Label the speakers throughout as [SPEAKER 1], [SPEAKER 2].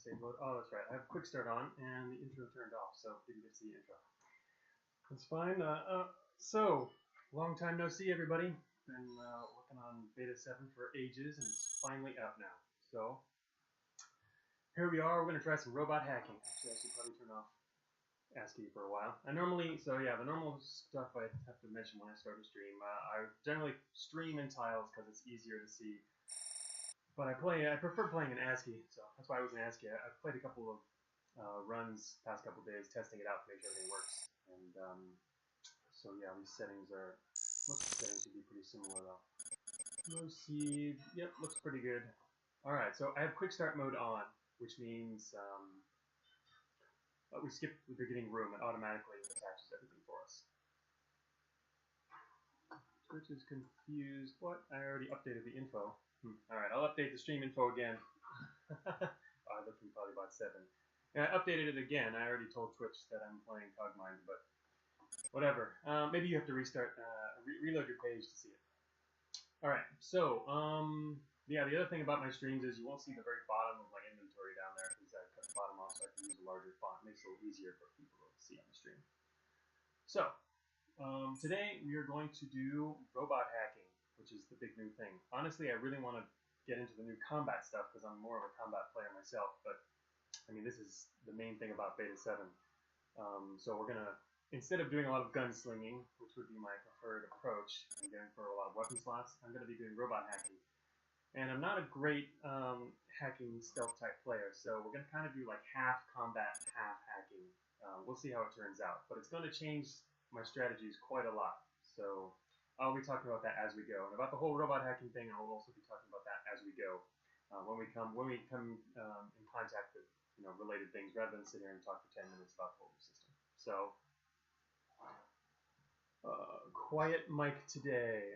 [SPEAKER 1] save load. Oh, that's right. I have quick start on and the intro turned off, so didn't get to see the intro. That's fine. So, long time no see, everybody. Been working on Beta 7 for ages, and it's finally out now. So, here we are. We're going to try some robot hacking. Actually, I should probably turn off ASCII for a while. The normal stuff I have to mention when I start a stream. I generally stream in tiles because it's easier to see. But I prefer playing in ASCII, so that's why I was in ASCII. I've played a couple of runs past couple of days, testing it out to make sure everything works. And so yeah, these settings are, most of the settings should be pretty similar though. Low seed, yep, looks pretty good. Alright, so I have quick start mode on, which means we skip the beginning room. It automatically attaches everything for us. Twitch is confused. What? I already updated the info. Alright, I'll update the stream info again. I looked in probably about 7. And I updated it again. I already told Twitch that I'm playing Cogmind, but whatever. Maybe you have to restart, reload your page to see it. Alright, so, yeah, the other thing about my streams is you won't see the very bottom of my inventory down there because I cut the bottom off so I can use a larger font. It makes it a little easier for people to see on the stream. So, today we are going to do robot hacking, which is the big new thing. Honestly, I really want to get into the new combat stuff because I'm more of a combat player myself, but I mean, this is the main thing about Beta 7. So we're going to, instead of doing a lot of gunslinging, which would be my preferred approach, and going for a lot of weapon slots, I'm going to be doing robot hacking. And I'm not a great hacking stealth type player, so we're going to kind of do like half combat, half hacking. We'll see how it turns out, but it's going to change my strategies quite a lot. So I'll be talking about that as we go, and about the whole robot hacking thing. I'll also be talking about that as we go, when we come in contact with related things, rather than sit here and talk for 10 minutes about the whole system. So quiet mic today.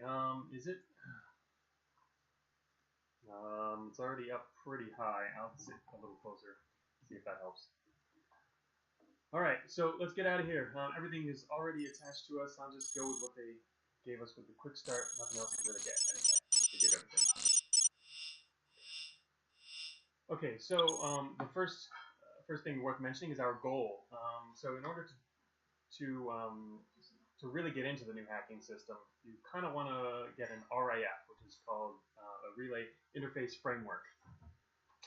[SPEAKER 1] Is it? It's already up pretty high. I'll sit a little closer, see if that helps. Alright, so let's get out of here. Everything is already attached to us. I'll just go with what they gave us with the quick start. Nothing else to really get anyway. They give everything. Okay, so the first thing worth mentioning is our goal. So in order to really get into the new hacking system, you kind of want to get an RIF, which is called a Relay Interface Framework.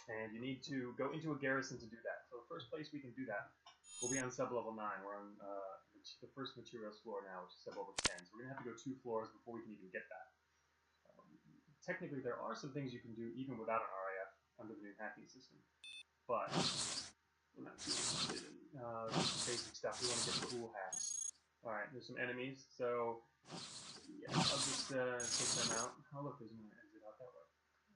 [SPEAKER 1] And you need to go into a Garrison to do that. So the first place we can do that will be on sublevel 9. We're on the first materials floor now, which is sublevel 10. So we're going to have to go 2 floors before we can even get that. Technically, there are some things you can do even without an RIF under the new hacking system. But we're not too interested in basic stuff. We want to get cool hacks. Alright, there's some enemies, so yeah, I'll just take them out. Oh look, there's another exit out that way.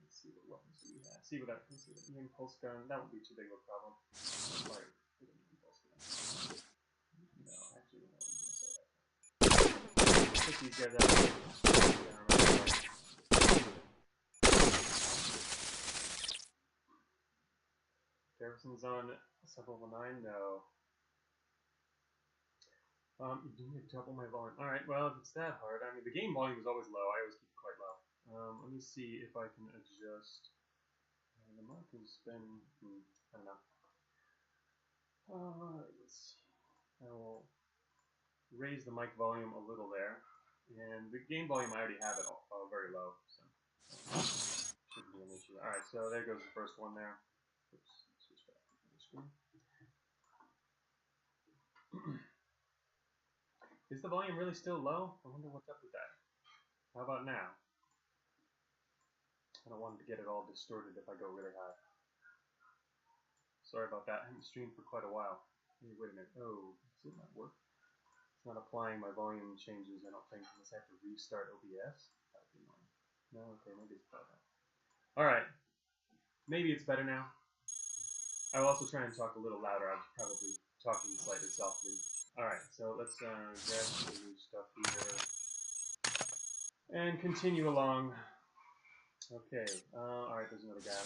[SPEAKER 1] Let's see what weapons do we have. See what that can see. The impulse gun, that won't be too big of a problem. Fire with an impulse gun. No, actually, no, I'm gonna say that. Take these guys out. Garrison's on sublevel 9? No. You do need to double my volume. Alright, well, if it's that hard, I mean, the game volume is always low. I always keep it quite low. Let me see if I can adjust. The mic has been, I don't know. Let's see. I will raise the mic volume a little there. And the game volume, I already have it very low, so shouldn't be an issue. Alright, so there goes the first one there. Oops, switch back to the screen. Is the volume really still low? I wonder what's up with that. How about now? I don't want to get it all distorted if I go really high. Sorry about that. I haven't streamed for quite a while. Hey, wait a minute. Oh, does it not work? It's not applying my volume changes, I don't think, unless I have to restart OBS. That would be annoying. No, okay, maybe it's better. Alright. Maybe it's better now. I will also try and talk a little louder. I'm probably talking slightly softly. Alright, so let's grab some new stuff here. And continue along. Okay, alright, there's another guy.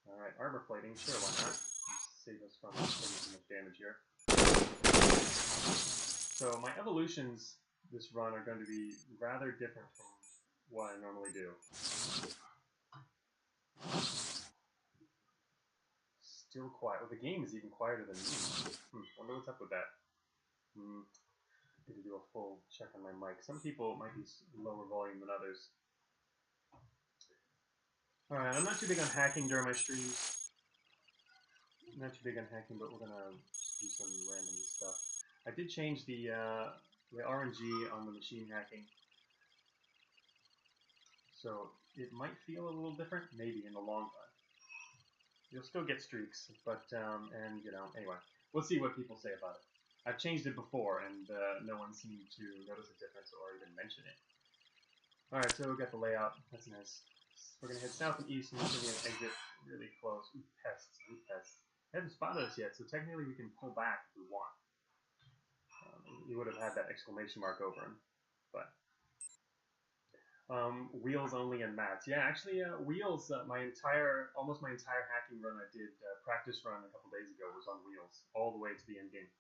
[SPEAKER 1] Alright, armor plating, sure, why not? Save us from taking too much damage here. So my evolutions this run are going to be rather different from what I normally do. still quiet. Oh, the game is even quieter than me. Wonder what's up with that. Need to do a full check on my mic. Some people might be lower volume than others. Alright, I'm not too big on hacking during my streams. Not too big on hacking, but we're gonna do some random stuff. I did change the RNG on the machine hacking. So it might feel a little different, maybe in the long run. You'll still get streaks, but, and, you know, anyway. We'll see what people say about it. I've changed it before, and no one seemed to notice a difference or even mention it. Alright, so we've got the layout. That's nice. We're going to head south and east, and we're going to exit really close. Ooh, pests. Ooh, pests. They haven't spotted us yet, so technically we can pull back if we want. You would have had that exclamation mark over him, but... wheels only and mats. Yeah, actually, wheels, almost my entire hacking run I did, practice run a couple days ago was on wheels, all the way to the end game.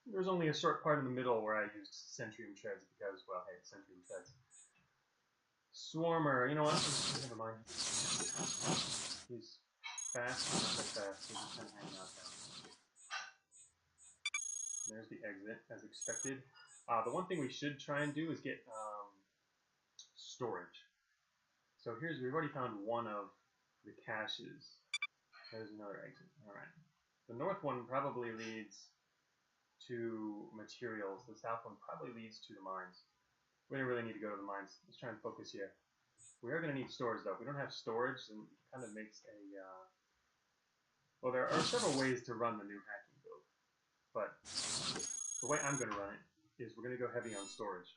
[SPEAKER 1] There was only a short part in the middle where I used Centrium treads because, well, hey, Centrium treads. Swarmer, you know what? Never mind. He's fast, not that fast. He's just kind of hanging out now. There's the exit, as expected. The one thing we should try and do is get storage. So we've already found one of the caches. There's another exit. Alright. The north one probably leads to materials. The south one probably leads to the mines. We don't really need to go to the mines. Let's try and focus here. We are going to need storage, though. If we don't have storage, then it kind of makes a... Well, there are several ways to run the new hacking build. But the way I'm going to run it is we're going to go heavy on storage.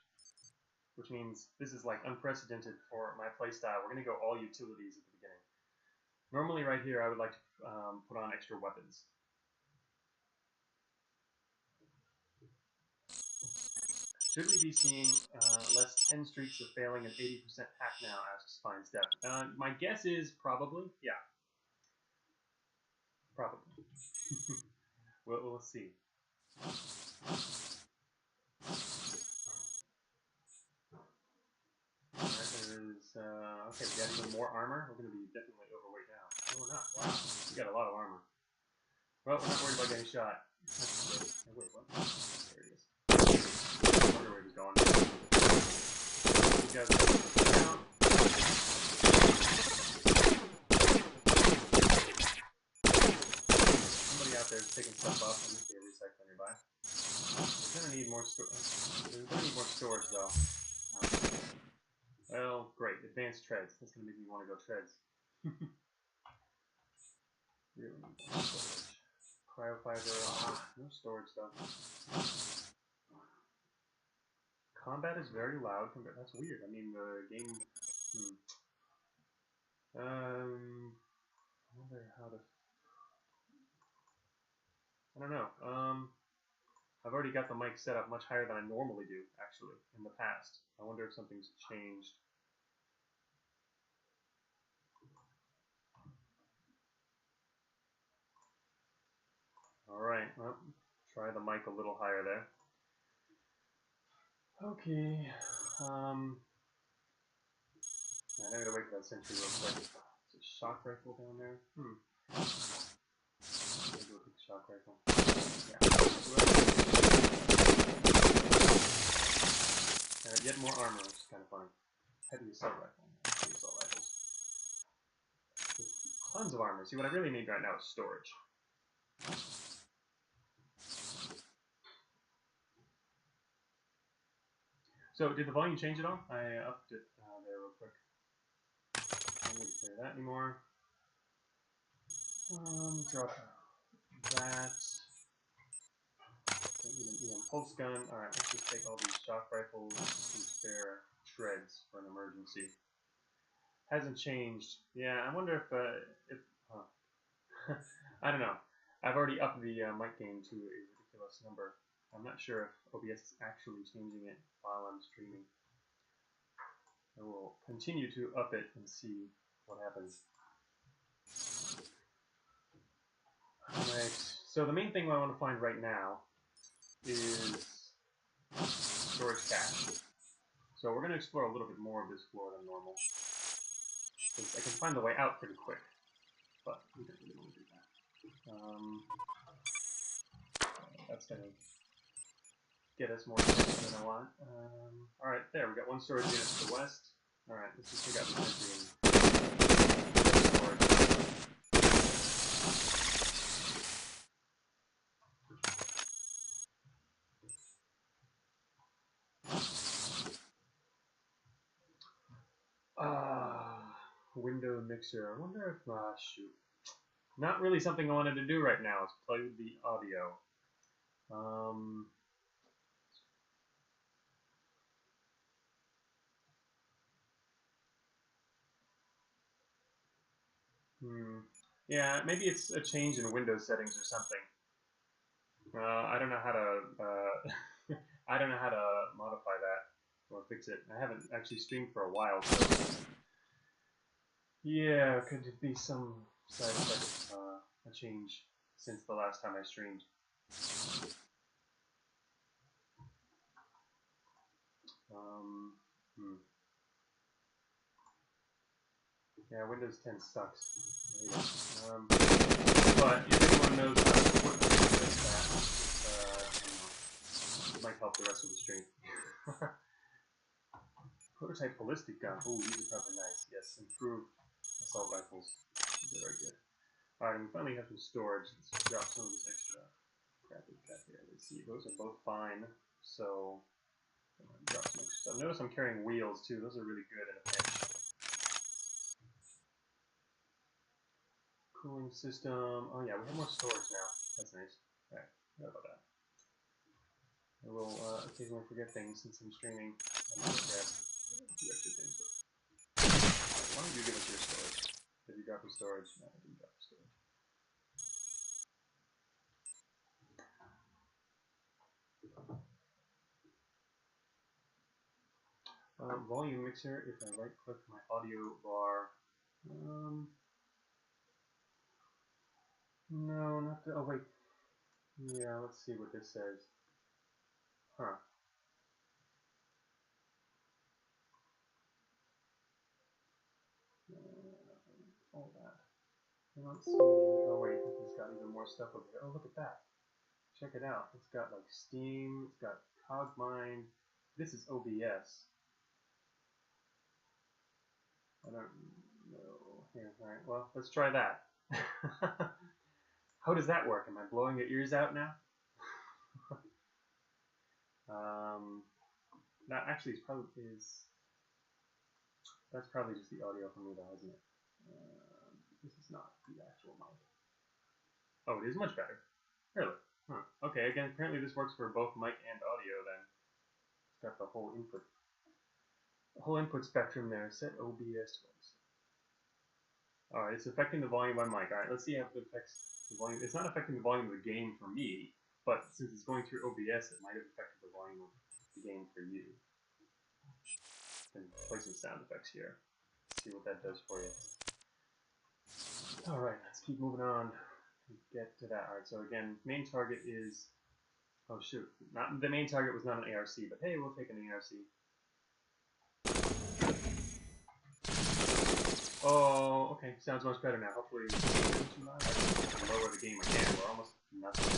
[SPEAKER 1] Which means this is like unprecedented for my playstyle. We're going to go all utilities at the beginning. Normally right here I would like to put on extra weapons. Should we be seeing less 10 streaks of failing and 80% hack now, asks Fine Step. My guess is probably, yeah. Probably. we'll see. Alright, there's, okay, we got even more armor. We're going to be definitely overweight now. No, we're not. Wow, we got a lot of armor. Well, we're not worried about getting shot. That's good. Oh, wait, what? There he is. I wonder where he's going. You guys are down. Somebody out there is picking stuff up. Let me see a recycle nearby. We're gonna need more storage, though. Well, great. Advanced treads. That's gonna make me want to go treads. Really need more storage. Cryofiber. No storage, though. Combat is very loud. That's weird. I mean, the game... I wonder how to... I don't know. I've already got the mic set up much higher than I normally do, actually, in the past. I wonder if something's changed. Alright, well, try the mic a little higher there. Okay, I gotta wait for that sentry real quick. Is it a shock rifle down there? Maybe we'll pick shock rifle. Yeah. Yet more armor, which is kind of funny. Heavy assault rifle. Heavy assault rifles. Tons of armor. See, what I really need right now is storage. So, did the volume change at all? I upped it there real quick. I don't need to play that anymore. Drop that. EM pulse gun. Alright, let's just take all these shock rifles to spare treads for an emergency. Hasn't changed. Yeah, I wonder if I don't know. I've already upped the mic gain to a ridiculous number. I'm not sure if OBS is actually changing it while I'm streaming. I will continue to up it and see what happens. Alright, so the main thing I want to find right now is storage cache. So we're going to explore a little bit more of this floor than normal. Because I can find the way out pretty quick. But we don't really want to do that. That's gonna get us more space than I want. Alright, there, we got one storage unit to the west. Alright, let's just take out the entry and storage. Window mixer. I wonder if, shoot. Not really something I wanted to do right now, is play with the audio. Yeah, maybe it's a change in Windows settings or something. I don't know how to, I don't know how to modify that or fix it. I haven't actually streamed for a while, so yeah, could be some side effect of a change since the last time I streamed. Yeah, Windows 10 sucks. But if anyone knows how to put that, it might help the rest of the stream. Prototype ballistic gun. Oh, these are probably nice. Yes, improved assault rifles. These are very good. Alright, we finally have some storage. Let's drop some of this extra crap we've got here. Let's see, those are both fine. So, I'm gonna drop some extra stuff. Notice I'm carrying wheels too. Those are really good in a pinch. Cooling system. Oh yeah, we have more storage now. That's nice. Alright, forgot about that. I will occasionally forget things since I'm streaming. I'm going to grab a few extra things. Why don't you give us your storage? Did you drop your storage? No, I didn't drop your storage. Volume mixer, if I right click my audio bar. No, not the, oh wait. Yeah, let's see what this says. Huh. All that. Let's see. Oh wait, it's got even more stuff over here. Oh, look at that. Check it out. It's got like Steam, it's got CogMind. This is OBS. I don't know. Here, alright, well, let's try that. How does that work? Am I blowing your ears out now? That actually that's probably just the audio from me though, isn't it? This is not the actual mic. Oh, it is much better. Really? Huh. Okay, again, apparently this works for both mic and audio then. It's got the whole input spectrum there. Set OBS twice. Alright, it's affecting the volume by mic. Alright, let's see how it affects the volume. It's not affecting the volume of the game for me, but since it's going through OBS, it might have affected the volume of the game for you. And play some sound effects here. See what that does for you. Alright, let's keep moving on. Get to that. Alright, so again, main target is... Oh shoot, the main target was not an ARC, but hey, we'll take an ARC. Oh, okay, sounds much better now. Hopefully, I can lower the game again. We're almost nothing.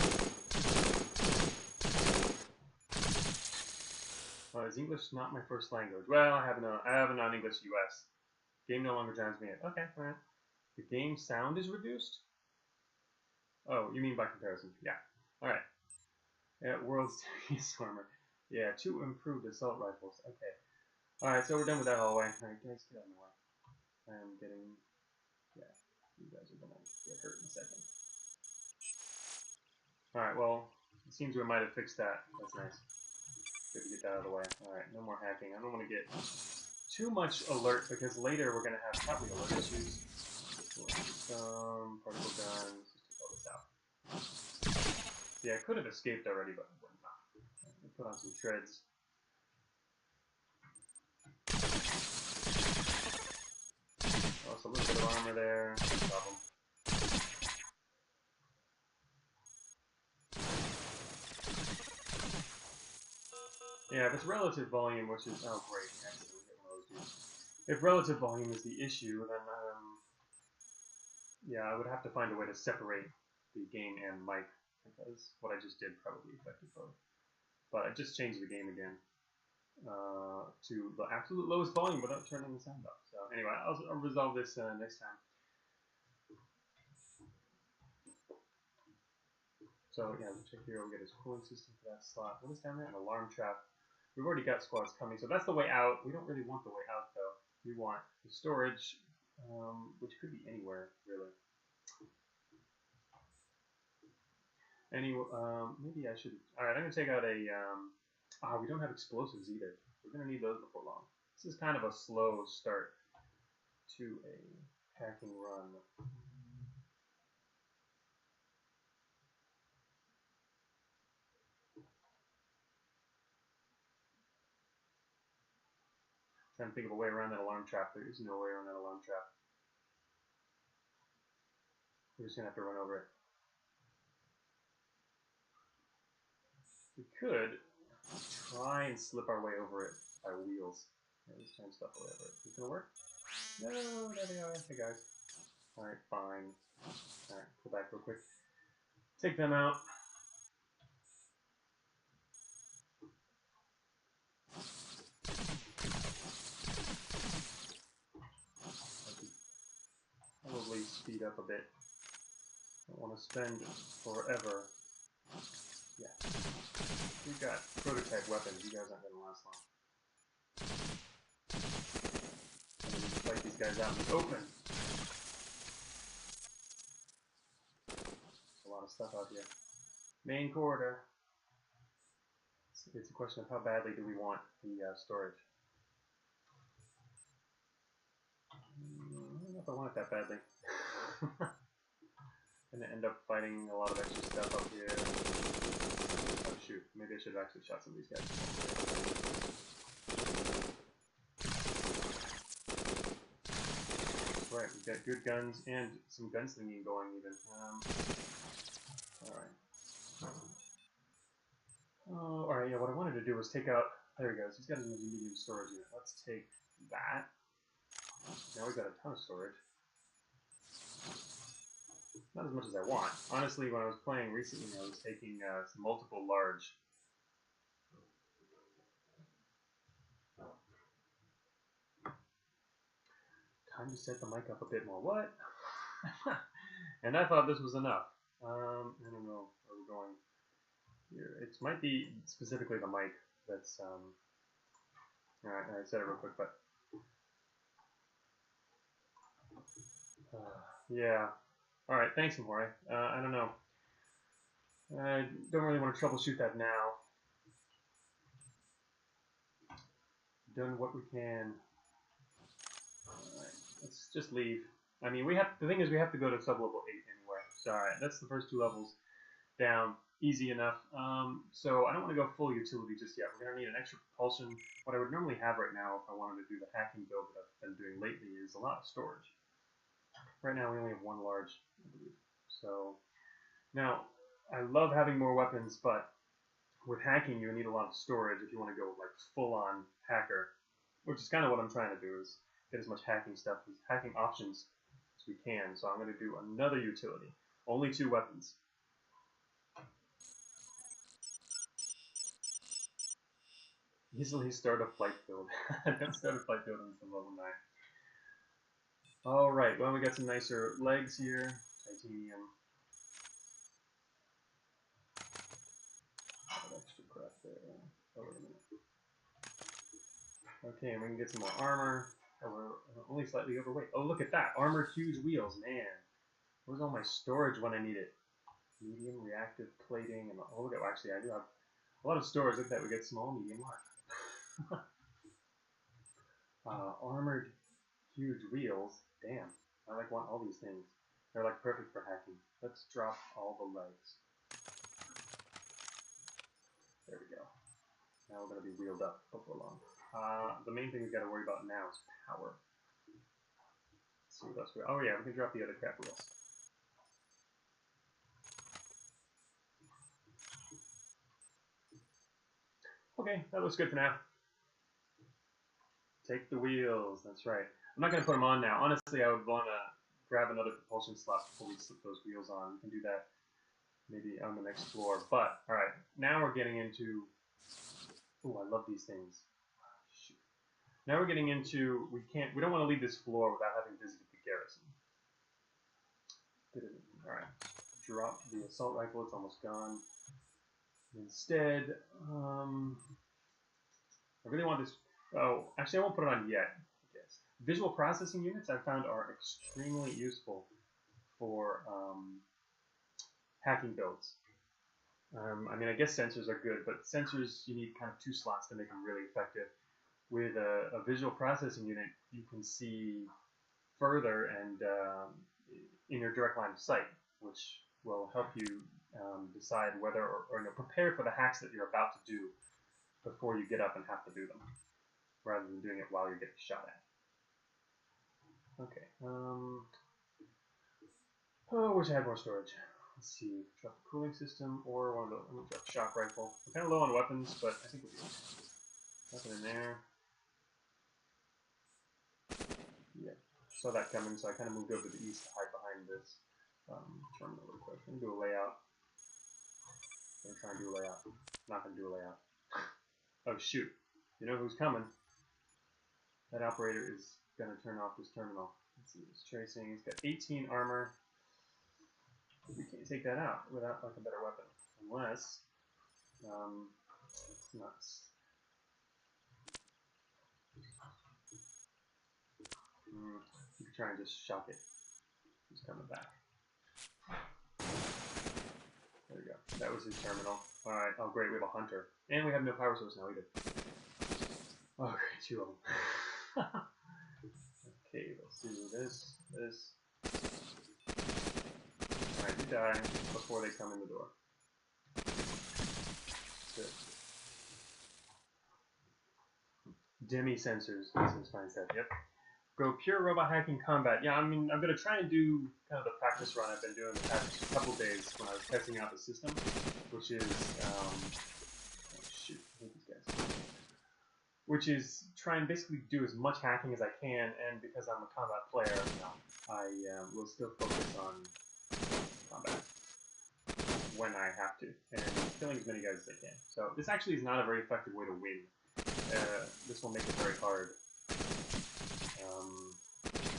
[SPEAKER 1] Is English not my first language? Well, I have a non-English US. Game no longer drowns me in. Okay, alright. The game sound is reduced? Oh, you mean by comparison? Yeah. Alright. Yeah, World Series Armor. Yeah, 2 improved assault rifles. Okay. Alright, so we're done with that hallway. Alright, guys, get out of the way. I'm getting... Yeah, you guys are gonna get hurt in a second. Alright, well, it seems we might have fixed that. That's nice. Good to get that out of the way. Alright, no more hacking. I don't want to get too much alert, because later we're going to have probably alert issues. Particle guns. Let's take all this out. Yeah, I could have escaped already, but we're not. We'll put on some treads. Also, a little bit of armor there. No problem. Yeah, if it's relative volume, which is... Oh, great. Actually, we get one of those dudes. If relative volume is the issue, then, yeah, I would have to find a way to separate the game and mic, because what I just did probably affected both. But I just changed the game again to the absolute lowest volume without turning the sound up. So anyway, I'll resolve this next time. So yeah, let's check here. We'll get his cooling system for that slot. What is down there? An alarm trap. We've already got squads coming, so that's the way out. We don't really want the way out though. We want the storage, which could be anywhere really. Maybe I should. All right, I'm gonna take out a. We don't have explosives either. We're gonna need those before long. This is kind of a slow start to a hacking run. Trying to think of a way around that alarm trap. There is no way around that alarm trap. We're just gonna have to run over it. We could try and slip our way over it by wheels. Yeah, let's turn stuff away over it. Is it gonna work? No, there they are. Hey guys. Alright, fine. Alright, pull back real quick. Take them out. Probably speed up a bit. Don't want to spend forever. Yeah. We've got prototype weapons. You guys aren't going to last long. I'm going to fight these guys out in the open. There's a lot of stuff out here. Main corridor. It's a question of how badly do we want the storage. I don't know if I want it that badly. I'm gonna end up fighting a lot of extra stuff up here. Oh shoot, maybe I should have actually shot some of these guys. Right, we've got good guns and some gunslinging going even. Alright. Oh, alright, yeah, what I wanted to do was take out... There he goes, he's got his medium storage unit. Let's take that. Now we've got a ton of storage. Not as much as I want. Honestly, when I was playing recently, I was taking multiple large. Time to set the mic up a bit more. What? And I thought this was enough. I don't know where we're going here. It might be specifically the mic that's... Alright, I said it real quick, but... yeah. Alright, thanks, Amore. I don't know. I don't really want to troubleshoot that now. Done what we can. Alright, let's just leave. I mean, the thing is we have to go to sub-level 8 anyway. So, alright, that's the first 2 levels down. Easy enough. So I don't want to go full utility just yet. We're going to need an extra propulsion. What I would normally have right now if I wanted to do the hacking build that I've been doing lately is a lot of storage. Right now we only have 1 large, I believe. So, now, I love having more weapons, but with hacking you need a lot of storage if you want to go like full-on hacker, which is kind of what I'm trying to do, is get as much hacking stuff, hacking options as we can. So I'm going to do another utility. Only 2 weapons. Easily start a flight build. Don't start a flight build until level 9. Alright, well we got some nicer legs here. Titanium. Extra crap there. Oh, wait a minute. Okay, and we can get some more armor. Oh, we're only slightly overweight. Oh, look at that. Armored huge wheels, man. Where's all my storage when I need it? Medium, reactive plating, and oh, look at, actually, I do have a lot of storage. Look at that. We get small, medium, large. Armored huge wheels. Damn. I want all these things. They're like perfect for hacking. Let's drop all the legs. There we go. Now we're going to be wheeled up before long. The main thing we've got to worry about now is power. Let's see what else we... Oh yeah, we can drop the other crap wheels. Okay, that looks good for now. Take the wheels, that's right. I'm not going to put them on now. Honestly, I would want to grab another propulsion slot before we slip those wheels on. We can do that maybe on the next floor. But all right, now we're getting into. Oh, I love these things. Shoot. Now we're getting into we don't want to leave this floor without having visited the garrison. All right, drop the assault rifle. It's almost gone. Instead, I really want this. Oh, actually, I won't put it on yet. Yes. Visual processing units I found are extremely useful for hacking builds. I mean, I guess sensors are good, but sensors, you need kind of 2 slots to make them really effective. With a visual processing unit, you can see further and in your direct line of sight, which will help you decide whether or prepare for the hacks that you're about to do before you get up and have to do them, rather than doing it while you're getting shot at. Okay. Oh, I wish I had more storage. Let's see. Drop the cooling system or one of the. I'm gonna drop the shock rifle. I'm kind of low on weapons, but I think we'll be okay. Nothing in there. Yeah. Saw that coming, so I kind of moved over to the east to hide behind this terminal real quick. I'm gonna do a layout. I'm gonna try and do a layout. Not gonna do a layout. Oh shoot. You know who's coming? That operator is going to turn off this terminal. Let's see, it's tracing. He's got 18 armor. We can't take that out without like a better weapon. Unless, it's nuts. You could try and just shock it. He's coming back. There we go. That was his terminal. Alright, oh great, we have a hunter. And we have no power source now either. Oh great, 2 of them. Okay, let's do this. Alright, you die before they come in the door. Good. Demi sensors, this is fine said. Yep. Go pure robot hacking combat. Yeah, I mean, I'm going to try and do kind of the practice run I've been doing the past couple days when I was testing out the system, which is, oh shoot, I hate these guys. Which is try and basically do as much hacking as I can, and because I'm a combat player, you know, I will still focus on combat when I have to, and killing as many guys as I can. So this actually is not a very effective way to win. This will make it very hard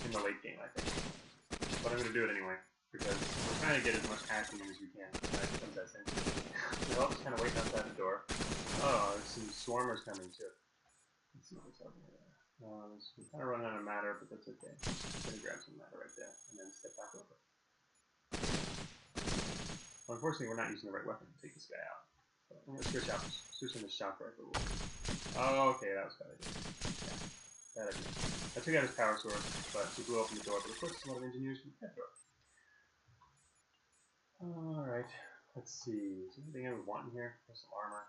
[SPEAKER 1] in the late game, I think. But I'm going to do it anyway, because we're trying to get as much hacking as we can. That becomes that sense. So I'll just kind of wait outside the door. Oh, there's some swarmers coming too. Let's see what's over here. We're kind of running out of matter, but that's okay. I'm going to grab some matter right there, and then step back over. Well, unfortunately, we're not using the right weapon to take this guy out. So I'm going to switch in the shock rifle. Oh, okay, that was bad idea. Yeah, bad idea. I took out his power source, but he blew open the door, but of course, a lot of engineers from that door. Alright, let's see. Is there anything I would want in here? There's some armor.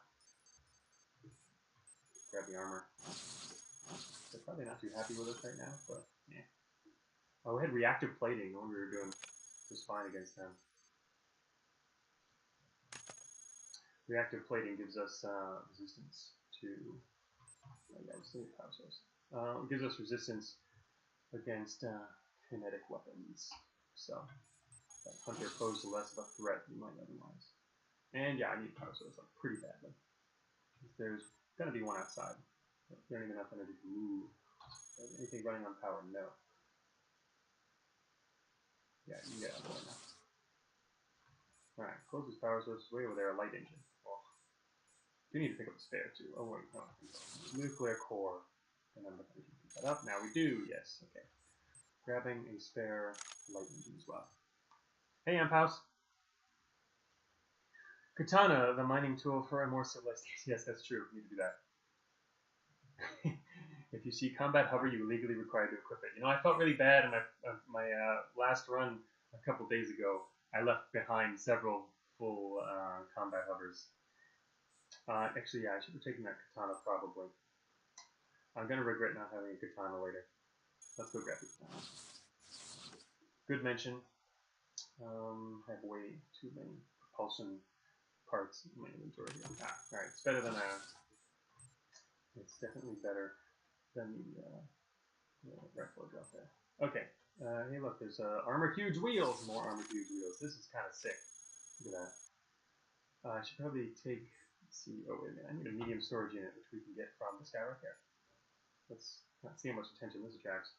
[SPEAKER 1] Grab the armor. They're probably not too happy with us right now, but yeah. Oh, we had reactive plating. No wonder we were doing just fine against them. Reactive plating gives us resistance to. Oh yeah, just need a power source. It gives us resistance against kinetic weapons. So that hunter poses less of a threat than you might otherwise. And yeah, I need a power source like pretty badly. There's gonna be one outside. There ain't enough energy to move. Anything running on power? No. Yeah, you can get out of there now. Alright, closest power source is way over there, a light engine. Oh. Do need to pick up a spare too. Oh wait, no. Nuclear core. Remember that we can pick that up. Now we do, yes, okay. Grabbing a spare light engine as well. Hey, Amphouse. Katana, the mining tool for a more civilized. Yes, that's true. We need to do that. If you see combat hover, you are legally required to equip it. You know, I felt really bad in my last run a couple days ago. I left behind several full combat hovers. Actually, yeah, I should have taken that katana probably. I'm going to regret not having a katana later. Let's go grab the katana. Good mention. I have way too many propulsion parts in my inventory here. Alright, it's better than it's definitely better than the rifle I dropped there. Okay, hey look, there's armored huge wheels! More armored huge wheels. This is kind of sick. Look at that. I should probably take, let's see, oh wait a minute, I need a medium storage unit, which we can get from this guy right here. Let's not see how much attention this attracts.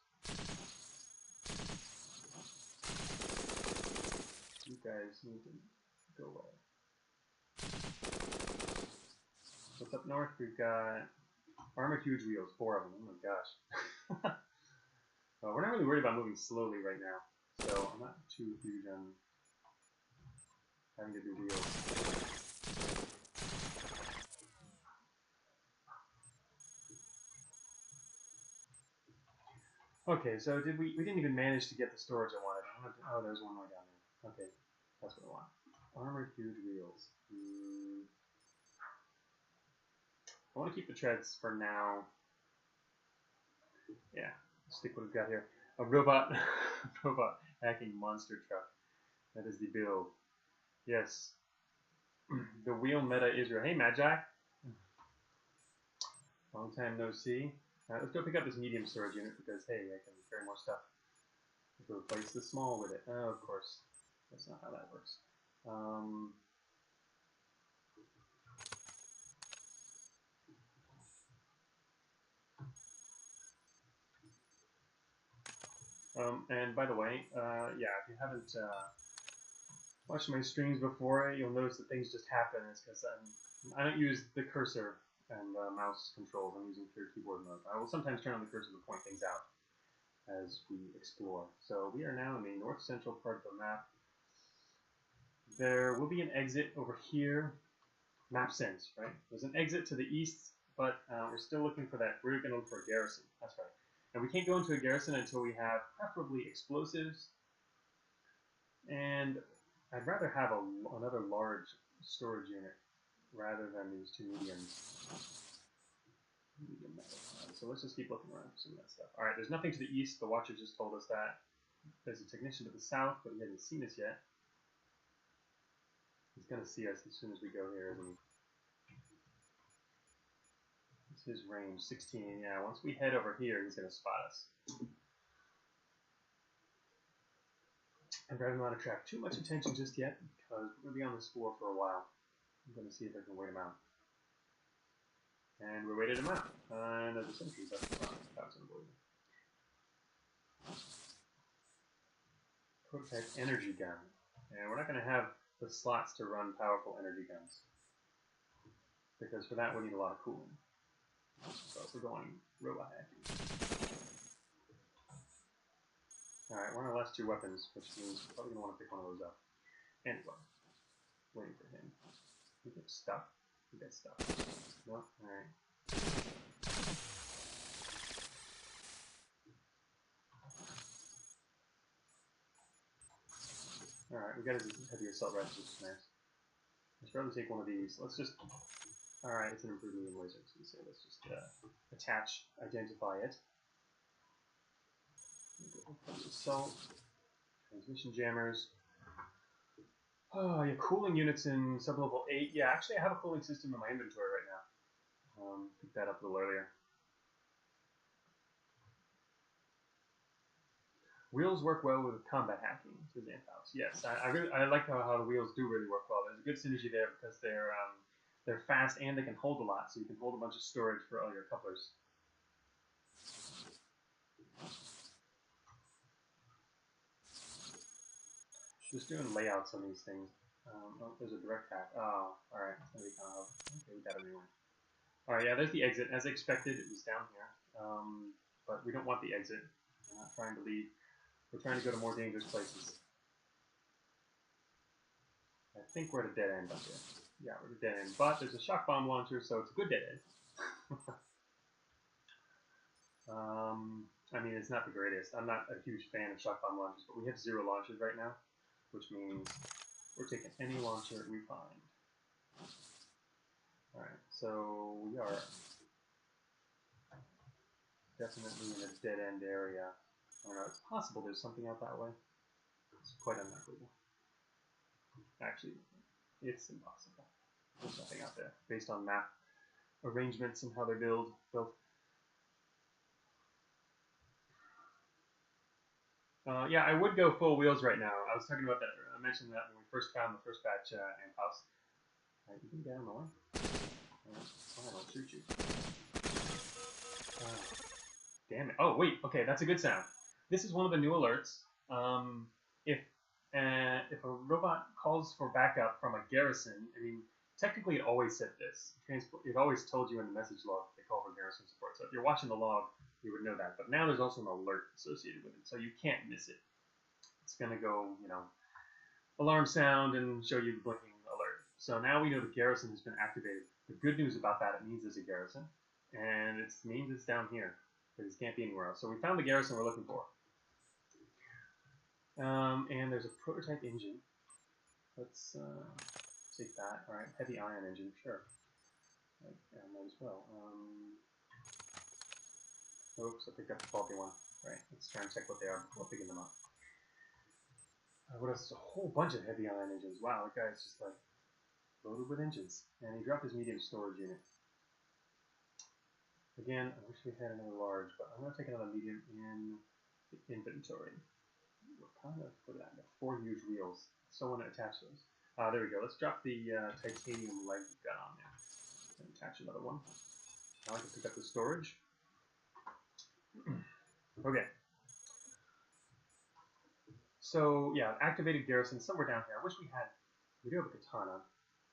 [SPEAKER 1] You guys need to go away. What's up north? We've got armored huge wheels, 4 of them, oh my gosh. We're not really worried about moving slowly right now, so I'm not too huge on having to do wheels. Okay, so we didn't even manage to get the storage I wanted. Oh, there's one more down there. Okay, that's what I want. Armored huge wheels. I want to keep the treads for now. Yeah, stick what we've got here. A robot hacking monster truck. That is the build. Yes. The wheel meta is real. Hey, Magi. Long time no see. Let's go pick up this medium storage unit because, hey, I can carry more stuff. Let's replace the small with it. Oh, of course. That's not how that works. And by the way, yeah, if you haven't watched my streams before, you'll notice that things just happen. It's because I don't use the cursor and mouse controls. I'm using pure keyboard mode. I will sometimes turn on the cursor to point things out as we explore. So we are now in the north central part of the map. There will be an exit over here. Map sense, right? There's an exit to the east, but we're still looking for that. We're going to look for a garrison. That's right. And we can't go into a garrison until we have preferably explosives. And I'd rather have another large storage unit rather than these two mediums. So let's just keep looking around for some of that stuff. Alright, there's nothing to the east. The Watcher just told us that. There's a technician to the south, but he hasn't seen us yet. He's going to see us as soon as we go here, isn't he? What's his range? 16. Yeah, once we head over here, he's going to spot us. I'd rather not attract too much attention just yet, because we're going to be on this floor for a while. I'm going to see if I can wait him out. And we waited him out. And there's a sentry up in front. That was unbelievable. Prototype energy gun. And we're not going to have the slots to run powerful energy guns, because for that we need a lot of cooling. So we're going robot hacking. Alright, we're on our last 2 weapons, which means we're probably going to want to pick one of those up. Anyway, waiting for him. We get stuck. We get stuck. Nope, alright. Alright, we got a heavy assault rifle, which is nice. Let's rather take one of these. Let's just... Alright, it's an improved medium laser. So let's just attach, identify it. Assault. Transmission jammers. Oh, yeah, cooling units in sublevel 8. Yeah, actually I have a cooling system in my inventory right now. Picked that up a little earlier. Wheels work well with combat hacking, says Anthouse. Yes, I like how the wheels do really work well. There's a good synergy there because they're fast and they can hold a lot, so you can hold a bunch of storage for all your couplers. Just doing layouts on these things. Oh, there's a direct hack. Oh, alright. Okay, we got a new one. Alright, yeah, there's the exit. As expected, it was down here. But we don't want the exit. We're not trying to leave. We're trying to go to more dangerous places. I think we're at a dead end up here. Yeah, we're at a dead end. But there's a shock bomb launcher, so it's a good dead end. I mean, it's not the greatest. I'm not a huge fan of shock bomb launchers, but we have 0 launchers right now, which means we're taking any launcher we find. Alright, so we are definitely in a dead end area. I don't know, it's possible there's something out that way. It's quite unlikely. Actually, it's impossible. There's nothing out there, based on map arrangements and how they're built. Yeah, I would go full wheels right now. I was talking about that. I mentioned that when we first found the first batch in house. Alright, you can get out of my way. Alright, fine, I'll shoot you. Damn it. Oh, wait, okay, that's a good sound. This is one of the new alerts. If a robot calls for backup from a garrison, I mean, technically it always said this. It always told you in the message log they call for garrison support. So if you're watching the log, you would know that. But now there's also an alert associated with it, so you can't miss it. It's going to go, you know, alarm sound and show you the blinking alert. So now we know the garrison has been activated. The good news about that, it means there's a garrison, and it means it's down here, because it can't be anywhere else. So we found the garrison we're looking for. And there's a prototype engine. Let's take that. Alright, heavy ion engine, sure. Might as well. Oops, I picked up the faulty one. Right, let's try and check what they are before picking them up. What else? There's a whole bunch of heavy ion engines. Wow, that guy's just like loaded with engines. And he dropped his medium storage unit. Again, I wish we had another large, but I'm going to take another medium in the inventory. What kind of, look at that, got 4 huge wheels. So I want to attach those. There we go. Let's drop the titanium leg we've got on there. And attach another one. Now I can pick up the storage. Okay. So, yeah, activated garrison somewhere down here. I wish we do have a katana.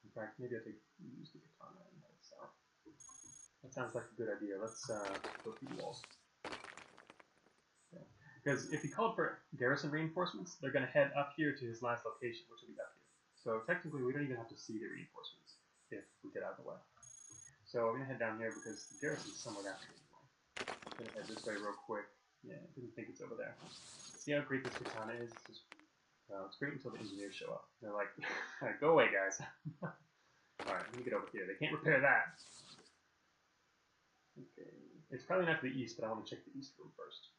[SPEAKER 1] In fact, maybe I could use the katana and head south. That sounds like a good idea. Let's go through the walls. Because if he called for garrison reinforcements, they're going to head up here to his last location, which will be up here. So technically, we don't even have to see the reinforcements if we get out of the way. So we're going to head down here because the garrison's somewhere down here anyway. I'm going to head this way real quick. Yeah, I didn't think it's over there. See how great this katana is? It's great until the engineers show up. They're like, go away, guys. Alright, let me get over here. They can't repair that. Okay. It's probably not to the east, but I want to check the east room first.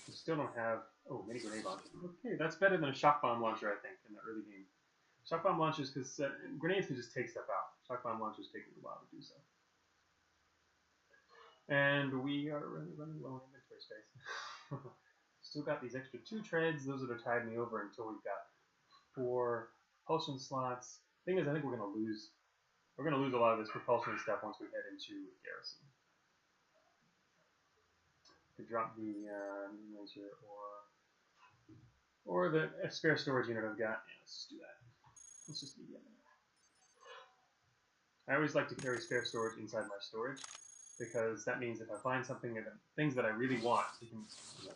[SPEAKER 1] We still don't have... Oh, mini grenade launcher. Okay, that's better than a shock bomb launcher, I think, in the early game. Shock bomb launchers, because grenades can just take stuff out. Shock bomb launchers take a while to do so. And we are really running low on inventory space. Still got these extra 2 treads. Those are to tide me over until we've got 4 propulsion slots. Thing is, I think we're going to lose a lot of this propulsion stuff once we head into Garrison. To drop the laser or the spare storage unit I've got. Yeah, let's just do that. Let's just medium it. I always like to carry spare storage inside my storage, because that means if I find something, things that I really want, you can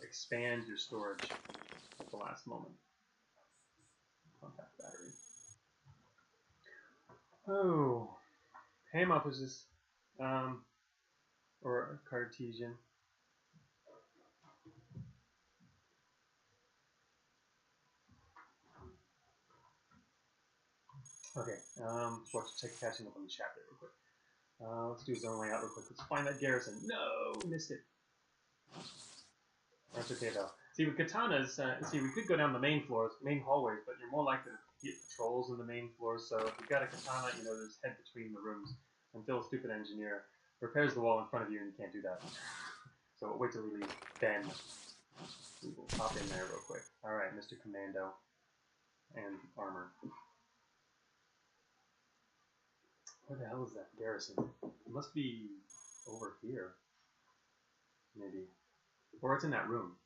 [SPEAKER 1] expand your storage at the last moment. Compact battery. Oh, Hamophysis, or Cartesian. Okay, catching up on the chapter real quick. Let's do zone layout real quick. Let's find that garrison. No, we missed it. That's okay though. See, with katanas, we could go down the main floors, main hallways, but you're more likely to hit patrols in the main floors. So if you've got a katana, there's head between the rooms until a stupid engineer repairs the wall in front of you, and you can't do that. So wait till we leave. Then we will pop in there real quick. All right, Mr. Commando and armor. Where the hell is that garrison? It must be over here. Maybe. Or it's in that room.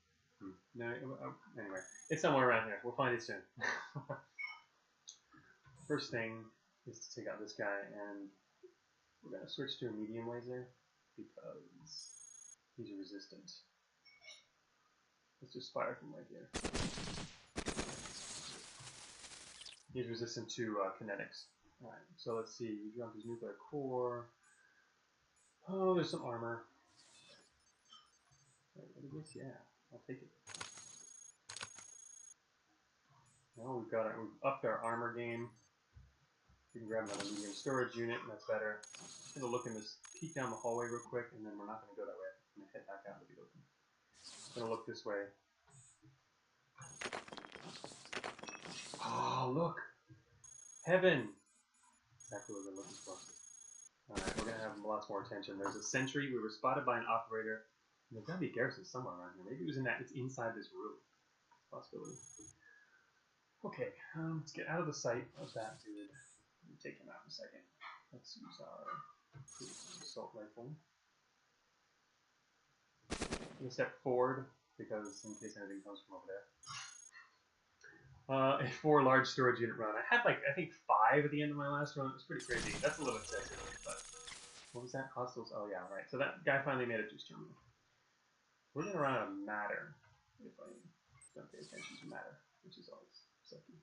[SPEAKER 1] No, anyway. It's somewhere around here. We'll find it soon. First thing is to take out this guy, and we're going to switch to a medium laser because he's resistant. Let's just fire from right here. He's resistant to kinetics. Alright, so let's see. You drop his nuclear core. Oh, there's some armor. Wait, what is this? Yeah, I'll take it. Well, we've upped our armor game. We can grab another medium storage unit, and that's better. I'm going to look in this, peek down the hallway real quick, and then we're not going to go that way. I'm going to head back out to the open. I'm going to look this way. Oh, look! Heaven! Exactly what we're looking for. Alright, we're going to have lots more attention. There's a sentry. We were spotted by an operator. And there's got to be a garrison somewhere around here. Maybe it's inside this room. Possibility. Okay, let's get out of the sight of that dude. We'll take him out in a second. Let's use our assault rifle. I'm going to step forward, because in case anything comes from over there. A 4 large storage unit run. I had like, I think 5 at the end of my last run. It was pretty crazy. That's a little excessive, but what was that? Hostiles? Oh yeah, right. So that guy finally made it to his terminal. We're going to run out of matter, if I don't pay attention to matter, which is always sucky.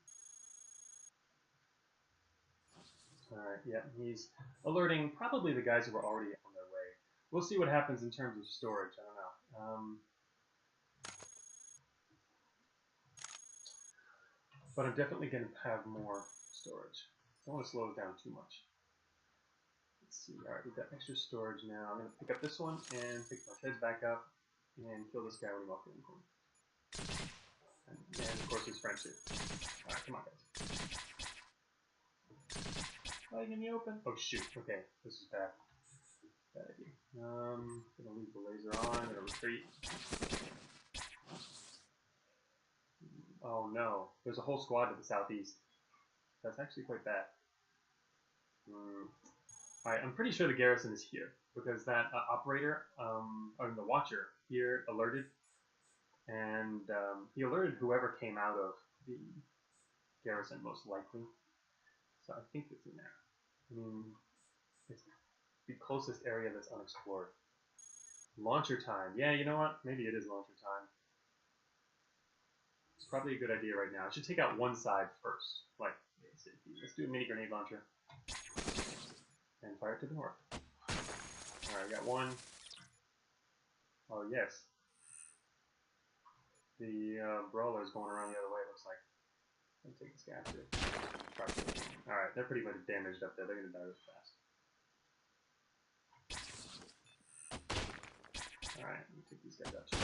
[SPEAKER 1] Alright, yeah, he's alerting probably the guys who were already on their way. We'll see what happens in terms of storage, I don't know. But I'm definitely going to have more storage. I don't want to slow it down too much. Let's see, alright, we've got extra storage now. I'm going to pick up this one and pick my heads back up and kill this guy when he walks in the corner. And of course his friend too. Alright, come on guys. Fighting in the open. Oh shoot, okay, this is bad. Bad idea. Gonna leave the laser on, gonna retreat. Oh no, there's a whole squad to the southeast. That's actually quite bad. Alright, I'm pretty sure the garrison is here, because that operator, or the watcher here alerted, and he alerted whoever came out of the garrison most likely. So I think it's in there. I mean, it's the closest area that's unexplored. Launcher time. Yeah, you know what? Maybe it is launcher time. It's probably a good idea right now. I should take out one side first. Like, let's do a mini grenade launcher. And fire it to the north. Alright, we got one. Oh, yes. The brawler is going around the other way, it looks like. Let me take this guy out too. Alright, they're pretty much damaged up there. They're going to die really fast. Alright, let me take these guys out too.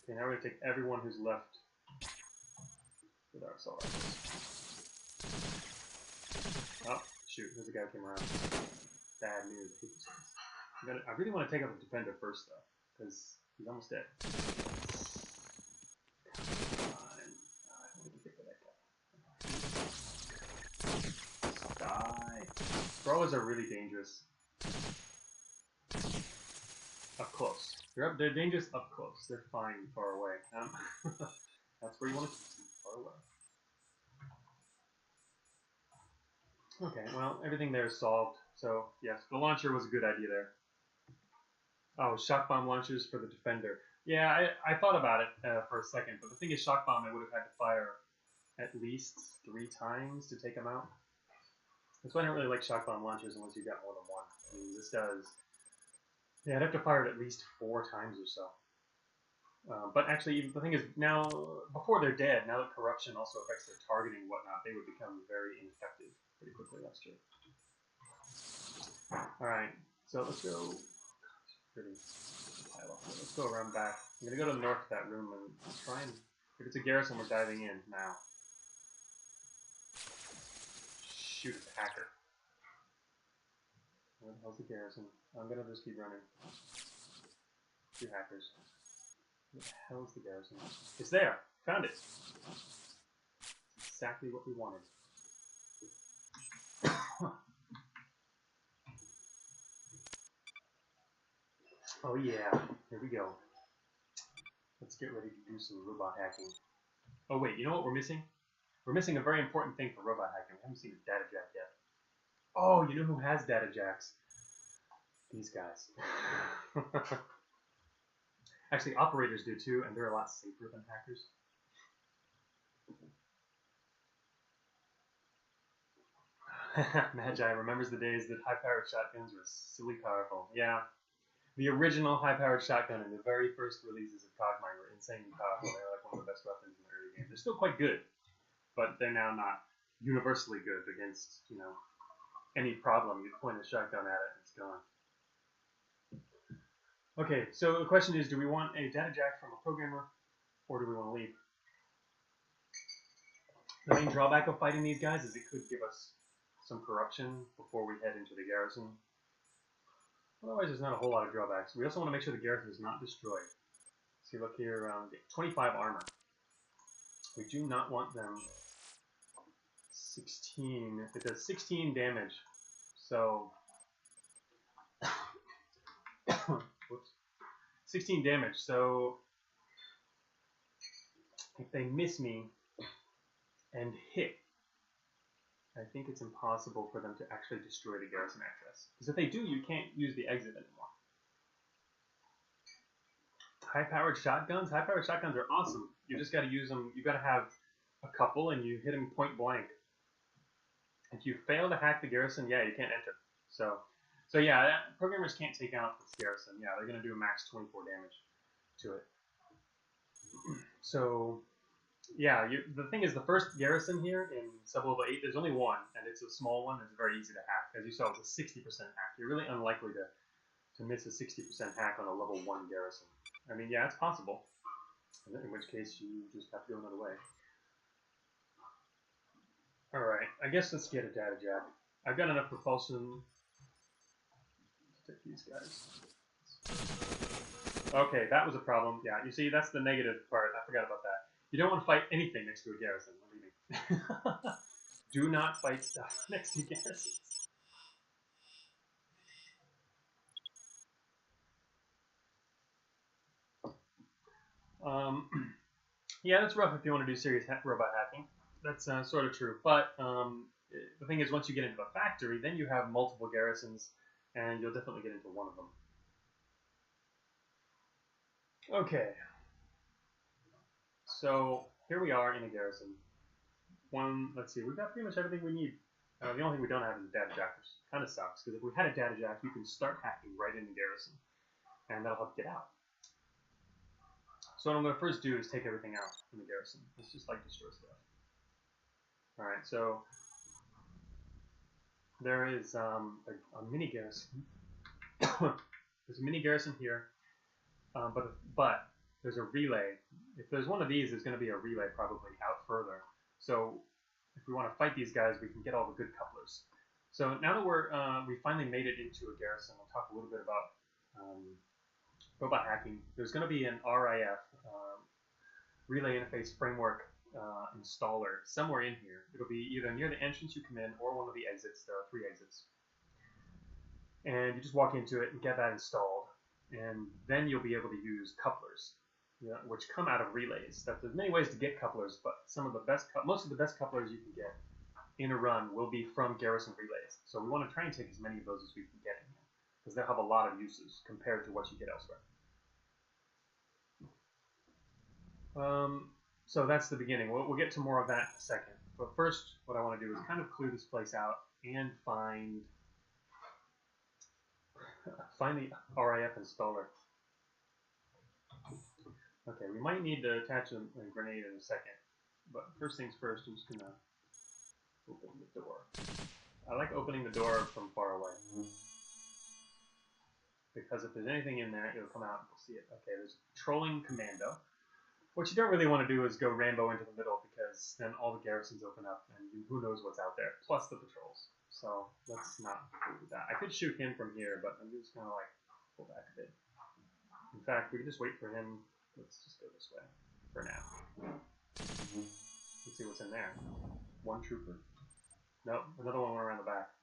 [SPEAKER 1] Okay, now we're going to take everyone who's left with our assault rifles. Oh, shoot, there's a guy who came around. Bad news. I really want to take out the defender first, though, because he's almost dead. Come on. I don't want to get to that guy. Die. Brawlers are really dangerous. Up close. They're dangerous up close. They're fine far away. That's where you want to keep them, far away. Okay, well, everything there is solved. So, yes, the launcher was a good idea there. Oh, shock bomb launchers for the defender. Yeah, I thought about it for a second, but the thing is, shock bomb, I would have had to fire at least 3 times to take them out. That's why I don't really like shock bomb launchers unless you've got more than one. I mean, this does... Yeah, I'd have to fire it at least 4 times or so. But actually, the thing is, now, before they're dead, now that corruption also affects their targeting and whatnot, they would become very ineffective pretty quickly, that's true. Alright, so let's go... Pretty pile up there. Let's go around back. I'm going to go to the north of that room and try and... If it's a garrison, we're diving in now. Shoot, it's a hacker. Where the hell's the garrison? I'm going to just keep running. 2 hackers. Where the hell is the garrison? It's there! Found it! Exactly what we wanted. Oh yeah, here we go. Let's get ready to do some robot hacking. Oh wait, you know what we're missing? We're missing a very important thing for robot hacking. We haven't seen a data jack yet. Oh, you know who has data jacks? These guys. Actually, operators do too, and they're a lot safer than hackers. Magi remembers the days that high-powered shotguns were silly powerful. Yeah. The original high-powered shotgun in the very first releases of Cogmine were insanely powerful. They were like one of the best weapons in the early games. They're still quite good, but they're now not universally good against, you know, any problem. You point a shotgun at it and it's gone. Okay, so the question is, do we want a data jack from a programmer, or do we want to leave? The main drawback of fighting these guys is it could give us some corruption before we head into the garrison. Otherwise, there's not a whole lot of drawbacks. We also want to make sure the garrison is not destroyed. See, look here, 25 armor. We do not want them 16. It does 16 damage. So, whoops, 16 damage. So, if they miss me and hit, I think it's impossible for them to actually destroy the garrison address. Because if they do, you can't use the exit anymore. High-powered shotguns? High-powered shotguns are awesome. You just got to use them. You got to have a couple, and you hit them point blank. If you fail to hack the garrison, yeah, you can't enter. So yeah, programmers can't take out this garrison. Yeah, they're going to do a max 24 damage to it. So, yeah, the thing is, the first garrison here in sub-level 8, there's only one, and it's a small one. It's very easy to hack. As you saw, it's a 60% hack. You're really unlikely to miss a 60% hack on a level 1 garrison. I mean, yeah, it's possible. In which case, you just have to go another way. Alright, I guess let's get a data jack. I've got enough propulsion to take these guys. Okay, that was a problem. Yeah, you see, that's the negative part. I forgot about that. You don't want to fight anything next to a garrison, believe me. Do not fight stuff next to garrisons. Yeah, that's rough if you want to do serious robot hacking. That's sort of true. But the thing is, once you get into a factory, then you have multiple garrisons, and you'll definitely get into one of them. Okay. So, here we are in a garrison. Let's see, we've got pretty much everything we need. The only thing we don't have is a data jack, which kind of sucks, because if we had a data jack, you can start hacking right in the garrison, and that'll help get out. So what I'm going to first do is take everything out in the garrison. Let's just like destroy stuff. Alright, so there is a mini garrison. There's a mini garrison here, but there's a relay. If there's one of these, there's going to be a relay probably out further. So if we want to fight these guys, we can get all the good couplers. So now that we finally made it into a garrison, we'll talk a little bit about robot hacking. There's going to be an RIF, Relay Interface Framework installer, somewhere in here. It'll be either near the entrance you come in or one of the exits. There are 3 exits. And you just walk into it and get that installed. And then you'll be able to use couplers, which come out of relays. There's many ways to get couplers, but most of the best couplers you can get in a run will be from garrison relays. So we want to try and take as many of those as we can get in here, because they'll have a lot of uses compared to what you get elsewhere. So that's the beginning. We'll get to more of that in a second. But first, what I want to do is kind of clear this place out and find the RIF installer. Okay, we might need to attach a grenade in a second. But first things first, I'm just going to open the door. I like opening the door from far away, because if there's anything in there, it'll come out and we'll see it. Okay, there's a patrolling commando. What you don't really want to do is go Rambo into the middle, because then all the garrisons open up and who knows what's out there, plus the patrols. So let's not do that. I could shoot him from here, but I'm just going to like pull back a bit. In fact, we can just wait for him. Let's just go this way for now. Let's see what's in there. One trooper. Nope, another one went around the back.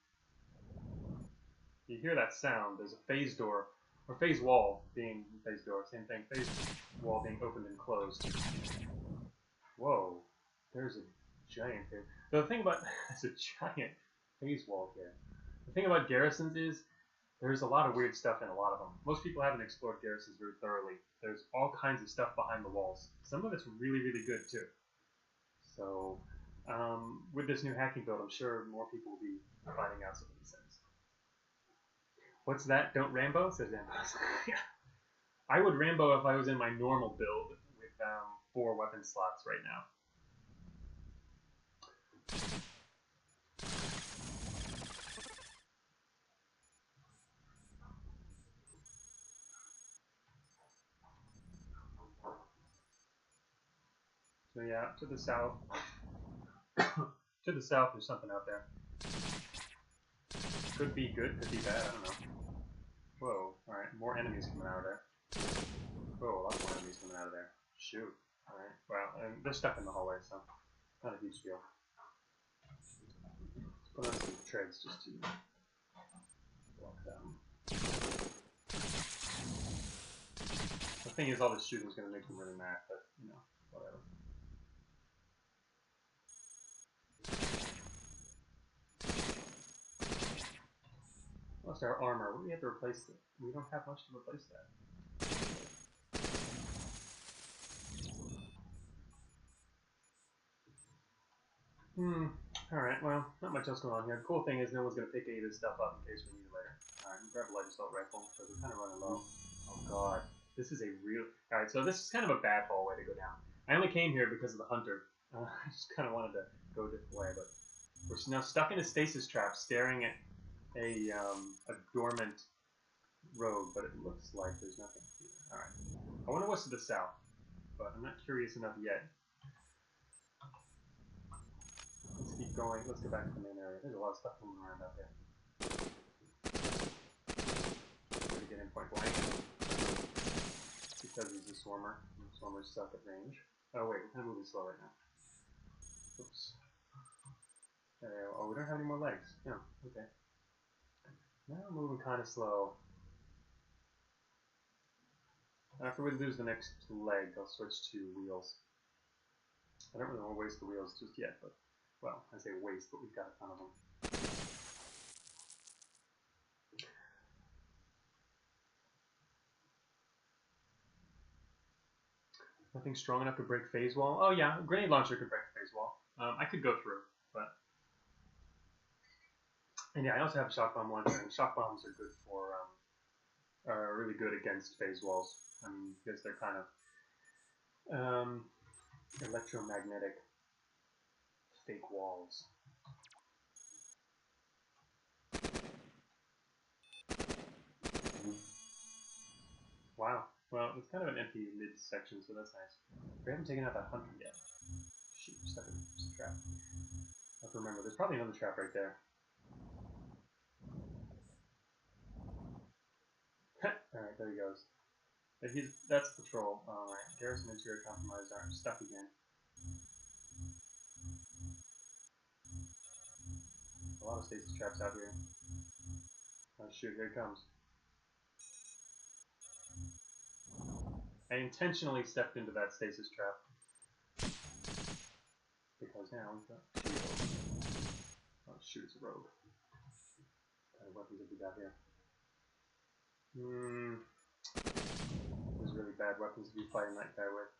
[SPEAKER 1] You hear that sound. There's a phase door. Or phase wall being phase door, same thing. Phase wall being opened and closed. Whoa, there's a giant here. The thing about there's a giant phase wall here. The thing about garrisons is there's a lot of weird stuff in a lot of them. Most people haven't explored garrisons very thoroughly. There's all kinds of stuff behind the walls. Some of it's really, really good too. So with this new hacking build, I'm sure more people will be finding out some of these things. What's that? Don't Rambo? Says Rambo. I would Rambo if I was in my normal build with 4 weapon slots right now. So yeah, to the south. To the south, there's something out there. Could be good, could be bad, I don't know. Whoa, alright, more enemies coming out of there. Whoa, lots more enemies coming out of there. Shoot. Alright, well, and they're stuck in the hallway, so not a huge deal. Put on some treads just to block them. The thing is, all this shooting is going to make them really mad, but, you know, whatever. Lost our armor. What do we have to replace it? We don't have much to replace that. Alright, well, not much else going on here. The cool thing is no one's going to pick any of this stuff up in case we need it later. Alright, grab a light assault rifle, because we're kind of running low. Oh god. This is a real... Alright, so this is kind of a bad hallway to go down. I only came here because of the hunter. I just kind of wanted to go a different way, but... We're now stuck in a stasis trap, staring at a dormant road, but it looks like there's nothing here. Alright. I wonder what's to the south, but I'm not curious enough yet. Let's keep going. Let's go back to the main area. There's a lot of stuff moving around out there. Try to get in point blank. Because he's a swarmer. Swarmers suck at range. Oh wait, we're kind of moving slow right now. Oops. Oh, we don't have any more legs. No, okay. Now we're moving kind of slow. After we lose the next leg, I'll switch to wheels. I don't really want to waste the wheels just yet, but, well, I say waste, but we've got a ton of them. Nothing strong enough to break phase wall. Oh yeah, a grenade launcher could break phase wall. I could go through, but... And yeah, I also have a shock bomb launcher, and shock bombs are good for, are really good against phase walls. I mean, because they're kind of, electromagnetic fake walls. Wow. Well, it's kind of an empty mid-section, so that's nice. We haven't taken out that hunter yet. Shoot, we're stuck in a trap. I have to remember, there's probably another trap right there. Alright, there he goes. That's patrol. Alright, Garrison interior compromised are stuck again. A lot of stasis traps out here. Oh shoot, here it comes. I intentionally stepped into that stasis trap. Because now we've got shield. Oh shoot, it's a rogue. What kind of weapons have we got here? There's really bad weapons to be fighting that guy with.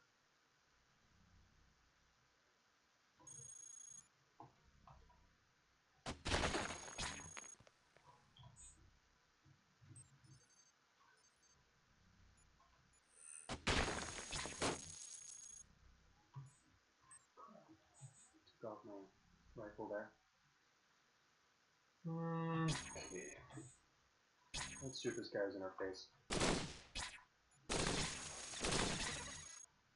[SPEAKER 1] Took off my rifle there. Okay. Let's shoot this guy's in our face.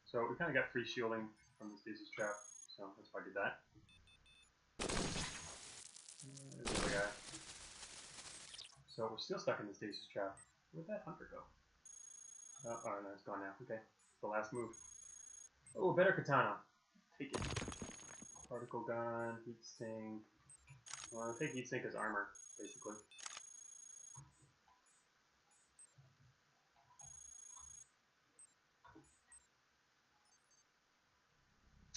[SPEAKER 1] So we kind of got free shielding from the stasis trap, so that's why I did that. There's the other guy. So we're still stuck in the stasis trap. Where'd that hunter go? Oh no, it's gone now. Okay, the last move. Oh, better katana. Take it. Particle gun, heat sink. Well, I'll take heat sink as armor, basically.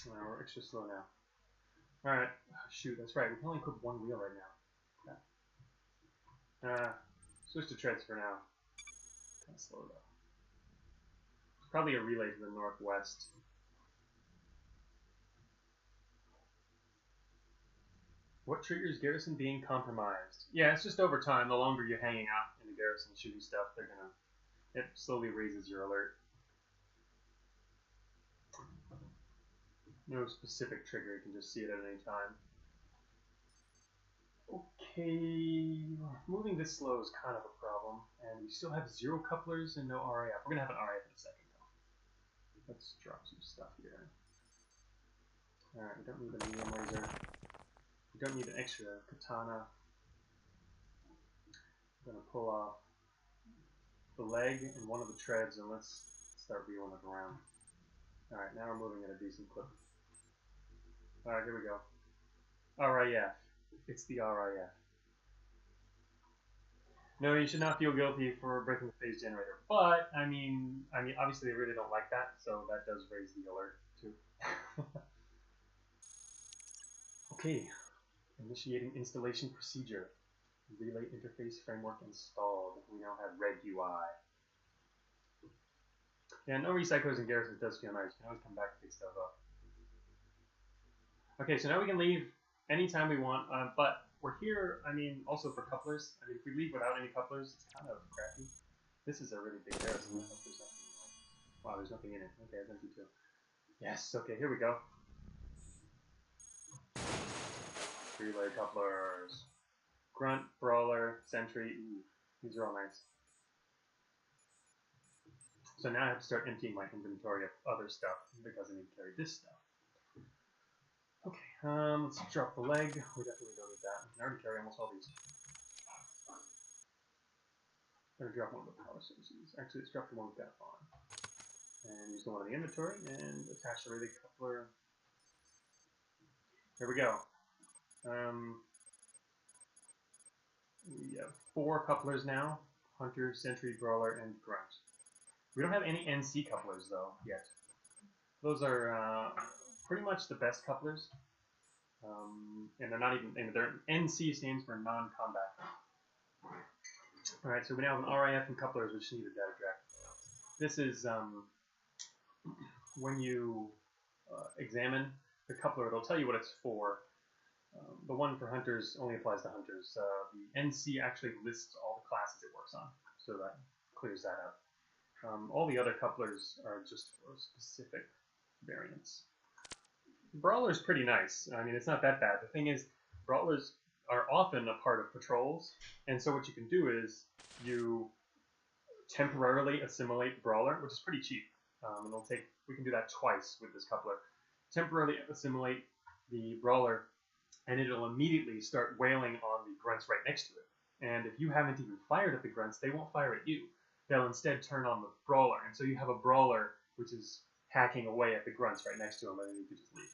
[SPEAKER 1] We're extra slow now. Alright, shoot, that's right, we can only equip one wheel right now. Switch to treads for now. Kind of slow though. Probably a relay to the northwest. What triggers Garrison being compromised? Yeah, it's just over time. The longer you're hanging out in the Garrison shooting stuff, it slowly raises your alert. No specific trigger, you can just see it at any time. Okay, moving this slow is kind of a problem, and we still have 0 couplers and no RAF. We're going to have an RAF in a second, though. Let's drop some stuff here. Alright, we don't need a medium laser. We don't need an extra katana. I'm going to pull off the leg and one of the treads, and let's start wheeling it around. Alright, now we're moving at a decent clip. Alright, here we go. Alright, yeah. It's the RIF. No, you should not feel guilty for breaking the phase generator. But I mean, obviously they really don't like that, so that does raise the alert too. Okay, initiating installation procedure. Relay interface framework installed. We now have red UI. Yeah, no recyclers and Garrison does feel nice. You can always come back and pick stuff up. Okay, so now we can leave anytime we want, but we're here, also for couplers. If we leave without any couplers, it's kind of crappy. This is a really big Garrison. I hope there's nothing. Wow, there's nothing in it. Okay, it's empty too. Yes, okay, here we go. Relay couplers. Grunt, Brawler, Sentry. Ooh, these are all nice. So now I have to start emptying my inventory of other stuff because I need to carry this stuff. Okay, let's drop the leg. We definitely don't need that. I can already carry almost all these. I'm going to drop one of the power sources. Actually, let's drop the one we've got on. And use the one in the inventory and attach the relay coupler. Here we go. We have 4 couplers now. Hunter, Sentry, Brawler, and Grunt. We don't have any NC couplers, though, yet. Those are pretty much the best couplers. And they're not even, they're NC stands for non-combat. Alright, so we now have an RIF and couplers, which need a data track. This is, when you examine the coupler, it'll tell you what it's for. The one for hunters only applies to hunters. The NC actually lists all the classes it works on, so that clears that out. All the other couplers are just for specific variants. Brawler's pretty nice. It's not that bad. The thing is, Brawlers are often a part of patrols, and so what you can do is you temporarily assimilate Brawler, which is pretty cheap. And we can do that twice with this coupler. Temporarily assimilate the Brawler, and it'll immediately start wailing on the grunts right next to it. And if you haven't even fired at the grunts, they won't fire at you. They'll instead turn on the Brawler, and so you have a Brawler which is hacking away at the grunts right next to him, and then you can just leave.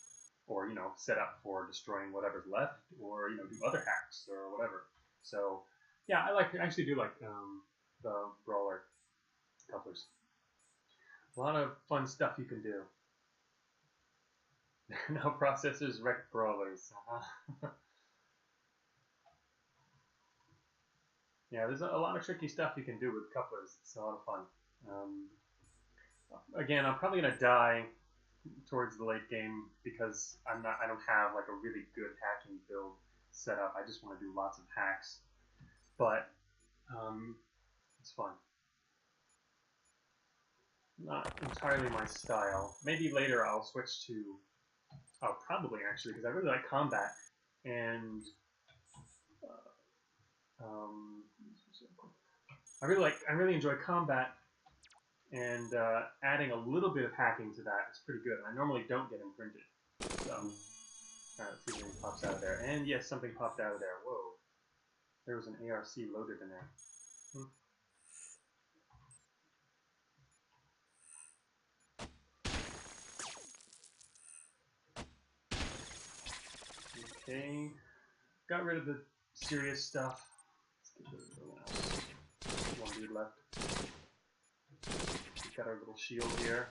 [SPEAKER 1] Or, set up for destroying whatever's left, or, do other hacks, or whatever. So, yeah, I actually do like the Brawler couplers. A lot of fun stuff you can do. No processors wreck Brawlers. Yeah, there's a lot of tricky stuff you can do with couplers. It's a lot of fun. Again, I'm probably gonna die towards the late game because I don't have like a really good hacking build set up. I just want to do lots of hacks, but it's fun. Not entirely my style. Maybe later I'll switch to. Oh, probably actually, because I really like combat and. I really enjoy combat, and adding a little bit of hacking to that is pretty good. I normally don't get imprinted, so alright, let's see if anything pops out of there. And yes, something popped out of there. Whoa, there was an ARC loaded in there. Okay, got rid of the serious stuff. Let's get rid of everyone else. One dude left. We've got our little shield here.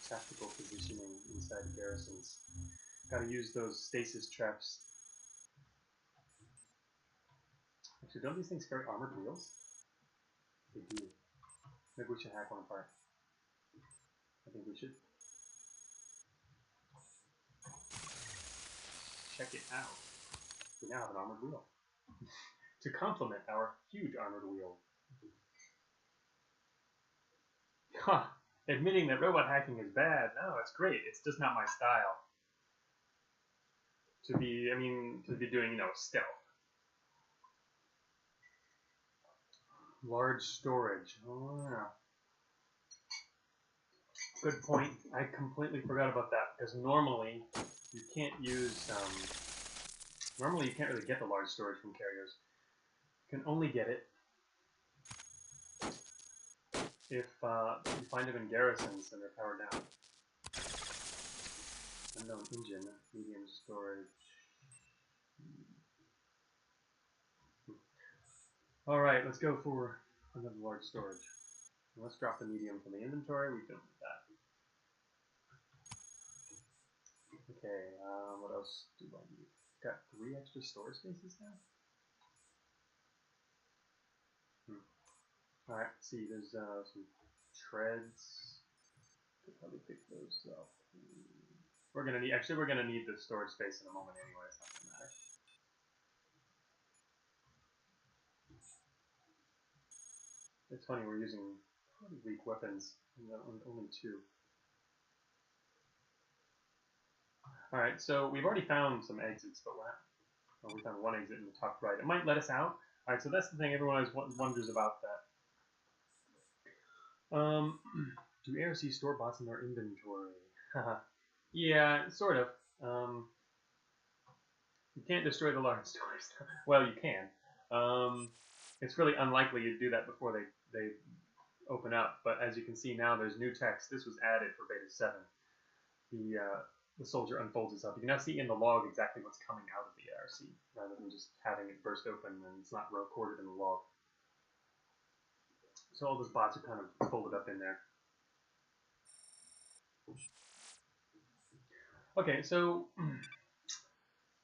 [SPEAKER 1] Tactical positioning inside garrisons. Gotta use those stasis traps. Actually, don't these things carry armored wheels? They do. Maybe we should hack one apart. I think we should. Check it out. We now have an armored wheel. To complement our huge armored wheel. Huh. Admitting that robot hacking is bad. No, it's great. It's just not my style. To be doing, stealth. Large storage. Oh, yeah. Good point. I completely forgot about that, because normally you can't use, normally you can't really get the large storage from carriers. You can only get it if you find them in garrisons and they're powered down. Unknown engine, medium storage. Alright, let's go for another large storage. Let's drop the medium from the inventory. We don't need that. Okay, what else do I need? Got 3 extra storage spaces now? Alright, see, there's some treads. Could probably pick those up. We're gonna need the storage space in a moment anyway, it's not gonna matter. It's funny, we're using pretty weak weapons, only 2. Alright, so we've already found some exits, but we found 1 exit in the top right. It might let us out. Alright, so that's the thing everyone always wonders about that. Do ARC store bots in their inventory? Yeah, sort of. You can't destroy the large stores. Well, you can. It's really unlikely you'd do that before they open up, but as you can see now, there's new text. This was added for beta 7. The soldier unfolds itself. You can now see in the log exactly what's coming out of the ARC, rather than just having it burst open and it's not recorded in the log. So all those bots are kind of folded up in there. Okay, so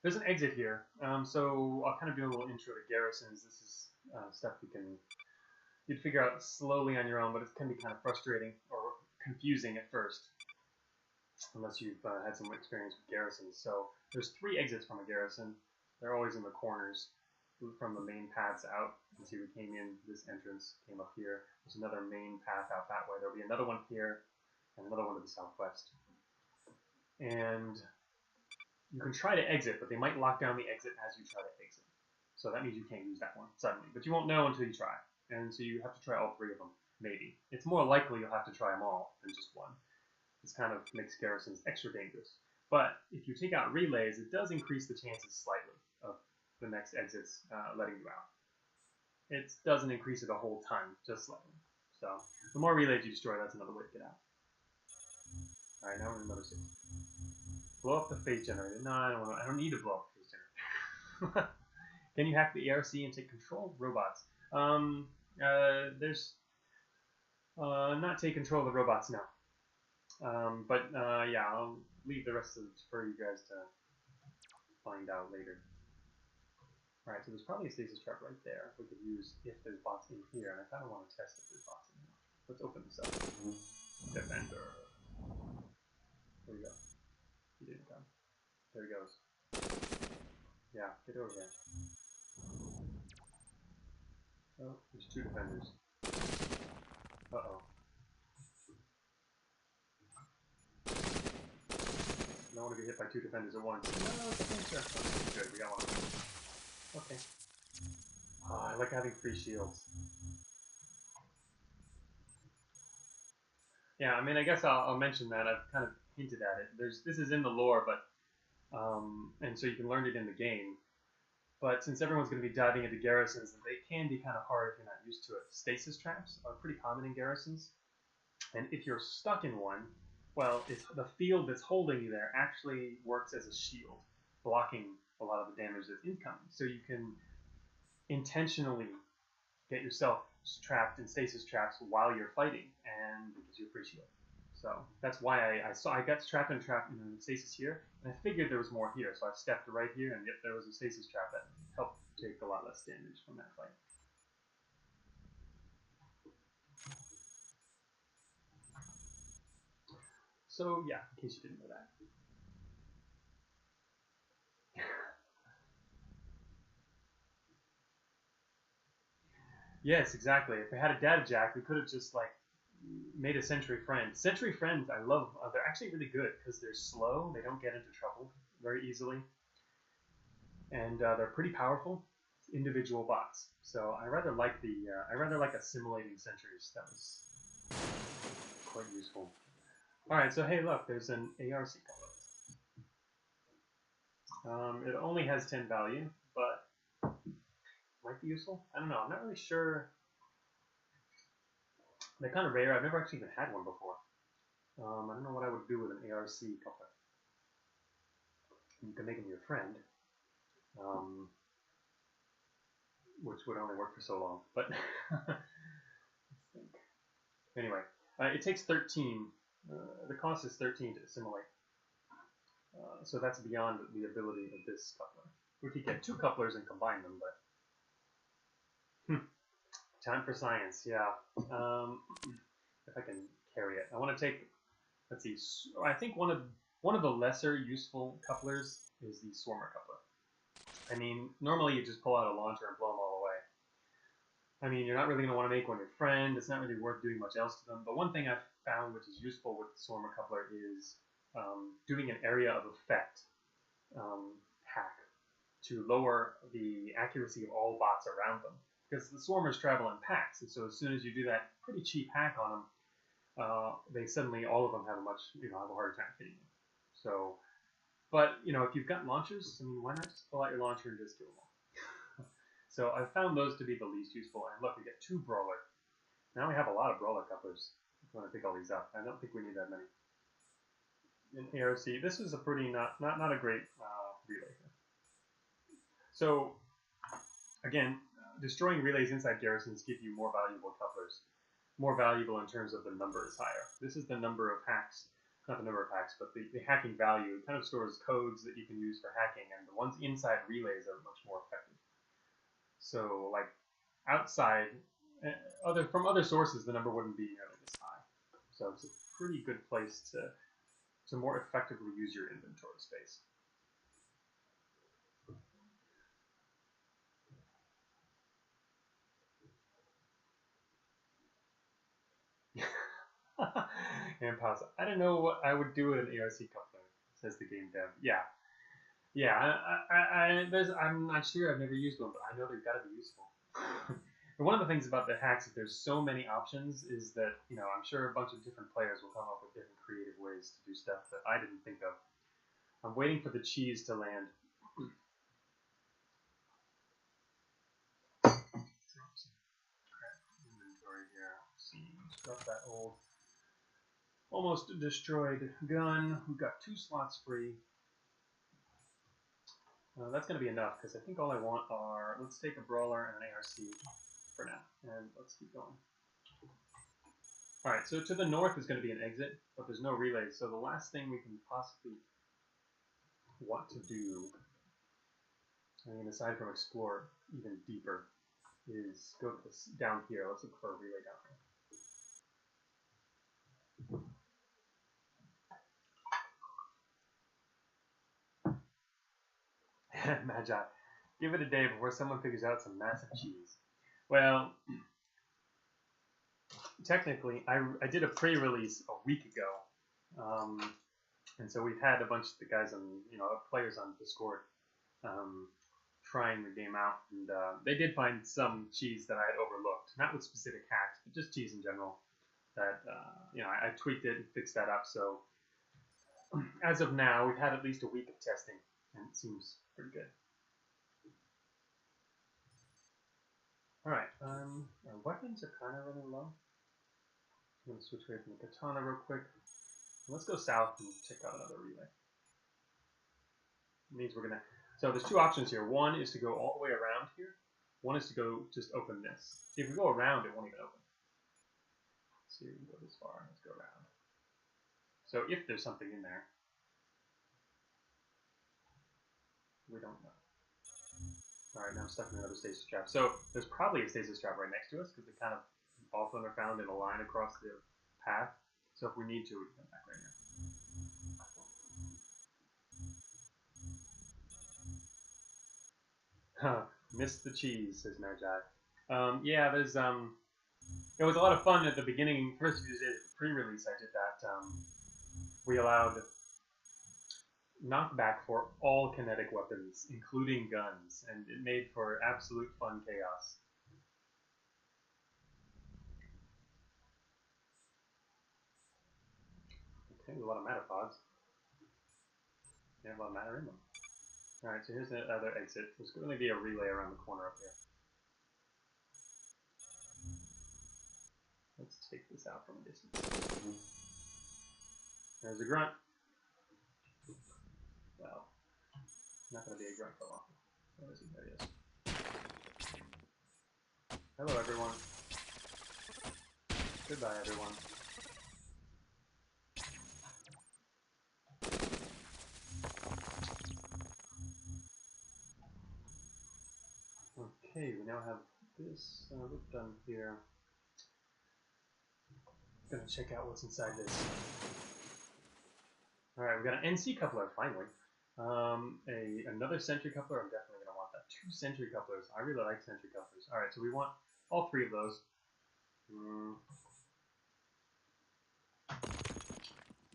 [SPEAKER 1] there's an exit here. So I'll kind of do a little intro to Garrisons. This is stuff you'd figure out slowly on your own, but it can be kind of frustrating or confusing at first, unless you've had some experience with Garrisons. So there's 3 exits from a Garrison. They're always in the corners from the main paths out. You can see we came in this entrance, came up here. There's another main path out that way. There'll be another one here, and another one to the southwest. And you can try to exit, but they might lock down the exit as you try to exit. So that means you can't use that one suddenly. But you won't know until you try. And so you have to try all 3 of them, maybe. It's more likely you'll have to try them all than just one. This kind of makes Garrisons extra dangerous. But if you take out relays, it does increase the chances slightly of the next exits letting you out. It doesn't increase it a whole ton, just slightly. So the more relays you destroy, that's another way to get out. Alright, now we're in another 6. Blow up the phase generator. No, I don't need to blow up the phase generator. Can you hack the ARC and take control of robots? There's not take control of the robots, no. Yeah, I'll leave the rest of it for you guys to find out later. Alright, so there's probably a stasis trap right there we could use if there's bots in here, and I kind of want to test if there's bots in here. Let's open this up. Defender. There we go. He didn't come. There he goes. Yeah, get over here. Oh, there's 2 defenders. Uh-oh. I don't want to get hit by 2 defenders at once. No, it's sure. Okay, good, we got one. Okay. Oh, I like having free shields. Yeah, I mean, I guess I'll mention that. I've kind of hinted at it. This is in the lore, but and so you can learn it in the game. But since everyone's going to be diving into Garrisons, they can be kind of hard if you're not used to it. Stasis traps are pretty common in Garrisons, and if you're stuck in one, well, the field that's holding you there actually works as a shield, blocking a lot of the damage that's incoming. So you can intentionally get yourself trapped in stasis traps while you're fighting, and it gives you a free shield. So that's why I got trapped in a stasis here, and I figured there was more here, so I stepped right here, and yet there was a stasis trap that helped take a lot less damage from that fight. So yeah, in case you didn't know that. Yes, exactly. If we had a data jack, we could have just like made a sentry friend. Sentry friends, I love. They're actually really good because they're slow. They don't get into trouble very easily, and they're pretty powerful. Individual bots. So I rather like assimilating sentries. That was quite useful. All right. So hey, look, there's an ARC color. It only has 10 value, but might be useful. I don't know. I'm not really sure. They're kind of rare. I've never actually even had one before. I don't know what I would do with an ARC coupler. You can make them your friend. which would only work for so long. But let's think. Anyway, it takes 13. The cost is 13 to assimilate. So that's beyond the ability of this coupler. We could get 2 couplers and combine them, but time for science. Yeah. If I can carry it, I want to take. Let's see. I think one of the lesser useful couplers is the swarmer coupler. I mean, normally you just pull out a launcher and blow them all away. I mean, you're not really going to want to make one your friend. It's not really worth doing much else to them. But one thing I've found which is useful with the swarmer coupler is doing an area of effect hack to lower the accuracy of all bots around them. Because the swarmers travel in packs, and so as soon as you do that pretty cheap hack on them, they suddenly, all of them have a harder time hitting you. So, but, if you've got launchers, I mean, why not just pull out your launcher and just kill them all? So I've found those to be the least useful, and look, we get 2 brawler. Now we have a lot of brawler couplers. If you want to pick all these up. I don't think we need that many. In ARC, this is a pretty, not a great relay here. So, again, destroying relays inside garrisons give you more valuable couplers. More valuable in terms of the number is higher. This is the number of hacks, not the number of hacks, but the hacking value. It kind of stores codes that you can use for hacking, and the ones inside relays are much more effective. So, like, outside, from other sources, the number wouldn't be nearly this high. So it's a pretty good place to more effectively use your inventory space. And pause. I don't know what I would do with an ARC coupler, says the game dev. Yeah. I'm not sure. I've never used one, but I know they've got to be useful. And one of the things about the hacks, that there's so many options, is that I'm sure a bunch of different players will come up with different creative ways to do stuff that I didn't think of. I'm waiting for the cheese to land. Inventory here. Drop that old, almost destroyed gun. We've got 2 slots free. That's going to be enough, because I think all I want are, let's take a brawler and an ARC for now, and let's keep going. Alright, so to the north is going to be an exit, but there's no relays, so the last thing we can possibly want to do, I mean, aside from explore even deeper, is go to this down here. Let's look for a relay down here. Magi. Give it a day before someone figures out some massive cheese. Well, technically, I did a pre-release a week ago, and so we've had a bunch of the guys on, players on Discord, trying the game out, and they did find some cheese that I had overlooked, not with specific hacks, but just cheese in general. That I tweaked it and fixed that up. So as of now, we've had at least a week of testing, and it seems pretty good. All right, our weapons are kind of running low. I'm going to switch away from the katana real quick. Let's go south and check out another relay. It means we're going to... So there's 2 options here. One is to go all the way around here. One is to go just open this. See, if we go around, it won't even open. Let's see, we can go this far. Let's go around. So if there's something in there, we don't know. Alright, now I'm stuck in another stasis trap. So there's probably a stasis trap right next to us, because they kind of often are found in a line across the path. So if we need to, we can come back right here. Huh, missed the cheese, says Magi. Yeah, there's it was a lot of fun at the beginning. First few days of pre-release, I did that. We allowed knockback for all kinetic weapons, including guns, and it made for absolute fun chaos. Okay, a lot of matter pods. They have a lot of matter in them. Alright, so here's the other exit. There's going to be a relay around the corner up here. Let's take this out from a distance. There's a grunt. Well, not going to be a grunt for long. Where is he? There he is. Hello, everyone. Goodbye, everyone. Okay, we now have this look done here. Gonna check out what's inside this. Alright, we got an NC coupler, finally. Another sentry coupler, I'm definitely gonna want that. 2 sentry couplers. I really like sentry couplers. Alright, so we want all 3 of those.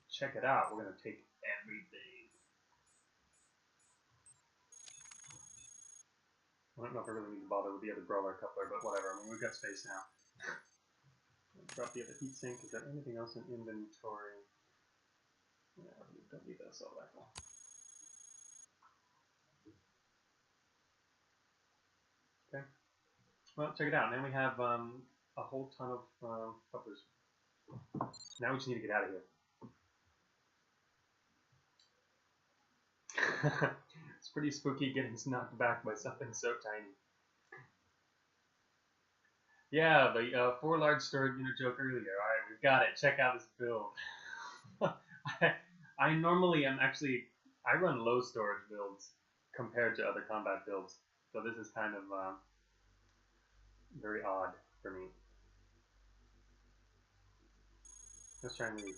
[SPEAKER 1] Check it out, we're gonna take everything. I don't know if I really need to bother with the other brawler coupler, but whatever, I mean, we've got space now. Drop the other heatsink. Is there anything else in inventory? No, we don't need that assault rifle. Okay. Well, check it out. Now we have a whole ton of couplers. Now we just need to get out of here. It's pretty spooky getting knocked back by something so tiny. Yeah, the 4 large storage unit joke earlier. Alright, we've got it. Check out this build. I normally am actually, I run low storage builds compared to other combat builds. So this is kind of very odd for me. Let's try and leave.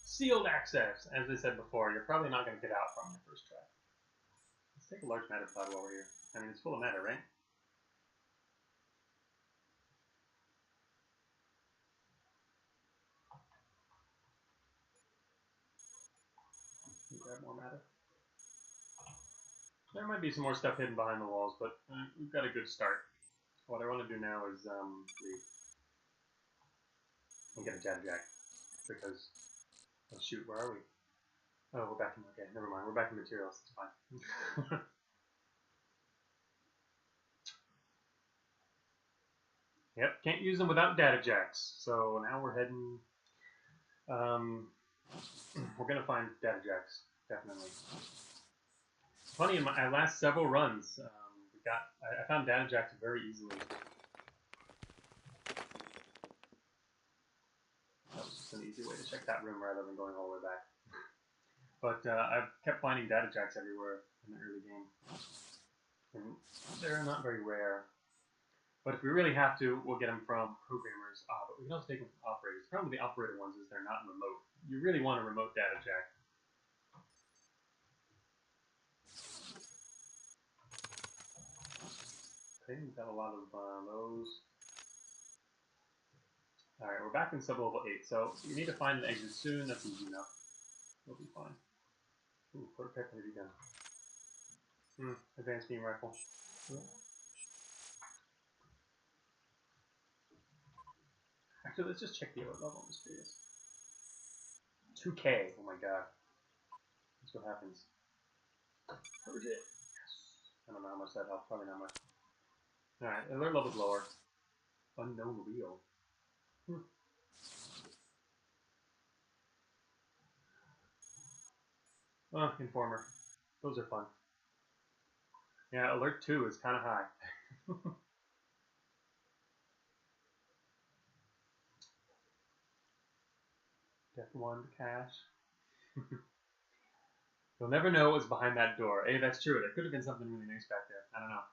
[SPEAKER 1] Sealed access! As I said before, you're probably not going to get out from your first try. Let's take a large matter pod while we're here. I mean, it's full of matter, right? Grab more matter. There might be some more stuff hidden behind the walls, but we've got a good start. What I want to do now is leave. And get a jack. Because, oh shoot, where are we? Oh, we're back in, okay, never mind. We're back in materials, it's fine. Yep, can't use them without data jacks. So now we're heading, we're gonna find data jacks, definitely. Funny, in my last several runs, I found data jacks very easily. That was just an easy way to check that room rather than going all the way back. But I've kept finding data jacks everywhere in the early game. And they're not very rare. But if we really have to, we'll get them from programmers. But we can also take them from operators. The problem with the operator ones is they're not remote. You really want a remote data jack. Okay, we've got a lot of those. Alright, we're back in sub-level 8, so you need to find an exit soon. That's easy enough. We'll be fine. Ooh, protect heavy gun. Advanced beam rifle. Yeah. Actually, let's just check the alert level. I'm just curious. 2K. Oh my god. That's what happens. Purge it. Yes. I don't know how much that helps. Probably not much. Alright, alert level's lower. Unknown wheel. Oh, informer. Those are fun. Yeah, alert 2 is kind of high. Death 1 cash. You'll never know what's behind that door. Hey, that's true. There could have been something really nice back there. I don't know.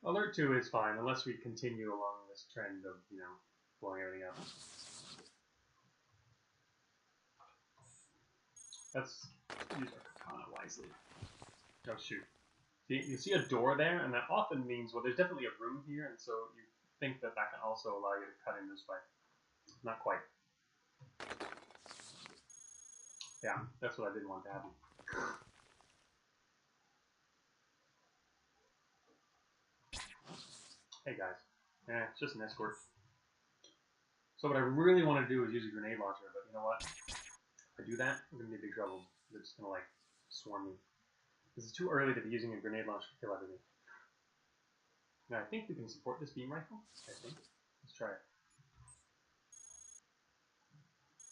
[SPEAKER 1] Alert 2 is fine, unless we continue along this trend of, you know, blowing everything up. Let's use our katana wisely. Oh, shoot. You see a door there, and that often means, well, there's definitely a room here, and so you think that that can also allow you to cut in this way. Not quite. Yeah, that's what I didn't want to happen. Hey guys. It's just an escort. So what I really want to do is use a grenade launcher, but you know what? If I do that, I'm going to be in big trouble. They're just going to, like, swarm me. This is too early to be using a grenade launcher to kill everything. Now, I think we can support this beam rifle. I think. Let's try it.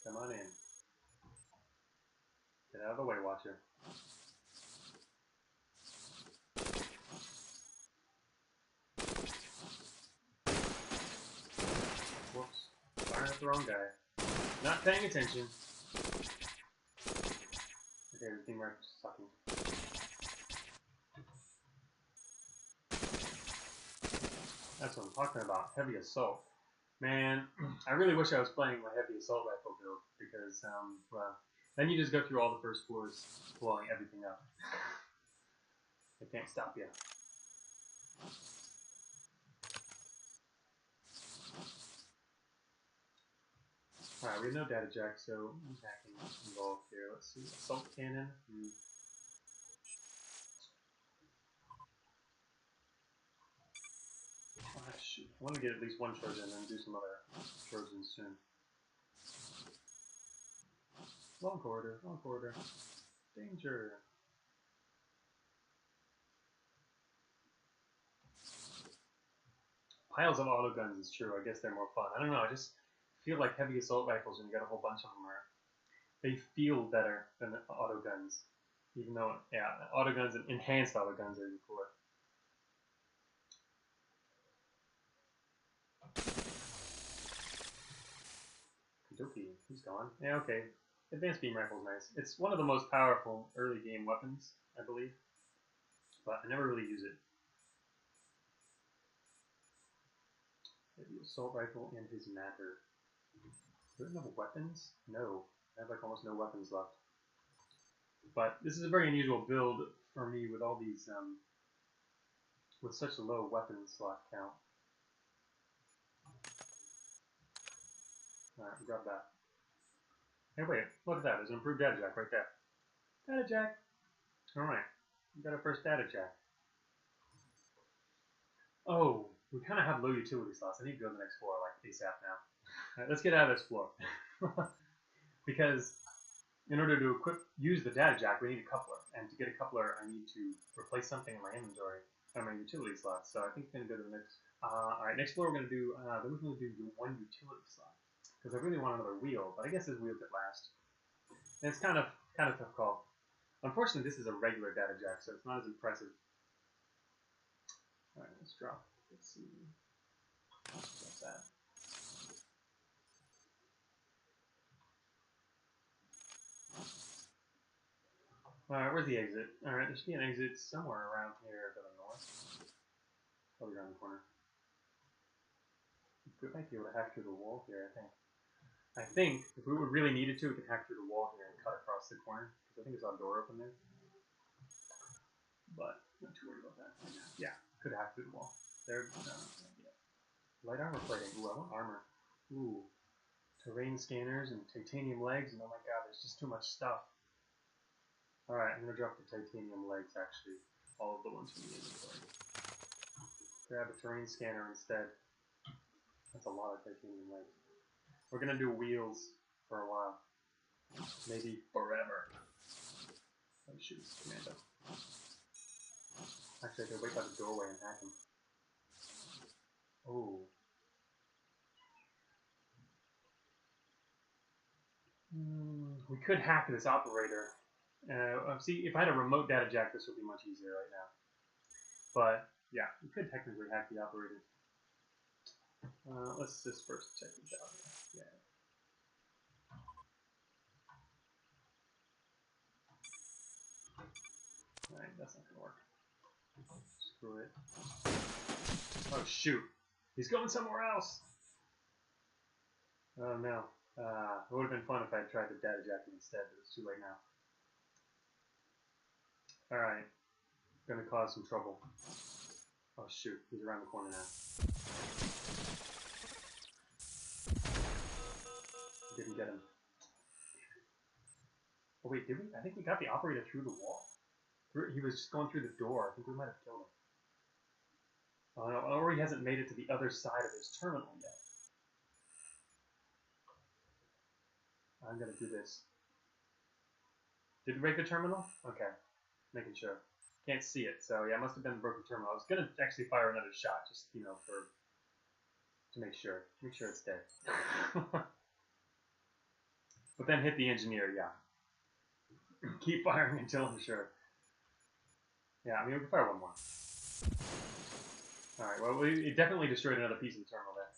[SPEAKER 1] Come on in. Get out of the way, Watcher. the wrong guy. Not paying attention. Okay, the thing right sucking. That's what I'm talking about. Heavy assault. Man, I really wish I was playing my heavy assault rifle build because, well, then you just go through all the first floors, blowing everything up. They can't stop you. Alright, we have no data jack, so hacking involved here. Let's see. Assault cannon. Ah, shoot. I want to get at least one Trojan and then do some other Trojans soon. Long corridor, long corridor. Danger. Piles of auto guns is true. I guess they're more fun. I don't know. I just feel like heavy assault rifles, when you got a whole bunch of them, they feel better than the auto guns. Even though, yeah, auto guns and enhanced auto guns are even cooler. Kadoki, he's gone. Yeah, okay. Advanced beam rifle is nice. It's one of the most powerful early game weapons, I believe. But I never really use it. Maybe assault rifle and his matter. Do I have weapons? No. I have like almost no weapons left. But this is a very unusual build for me with all these, with such a low weapon slot count. Alright, grab that. Hey, wait, look at that. There's an improved data jack right there. Data jack! Alright, we got our first data jack. Oh, we kind of have low utility slots. I need to go to the next floor, like ASAP now. Alright, let's get out of this floor. Because in order to use the data jack, we need a coupler. And to get a coupler, I need to replace something in my inventory, on my utility slots. So I think we're going to go to the next. Alright, next floor we're going to do, then we're going to do one utility slot. Because I really want another wheel, but I guess this wheel could last. And it's kind of a tough call. Unfortunately, this is a regular data jack, so it's not as impressive. Alright, let's drop. Let's see. What's that? Alright, where's the exit? Alright, there should be an exit somewhere around here to the north. Probably around the corner. We might be able to hack through the wall here, I think. I think, if we would really needed to, we could hack through the wall here and cut across the corner. Because I think there's a door open there. But, not too worried about that. Yeah, could hack through the wall. There, yeah. Light armor plating. Ooh, I want armor. Ooh. Terrain scanners and titanium legs, and oh my god, there's just too much stuff. Alright, I'm gonna drop the titanium legs, actually. All of the ones from the inventory. Grab a terrain scanner instead. That's a lot of titanium legs. We're gonna do wheels for a while. Maybe forever. Oh shoot, commando. Actually, I could wait by the doorway and hack him. Oh. We could hack this operator. See, if I had a remote data jack, this would be much easier right now. But, yeah, we could technically hack the operator. Let's just first check this out. Yeah. Alright, that's not gonna work. Screw it. Oh shoot! He's going somewhere else! Oh no. It would have been fun if I had tried the data jacket instead, but it's too late now. Alright. Gonna cause some trouble. Oh shoot, he's around the corner now. Didn't get him. Oh wait, did we? I think we got the operator through the wall. He was just going through the door. I think we might have killed him. Oh no, or he hasn't made it to the other side of his terminal yet. I'm gonna do this. Did we break the terminal? Okay. Making sure. Can't see it, so yeah, it must have been a broken terminal. I was gonna actually fire another shot, just, you know, to make sure. Make sure it's dead. But then hit the engineer, yeah. Keep firing until I'm sure. Yeah, I mean, we can fire one more. Alright, well, it definitely destroyed another piece of the terminal there.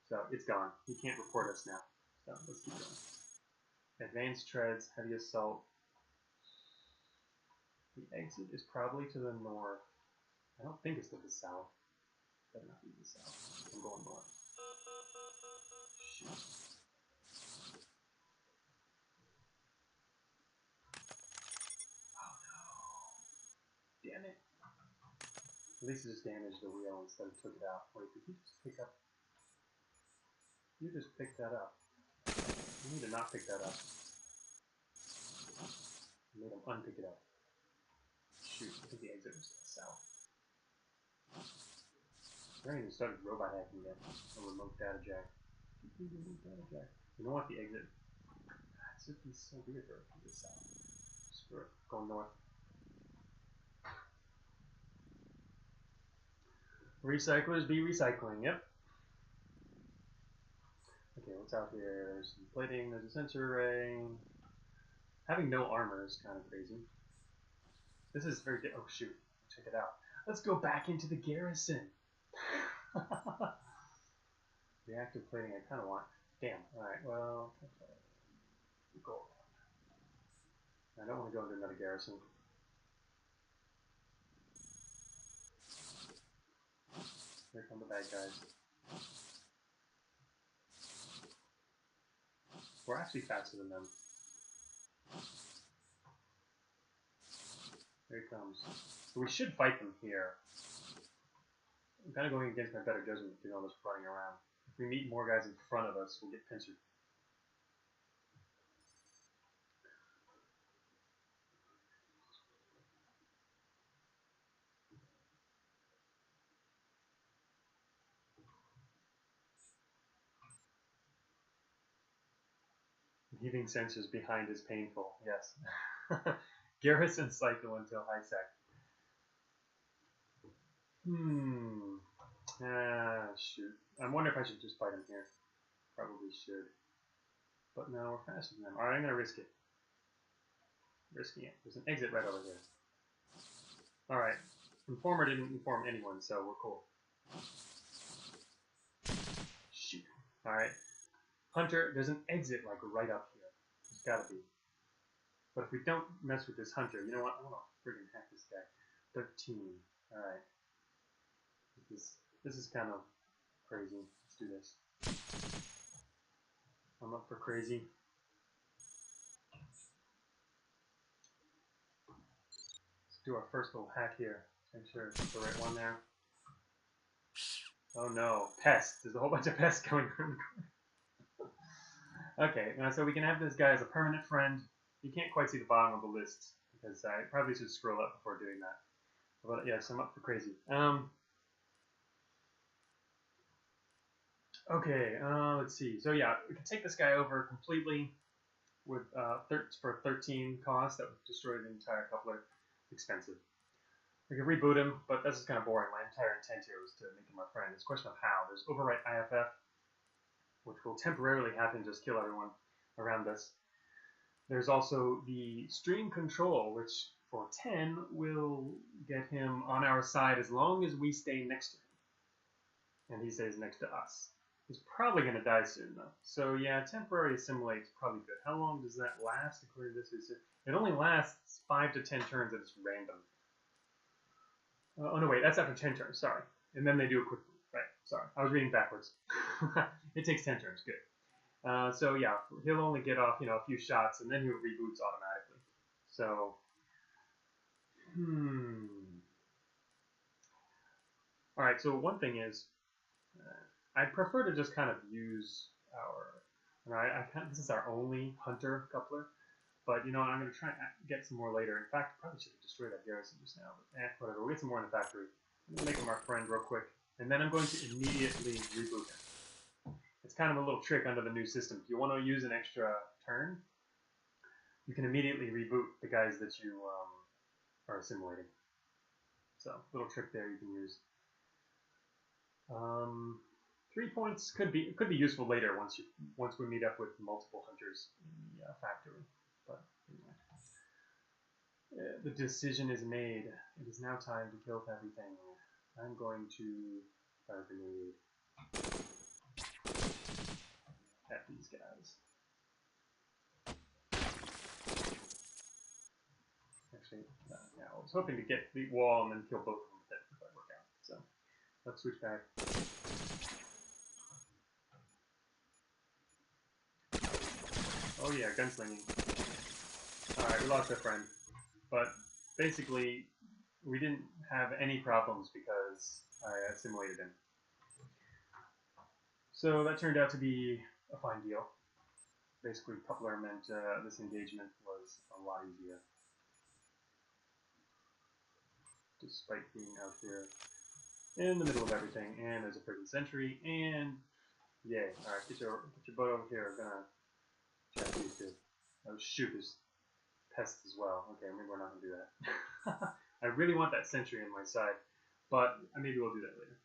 [SPEAKER 1] So, it's gone. He can't report us now. So let's keep going. Advanced treads, heavy assault. The exit is probably to the north. I don't think it's to the south. Better not be the south. I'm going north. Shoot. Oh no. Damn it. At least it just damaged the wheel instead of took it out. Wait, did he just pick up? You just picked that up. You need to not pick that up. You made him unpick it up. Shoot, I think the exit was to the south. I haven't even started robot hacking yet. A remote data jack. You know what? The exit. This would be so weird for it to be south. Screw it. Going north. Recyclers be recycling. Yep. Okay, what's out here? There's some plating. There's a sensor array. Having no armor is kind of crazy. This is very. Oh shoot! Check it out. Let's go back into the Garrison. Reactive plating. I kind of want. Damn. All right. Well, go around. I don't want to go into another Garrison. Here come the bad guys. We're actually faster than them. Here he comes. So we should fight them here. I'm kind of going against my better judgment doing all this running around. If we meet more guys in front of us, we'll get pincered. Heaving sensors behind is painful. Yes. Garrison cycle until high sec. Shoot. I wonder if I should just fight him here. Probably should. But no, we're faster than them. Alright, I'm gonna risk it. Risking it. There's an exit right over here. Alright. Informer didn't inform anyone, so we're cool. Shoot. Alright. Hunter, there's an exit like right up here. There's gotta be. But if we don't mess with this hunter, you know what? I wanna friggin' hack this guy. 13. Alright. This is kind of crazy. Let's do this. I'm up for crazy. Let's do our first little hack here. Make sure it's the right one there. Oh no, pests. There's a whole bunch of pests going around the corner. Okay, so we can have this guy as a permanent friend. You can't quite see the bottom of the list because I probably should scroll up before doing that. But yes, I'm up for crazy. Okay, let's see. So yeah, we can take this guy over completely with for 13 cost. That would destroy the entire coupler. Expensive. We can reboot him, but this is kind of boring. My entire intent here was to make him our friend. It's a question of how. There's overwrite IFF, which will temporarily have him just kill everyone around us. There's also the stream control, which for 10 will get him on our side as long as we stay next to him. And he stays next to us. He's probably going to die soon, though. So yeah, temporary assimilate is probably good. How long does that last? According to this, it only lasts 5 to 10 turns and it's random. Oh no, wait, that's after 10 turns, sorry. And then they do a quick move, right, sorry. I was reading backwards. It takes 10 turns, good. So yeah, he'll only get off, a few shots and then he reboots automatically. So, Alright, so one thing is, I'd prefer to just kind of use this is our only hunter coupler, but I'm going to try and get some more later. In fact, probably should have destroyed that Garrison just now, but whatever, we'll get some more in the factory. I'm going to make him our friend real quick, and then I'm going to immediately reboot him. It's kind of a little trick under the new system. If you want to use an extra turn, you can immediately reboot the guys that you are assimilating. So, little trick there you can use. 3 points could be useful later once we meet up with multiple hunters in the factory. But anyway, the decision is made. It is now time to kill everything. I'm going to fire a grenade at these guys. Actually, yeah, I was hoping to get the wall and then kill both of them if that would work out. So let's switch back. Oh yeah, gunslinging. Alright, we lost a friend. But basically, we didn't have any problems because I assimilated him. So that turned out to be a fine deal. Basically, coupler meant this engagement was a lot easier. Despite being out here in the middle of everything, and there's a prison sentry, and yay. Alright, get your butt over here. I'm gonna check these two. Oh shoot, there's pests as well. Okay, maybe we're not gonna do that. I really want that sentry on my side, but maybe we'll do that later.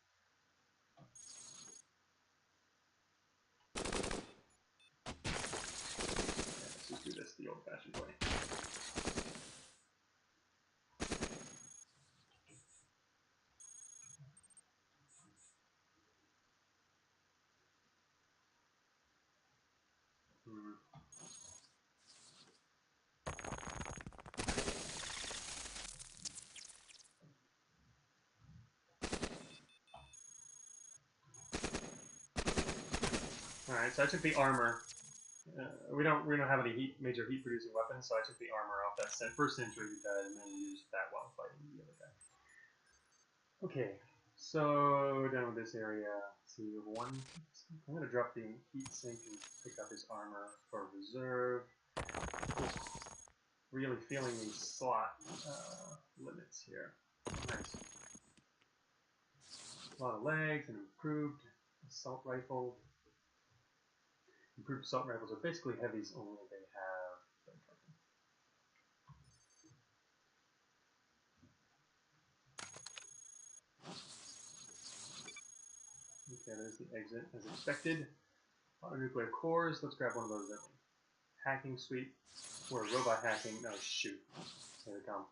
[SPEAKER 1] Let's just do this the old-fashioned way. Alright, so I took the armor. We don't have any major heat producing weapons, so I took the armor off that first sentry we died and then used that while fighting the other guy. Okay, so down with this area. Let's see, we have one. I'm gonna drop the heat sink and pick up his armor for reserve. Just really feeling these slot limits here. Nice. A lot of legs and improved assault rifle. Improved assault rifles are basically heavies, only they have. Okay, there's the exit as expected. A lot of nuclear cores. Let's grab one of those. Hacking suite. We're robot hacking. No, shoot. Here they come.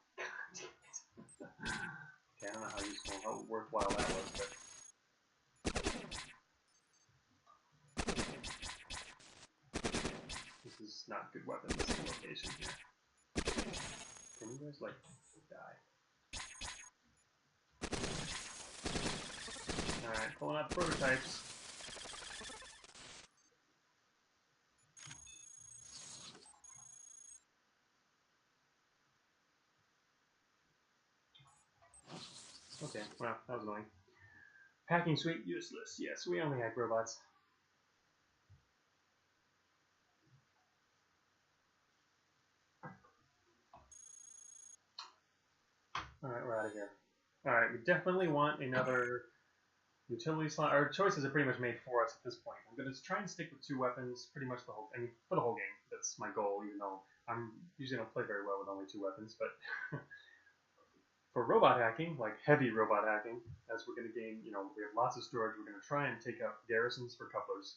[SPEAKER 1] Okay, I don't know how useful, how worthwhile that was, but. This is not good weapons location here. Can you guys, like, die? Alright, pulling out the prototypes. Okay, well, that was annoying. Hacking suite, useless. Yes, we only hack robots. Alright, we're out of here. Alright, we definitely want another utility slot. Our choices are pretty much made for us at this point. I'm going to try and stick with 2 weapons pretty much for the whole game. That's my goal, even though I'm usually don't play very well with only 2 weapons. But for robot hacking, like heavy robot hacking, as we're going to gain, we have lots of storage. We're going to try and take out garrisons for couplers.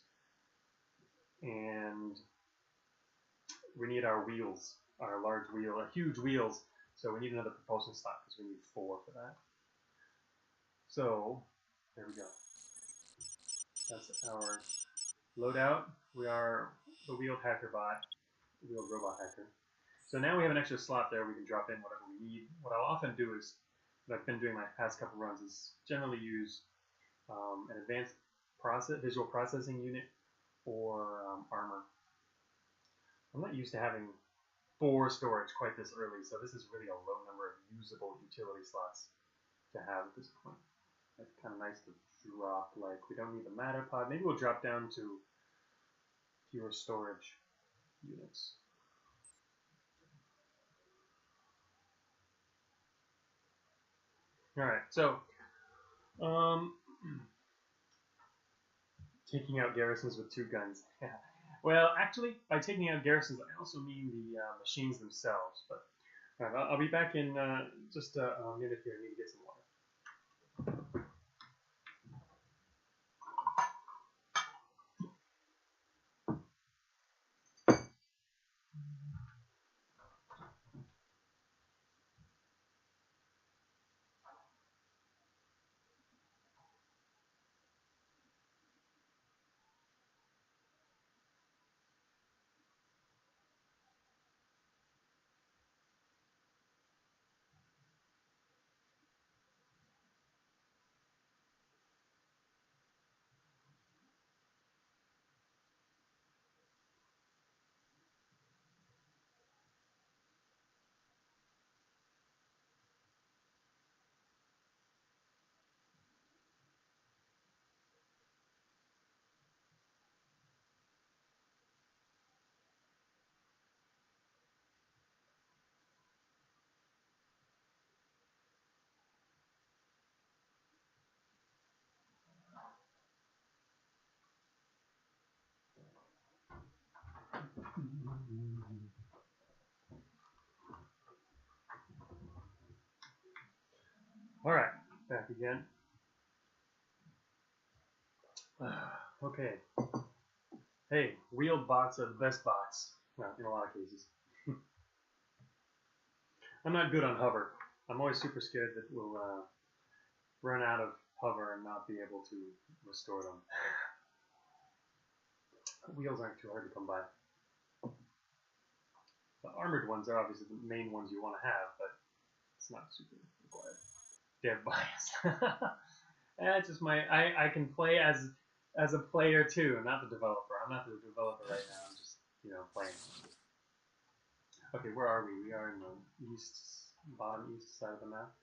[SPEAKER 1] And we need our wheels, our large wheel, huge wheels. So we need another propulsion slot because we need 4 for that. So there we go. That's our loadout. We are the wheeled hacker bot, the wheeled robot hacker. So now we have an extra slot there. We can drop in whatever we need. What I'll often do is, what I've been doing my past couple runs, is generally use an advanced visual processing unit or armor. I'm not used to having 4 storage quite this early, so this is really a low number of usable utility slots to have at this point. It's kind of nice to drop, like, we don't need the matter pod. Maybe we'll drop down to fewer storage units. Alright, so, taking out garrisons with 2 guns. Well, actually, by taking out garrisons, I also mean the machines themselves. But alright, I'll be back in just a minute here. I need to get some water. again. Okay. Hey, wheeled bots are the best bots. Well, in a lot of cases. I'm not good on hover. I'm always super scared that we'll run out of hover and not be able to restore them. Wheels aren't too hard to come by. The armored ones are obviously the main ones you want to have, but it's not super required. Dev bias. That's just my. I can play as a player too, not the developer. I'm not the developer right now. I'm just playing. Okay, where are we? We are in the bottom east side of the map.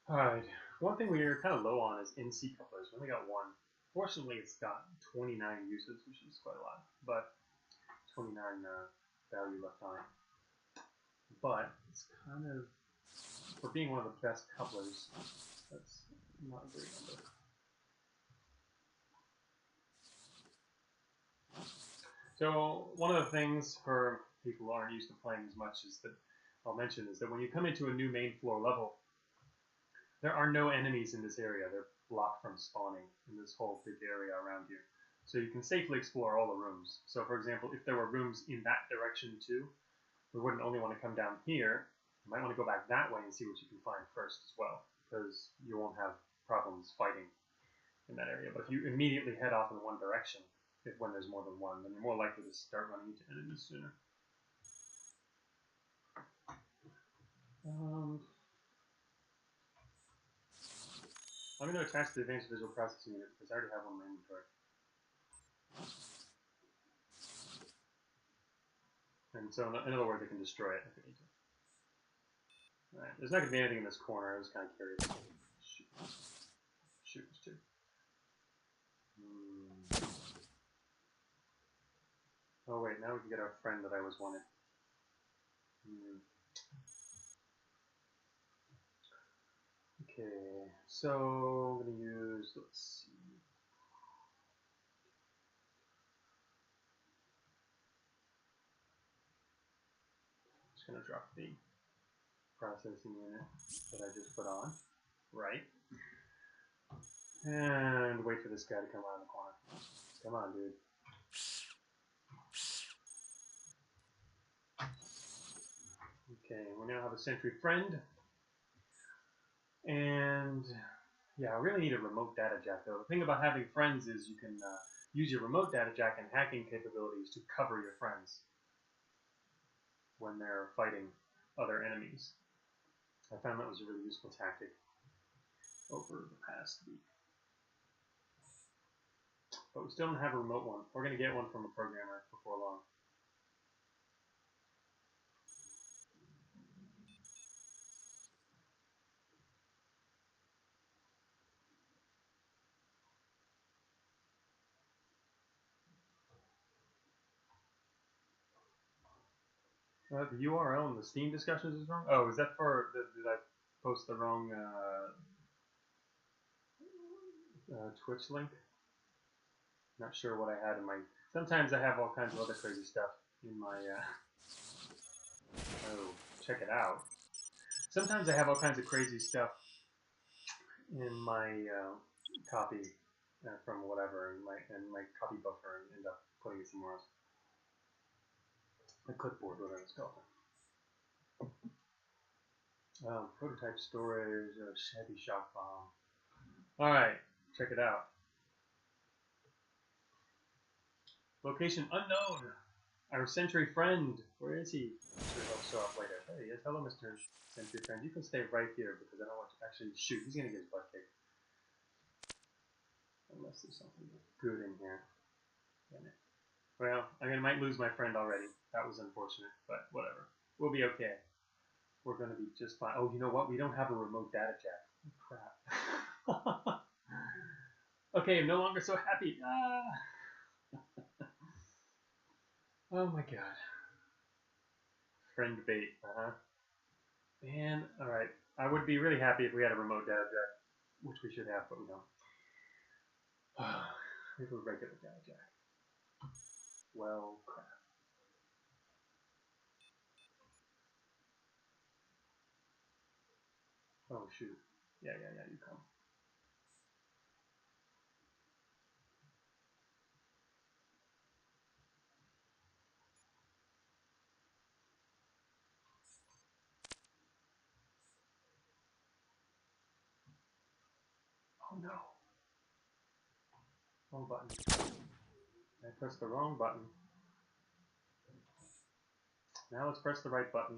[SPEAKER 1] Alright, one thing we are kind of low on is NC couplers. We only got one. Fortunately, it's got 29 uses, which is quite a lot, but 29 value left on it. But it's kind of, for being one of the best couplers, that's not a great number. So one of the things for people who aren't used to playing as much is that I'll mention is that when you come into a new main floor level, there are no enemies in this area. They're blocked from spawning in this whole big area around you. So you can safely explore all the rooms. So for example, if there were rooms in that direction too, we wouldn't only want to come down here. You might want to go back that way and see what you can find first as well, because you won't have problems fighting in that area. But if you immediately head off in one direction, when there's more than one, then you're more likely to start running into enemies sooner. I'm going to attach the advanced visual processing unit because I already have one in my inventory. And so, in other words, I can destroy it if I need to. Alright, there's not going to be anything in this corner. I was kind of curious. Shoot, there's two. Oh wait, now we can get our friend that I was wanted. Okay, so I'm going to use, let's see. I'm just going to drop the processing unit that I just put on. Right. And wait for this guy to come around the corner. Come on, dude. Okay, we now have a sentry friend. And yeah, I really need a remote data jack though. The thing about having friends is you can use your remote data jack and hacking capabilities to cover your friends when they're fighting other enemies. I found that was a really useful tactic over the past week. But we still don't have a remote one. We're going to get one from a programmer before long. The URL in the Steam discussions is wrong? Oh, is that for, did I post the wrong Twitch link? Not sure what I had in my, sometimes I have all kinds of other crazy stuff in my, oh, check it out. Sometimes I have all kinds of crazy stuff in my copy from whatever, and my copy buffer, and end up putting it somewhere else. A clipboard, whatever it's called. Prototype storage, shabby shock bomb. Alright, check it out. Location unknown. Our sentry friend. Where is he? He'll show up later. There he is. Hello, Mr. Sentry friend. You can stay right here because I don't want to actually shoot. He's going to get his butt kicked. Unless there's something good in here. Damn it. Well, I might lose my friend already. That was unfortunate, but whatever. We'll be okay. We're going to be just fine. Oh, you know what? We don't have a remote data jack. Oh, crap. Okay, I'm no longer so happy. Oh my god. Friend bait, Man, alright. I would be really happy if we had a remote data jack, which we should have, but we don't. We have a regular data jack. Well, crap. Oh shoot. Yeah, you come. Oh no. Wrong button. I pressed the wrong button. Now let's press the right button.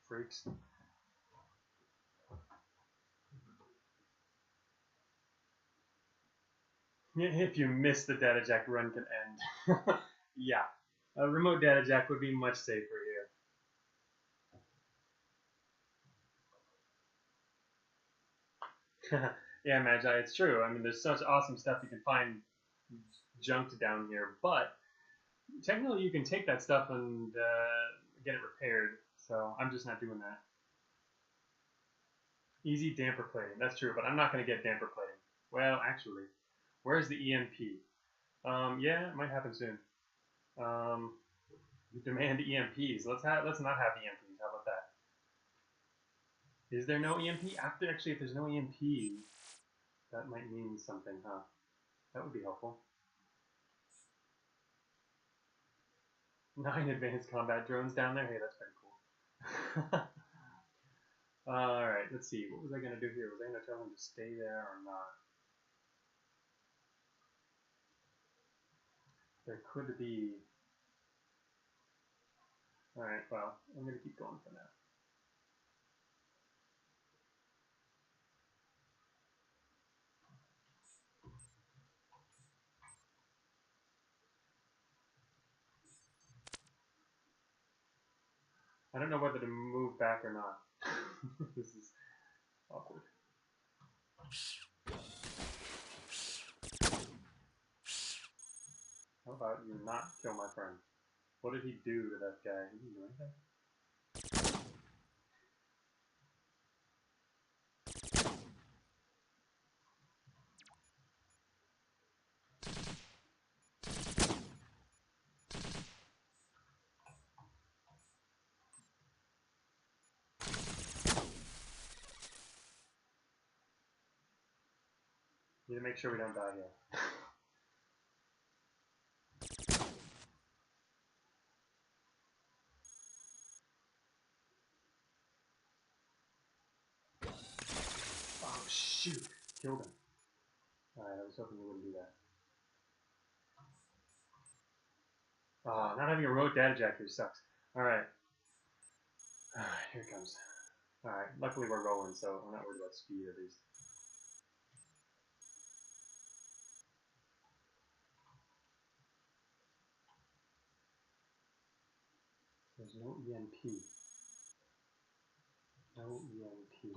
[SPEAKER 1] Freaks. If you miss, the data jack run can end. Yeah. A remote data jack would be much safer here. Yeah, Magi, it's true. I mean, there's such awesome stuff you can find junked down here, but technically you can take that stuff and get it repaired, so I'm just not doing that. Easy damper plating, that's true, but I'm not going to get damper plating. Well, actually, where's the EMP? Yeah, it might happen soon. You demand EMPs. Let's not have EMPs. How about that? Is there no EMP? Actually, if there's no EMP, that might mean something, huh? That would be helpful. 9 advanced combat drones down there. Hey, that's pretty cool. Alright, let's see. What was I going to do here? Was I going to tell him to stay there or not? There could be... Alright, well, I'm going to keep going for now. I don't know whether to move back or not. This is awkward. How about you not kill my friend? What did he do to that guy? He didn't do anything? Need to make sure we don't die here. Oh, shoot. Killed him. Alright, I was hoping you wouldn't do that. Not having a remote data jack here sucks. Alright. Here it comes. Alright, luckily we're rolling, so I'm not worried about speed at least. There's no EMP. No EMP.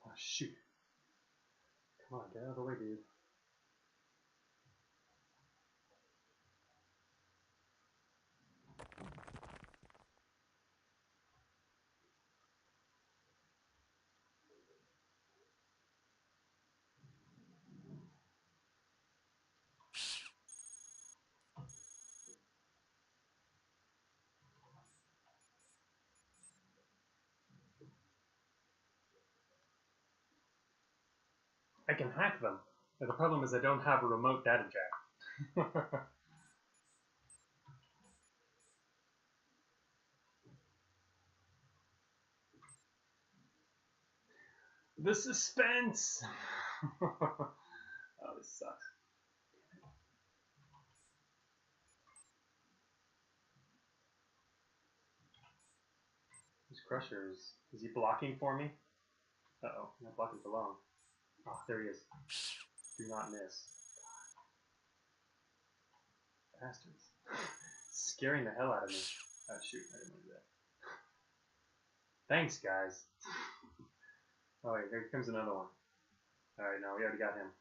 [SPEAKER 1] Oh, shoot. Come on, get out of the way, dude. I can hack them. But the problem is I don't have a remote data jack. The suspense! Oh, this sucks. This Crusher is he blocking for me? Uh-oh, not blocking for long. Oh, there he is. Do not miss. Bastards. Scaring the hell out of me. Oh shoot, I didn't want to do that. Thanks, guys. Oh wait, here comes another one. Alright, no, we already got him.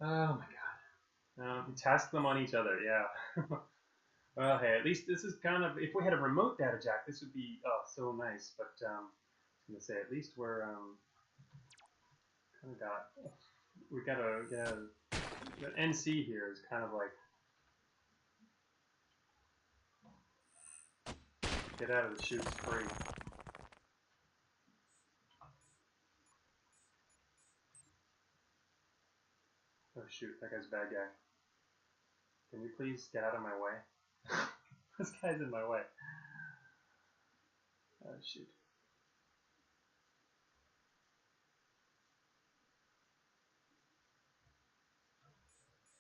[SPEAKER 1] Oh my god. We task them on each other, yeah. Well, hey, at least this is kind of, if we had a remote data jack, this would be, oh, so nice. But, I was going to say, at least we're, kind of we got the NC here is kind of like, get out of the chutes free. Oh shoot, that guy's a bad guy. Can you please get out of my way? This guy's in my way. Oh shoot.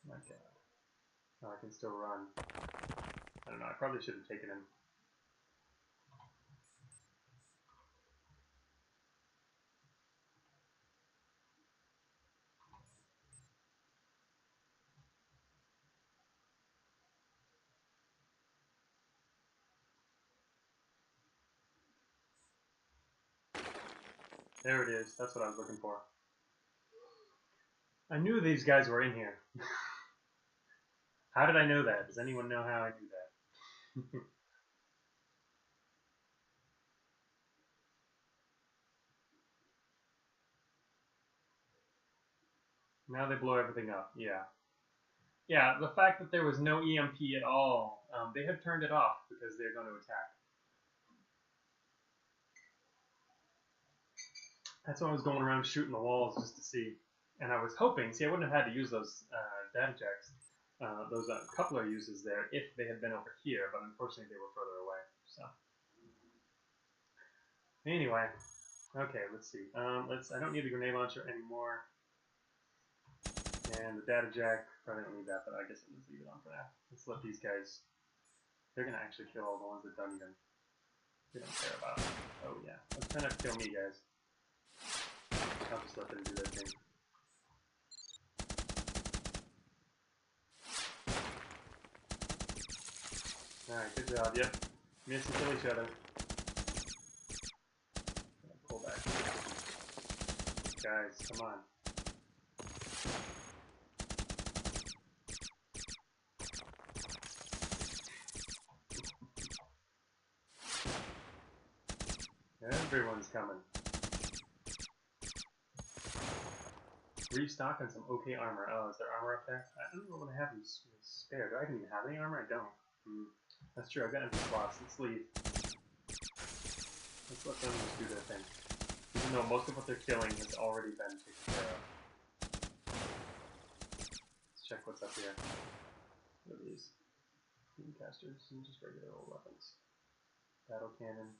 [SPEAKER 1] My god. Oh, I can still run. I don't know, I probably should have taken him. There it is. That's what I was looking for. I knew these guys were in here. How did I know that? Does anyone know how I knew that? Now they blow everything up. Yeah. Yeah, the fact that there was no EMP at all, they had turned it off because they're going to attack. That's why I was going around shooting the walls just to see. And I was hoping, see, I wouldn't have had to use those data jacks, those coupler uses there if they had been over here, but unfortunately they were further away. So anyway, okay, let's see. I don't need the grenade launcher anymore, and the data jack probably don't need that, but I guess I'll just leave it on for now. Let's let these guys. They're gonna actually kill all the ones that don't even. They don't care about. Oh yeah, let's try not to kill me, guys. I'll just let them do their thing. Alright, good job. Yep. Miss and kill each other. Pull back. Guys, come on. Everyone's coming. Restock on some okay armor. Oh, is there armor up there? I don't know what I have in spare. Do I even have any armor? I don't. That's true, I've got empty slots. Let's leave. Let's let them just do their thing. Even though most of what they're killing has already been taken care of. Let's check what's up here. What are these? Beam casters and just regular old weapons. Battle cannon.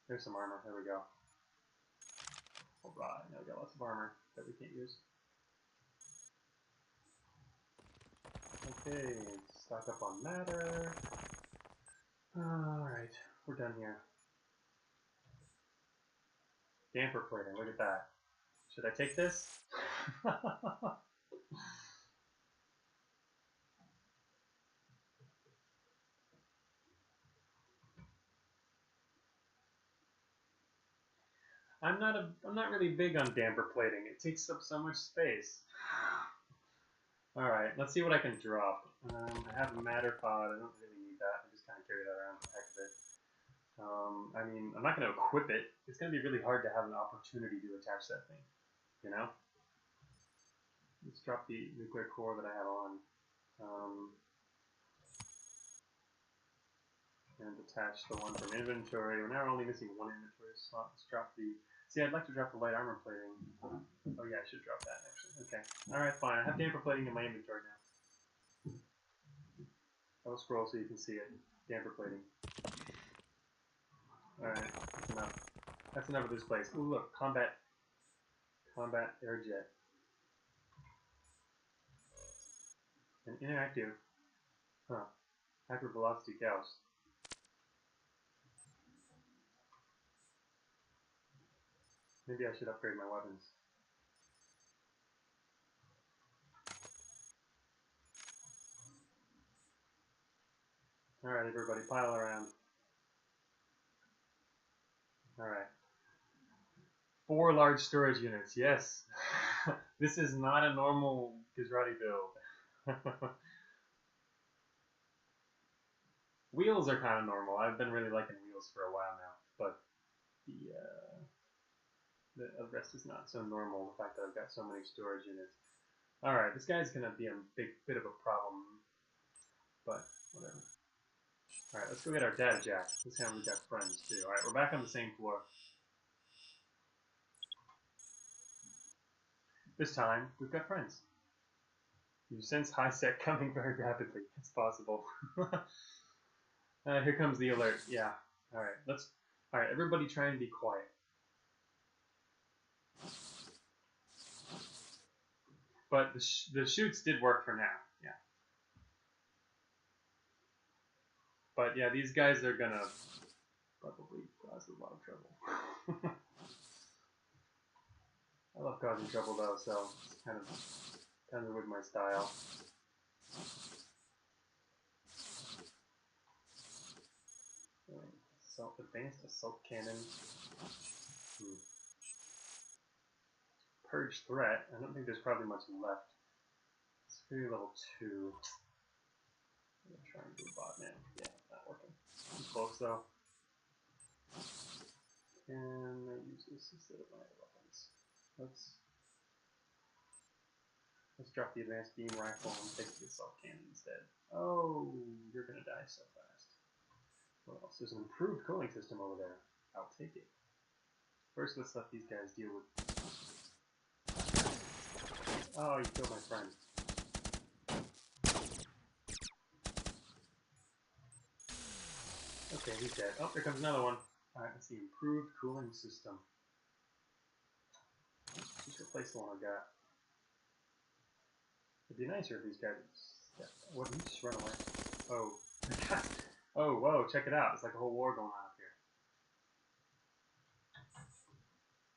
[SPEAKER 1] There's some armor. There we go. Alright, now we got lots of armor that we can't use. Okay, stock up on matter. Alright, we're done here. Damper plating, look at that. Should I take this? I'm not really big on damper plating. It takes up so much space. Alright, let's see what I can drop. I have a matter pod. I don't really need that. I just kind of carry that around for the heck of it. I mean, I'm not going to equip it. It's going to be really hard to have an opportunity to attach that thing. You know? Let's drop the nuclear core that I have on. And attach the one from inventory. We're now only missing one inventory slot. Let's drop the... See, I'd like to drop the light armor plating. Oh yeah, I should drop that actually. Okay. Alright, fine. I have damper plating in my inventory now. I'll scroll so you can see it. Damper plating. Alright, that's enough. That's enough of this place. Ooh, look. Combat air jet. An interactive. Huh. Hypervelocity Gauss. Maybe I should upgrade my weapons. Alright, everybody, pile around. Alright. 4 large storage units, yes. This is not a normal Gizrati build. Wheels are kind of normal. I've been really liking wheels for a while now, but the rest is not so normal, the fact that I've got so many storage units. Alright, this guy's going to be a bit of a problem, but whatever. Alright, let's go get our data jack. This time we've got friends too. Alright, we're back on the same floor. This time, we've got friends. You sense high sec coming very rapidly. It's possible. Here comes the alert. Yeah. Alright, Alright, everybody try and be quiet. But the shoots did work for now. Yeah. But yeah, these guys are gonna probably cause a lot of trouble. I love causing trouble though, so it's kind of with my style. Advanced assault cannon. Purge threat. I don't think there's probably much left. Security level 2. I'm gonna try and do a botnet. Yeah, not working. Too close though. Can I use this instead of my other weapons? Let's drop the advanced beam rifle and take the assault cannon instead. Oh, you're gonna die so fast. What else? There's an improved cooling system over there. I'll take it. First, let's let these guys deal with. Oh, you killed my friend. Okay, he's dead. Oh, there comes another one. Alright, let's see. Improved cooling system. Just replace the one I got. It'd be nicer if these guys. Wouldn't he just run away? Oh. Oh, whoa, check it out. It's like a whole war going on up here.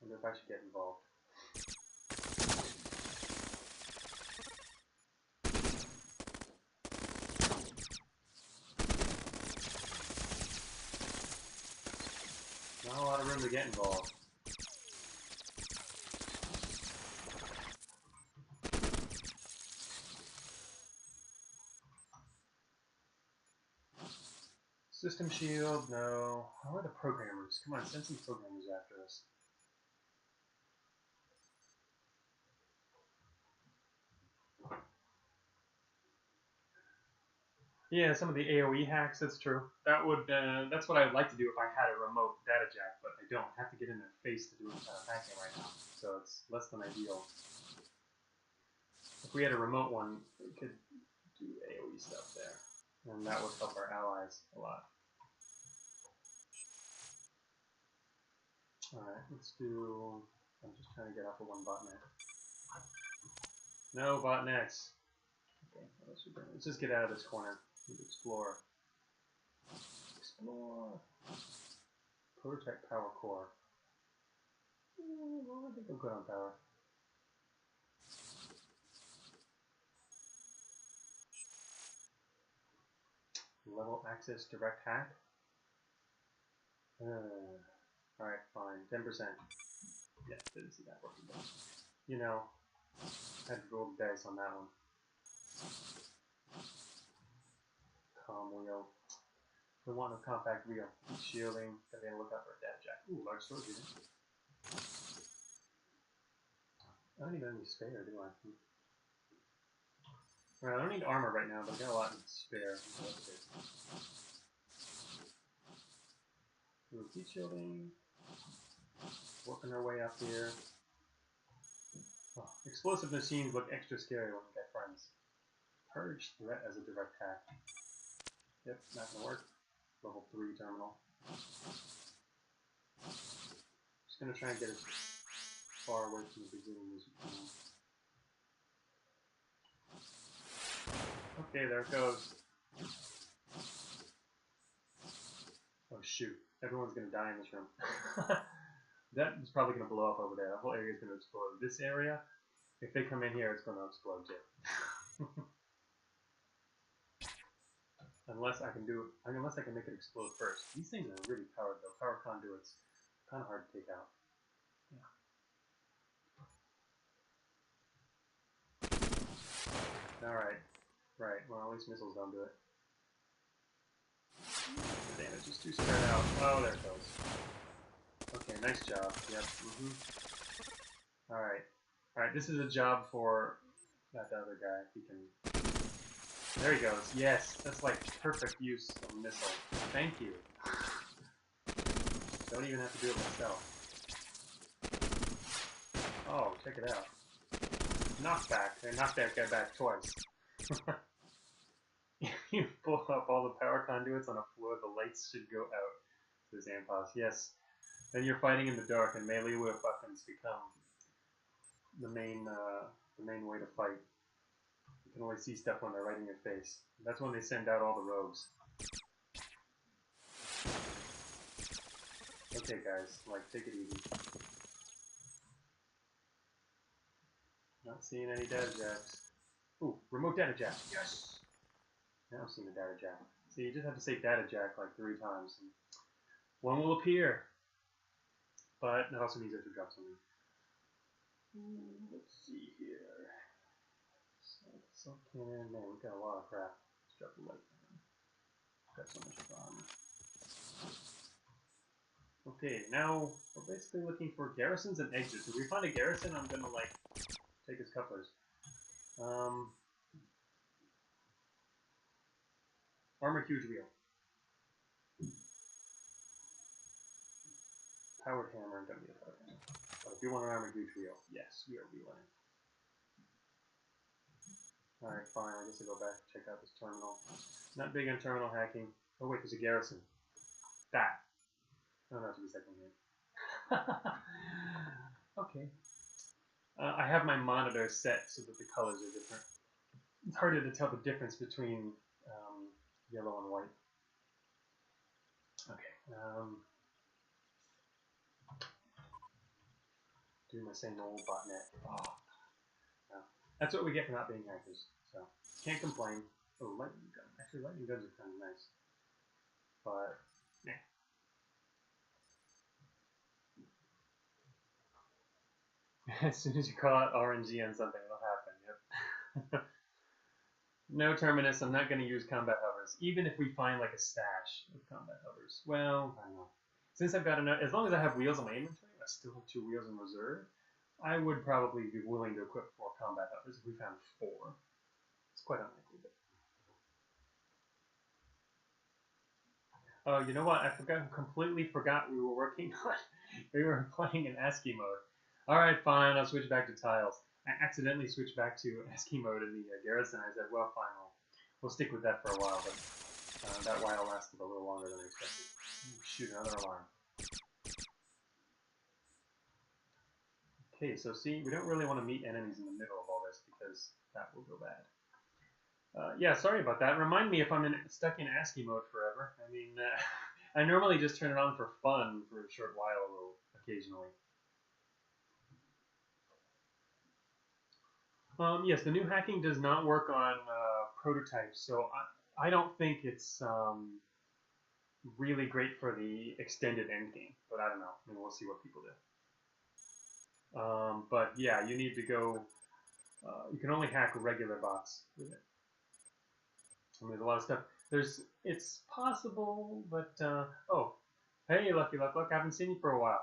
[SPEAKER 1] I wonder if I should get involved. Not a lot of room to get involved. System shield, no. How are the programmers? Come on, send some programmers after us. Yeah, some of the AoE hacks, that's true. That's what I'd like to do if I had a remote data jack, but I don't. I have to get in their face to do hacking right now, so it's less than ideal. If we had a remote one, we could do AoE stuff there, and that would help our allies a lot. Alright, let's do... I'm just trying to get off of one botnet. No botnets! Okay, what else we doing? Let's just get out of this corner. Explore. Explore! Prototype power core. Well, I think I'm good on power. Level access direct hack. Alright, fine. 10%. Yeah, didn't see that working. You know, I had to roll the dice on that one. Comm wheel. The one with compact wheel. Heat shielding. Gotta look out for a data jack. Ooh, large storage unit. I don't even have any spare, do I? Well, I don't need armor right now, but I got a lot in spare. Ooh, heat shielding. Working our way up here. Oh, explosive machines look extra scary when we get friends. Purge threat as a direct hack. Yep, not gonna work. Level 3 terminal. Just gonna try and get as far away from the beginning as we can. Okay, there it goes. Oh shoot, everyone's gonna die in this room. That is probably gonna blow up over there. The whole area is gonna explode. This area, if they come in here, it's gonna explode too. Unless I can make it explode first. These things are really powered though. Power conduits. Kind of hard to take out. Yeah. Alright. Right. Well, at least missiles don't do it. The damage is too spread out. Oh, there it goes. Okay, nice job. Yep. Alright. Alright, this is a job for that other guy. He can... There he goes. Yes, that's like perfect use of missile. Thank you. Don't even have to do it myself. Oh, check it out. Knockback. They knocked that guy back twice. You blow up all the power conduits on a floor, the lights should go out, says Ampas. Yes. Then you're fighting in the dark, and melee weapons become the main way to fight. You can only see stuff when they're right in your face. That's when they send out all the rogues. Okay, guys, like, take it easy. Not seeing any data jacks. Ooh, remote data jack. Yes! Now I'm seeing the data jack. See, you just have to say data jack like 3 times. And one will appear. But it also means you have to drop something. Let's see here. So cannon. Man, we've got a lot of crap. Let's drop the light. Got so much armor. Okay, now we're basically looking for garrisons and exits. If we find a garrison, I'm gonna like take his couplers. Armored huge wheel. Powered hammer, don't need a powered hammer. But I do want an armored huge wheel. Yes, we are wheeling. Alright, fine, I guess I'll go back and check out this terminal. Not big on terminal hacking. Oh wait, there's a garrison. That. Oh no, it's a second here. Okay. I have my monitor set so that the colors are different. It's harder to tell the difference between yellow and white. Okay. Do my same old botnet. Oh. No. That's what we get for not being hackers. So can't complain. Oh, lightning gun. Actually, lightning guns are kind of nice. But yeah. As soon as you call out RNG on something, it'll happen. Yep. No terminus. I'm not going to use combat hovers, even if we find like a stash of combat hovers. Well, I don't know. Since I've got enough, as long as I have wheels on my inventory, I still have 2 wheels in reserve. I would probably be willing to equip 4 combat hovers if we found 4. It's quite unlikely, but. Oh, you know what? Completely forgot we were working on. We were playing in ASCII mode. All right, fine. I'll switch back to tiles. I accidentally switched back to ASCII mode in the Garrison. I said, well, fine, we'll stick with that for a while, but that while lasted a little longer than I expected. Ooh, shoot, another alarm. Okay, so see, we don't really want to meet enemies in the middle of all this because that will go bad. Yeah, sorry about that. Remind me if I'm stuck in ASCII mode forever. I mean, I normally just turn it on for fun for a short while, occasionally. Yes, the new hacking does not work on prototypes, so I don't think it's really great for the extended endgame, but I don't know. I mean, we'll see what people do. But yeah, you need to go. You can only hack regular bots with it. And there's a lot of stuff. It's possible, but oh, hey, Lucky Luck, I haven't seen you for a while.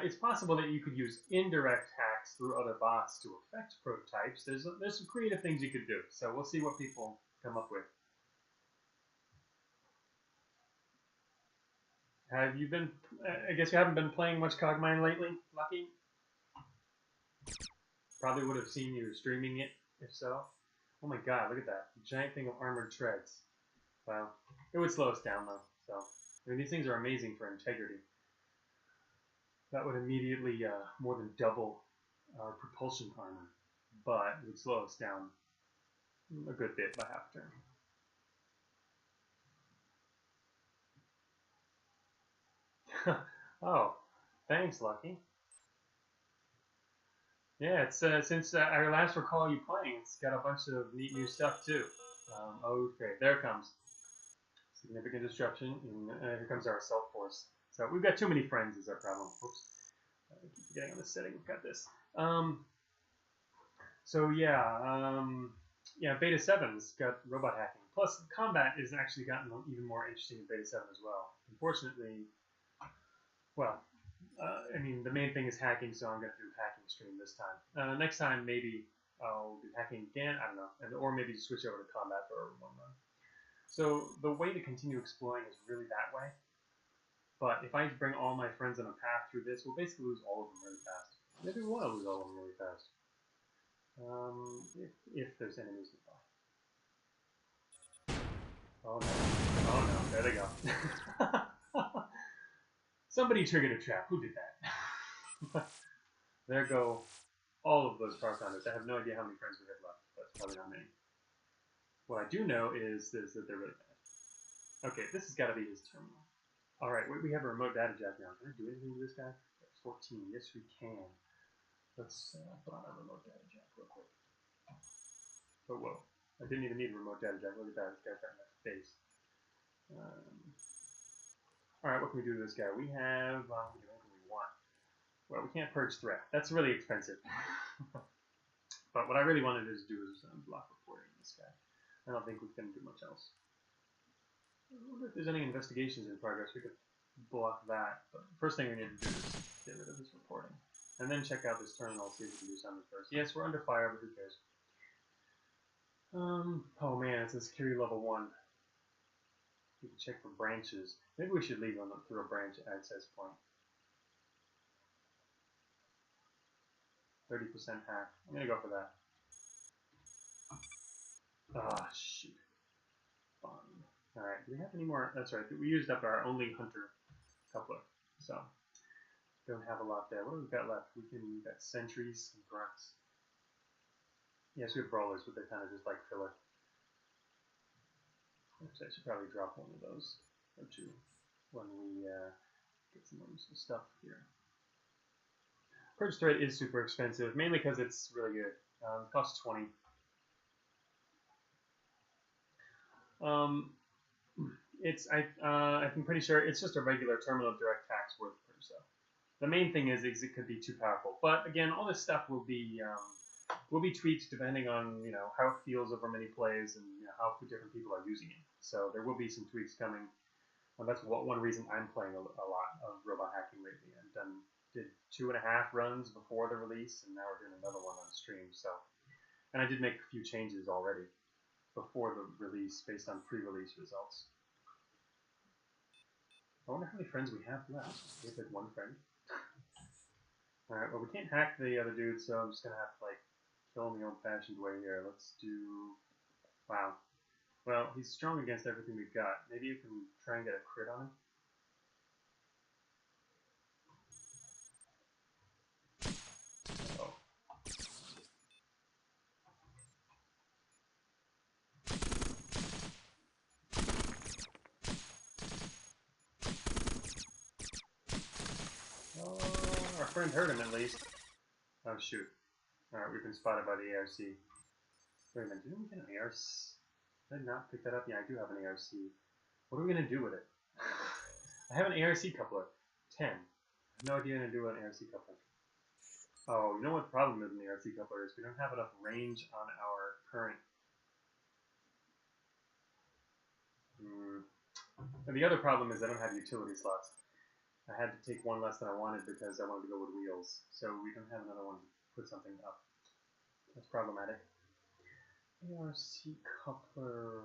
[SPEAKER 1] It's possible that you could use indirect hacks through other bots to affect prototypes. There's some creative things you could do. So we'll see what people come up with. Have you been? I guess you haven't been playing much Cogmine lately, Lucky. Probably would have seen you streaming it, if so. Oh my God, look at that giant thing of armored treads. Well, it would slow us down though. So I mean, these things are amazing for integrity. That would immediately more than double our propulsion armor, but it would slow us down a good bit by half a turn. Oh, thanks, Lucky. Yeah, it's since I last recall you playing, it's got a bunch of neat new stuff too. Okay, there it comes. Significant disruption. Here comes our self force. So we've got too many friends is our problem. Oops. I keep forgetting on this setting. We've got this. So yeah, Beta 7's got robot hacking. Plus, combat has actually gotten even more interesting in Beta 7 as well. Unfortunately, well, I mean, the main thing is hacking, so I'm going to do hacking stream this time. Next time, maybe I'll do hacking again. I don't know, or maybe just switch over to combat for one run. So the way to continue exploring is really that way. But if I bring all my friends on a path through this, we'll basically lose all of them really fast. Maybe we want to lose all of them really fast. If there's enemies nearby. Oh no. Oh no. There they go. Somebody triggered a trap. Who did that? There go all of those car founders. I have no idea how many friends we have left. That's probably not many. What I do know is that they're really bad. Okay, this has got to be his terminal. Alright, we have a remote data jack now. Can I do anything with this guy? 14. Yes, we can. Let's put on a remote data jack real quick. Oh, whoa. I didn't even need a remote data jack. Look at that. This guy's right in my face. Alright, what can we do to this guy? We have, what do we want? Well, we can't purge threat. That's really expensive. But what I really wanted to do is block reporting this guy. I don't think we can do much else. I wonder if there's any investigations in progress. We could block that. But the first thing we need to do is get rid of this reporting. And then check out this terminal, see if we can do something first. Yes, we're under fire, but who cares? Oh man, it's a security level 1. We can check for branches. Maybe we should leave them through a branch access point. 30% hack. I'm gonna go for that. Ah, shoot. Fun. Alright, do we have any more? That's right, we used up our only hunter coupler. So, don't have a lot there. What do we got left? We've got sentries and grunts. Yes, we have brawlers, but they're kind of just like filler. Actually, I should probably drop one of those, or two, when we get some more useful stuff here. Purge threat is super expensive, mainly because it's really good. It costs 20. I'm pretty sure it's just a regular terminal direct tax worth purge though. The main thing is it could be too powerful, but again, all this stuff will be tweaked depending on how it feels over many plays and how different people are using it. So there will be some tweaks coming. And that's one reason I'm playing a lot of robot hacking lately. Did 2.5 runs before the release, and now we're doing another one on stream. So, and I did make a few changes already before the release based on pre-release results. I wonder how many friends we have left. We have like 1 friend. Alright, well we can't hack the other dude, so I'm just gonna have to like kill him the old-fashioned way here. Let's do... Wow. Well, he's strong against everything we've got. Maybe you can try and get a crit on him. Our friend heard him at least. Oh shoot. Alright, we've been spotted by the ARC. Wait a minute, didn't we get an ARC? Did I not pick that up? Yeah, I do have an ARC. What are we going to do with it? I have an ARC coupler. 10. I have no idea what to do with an ARC coupler. Oh, you know what the problem with an ARC coupler is? We don't have enough range on our current. And the other problem is I don't have utility slots. I had to take one less than I wanted because I wanted to go with wheels. So we don't have another one to put something up. That's problematic. ARC coupler.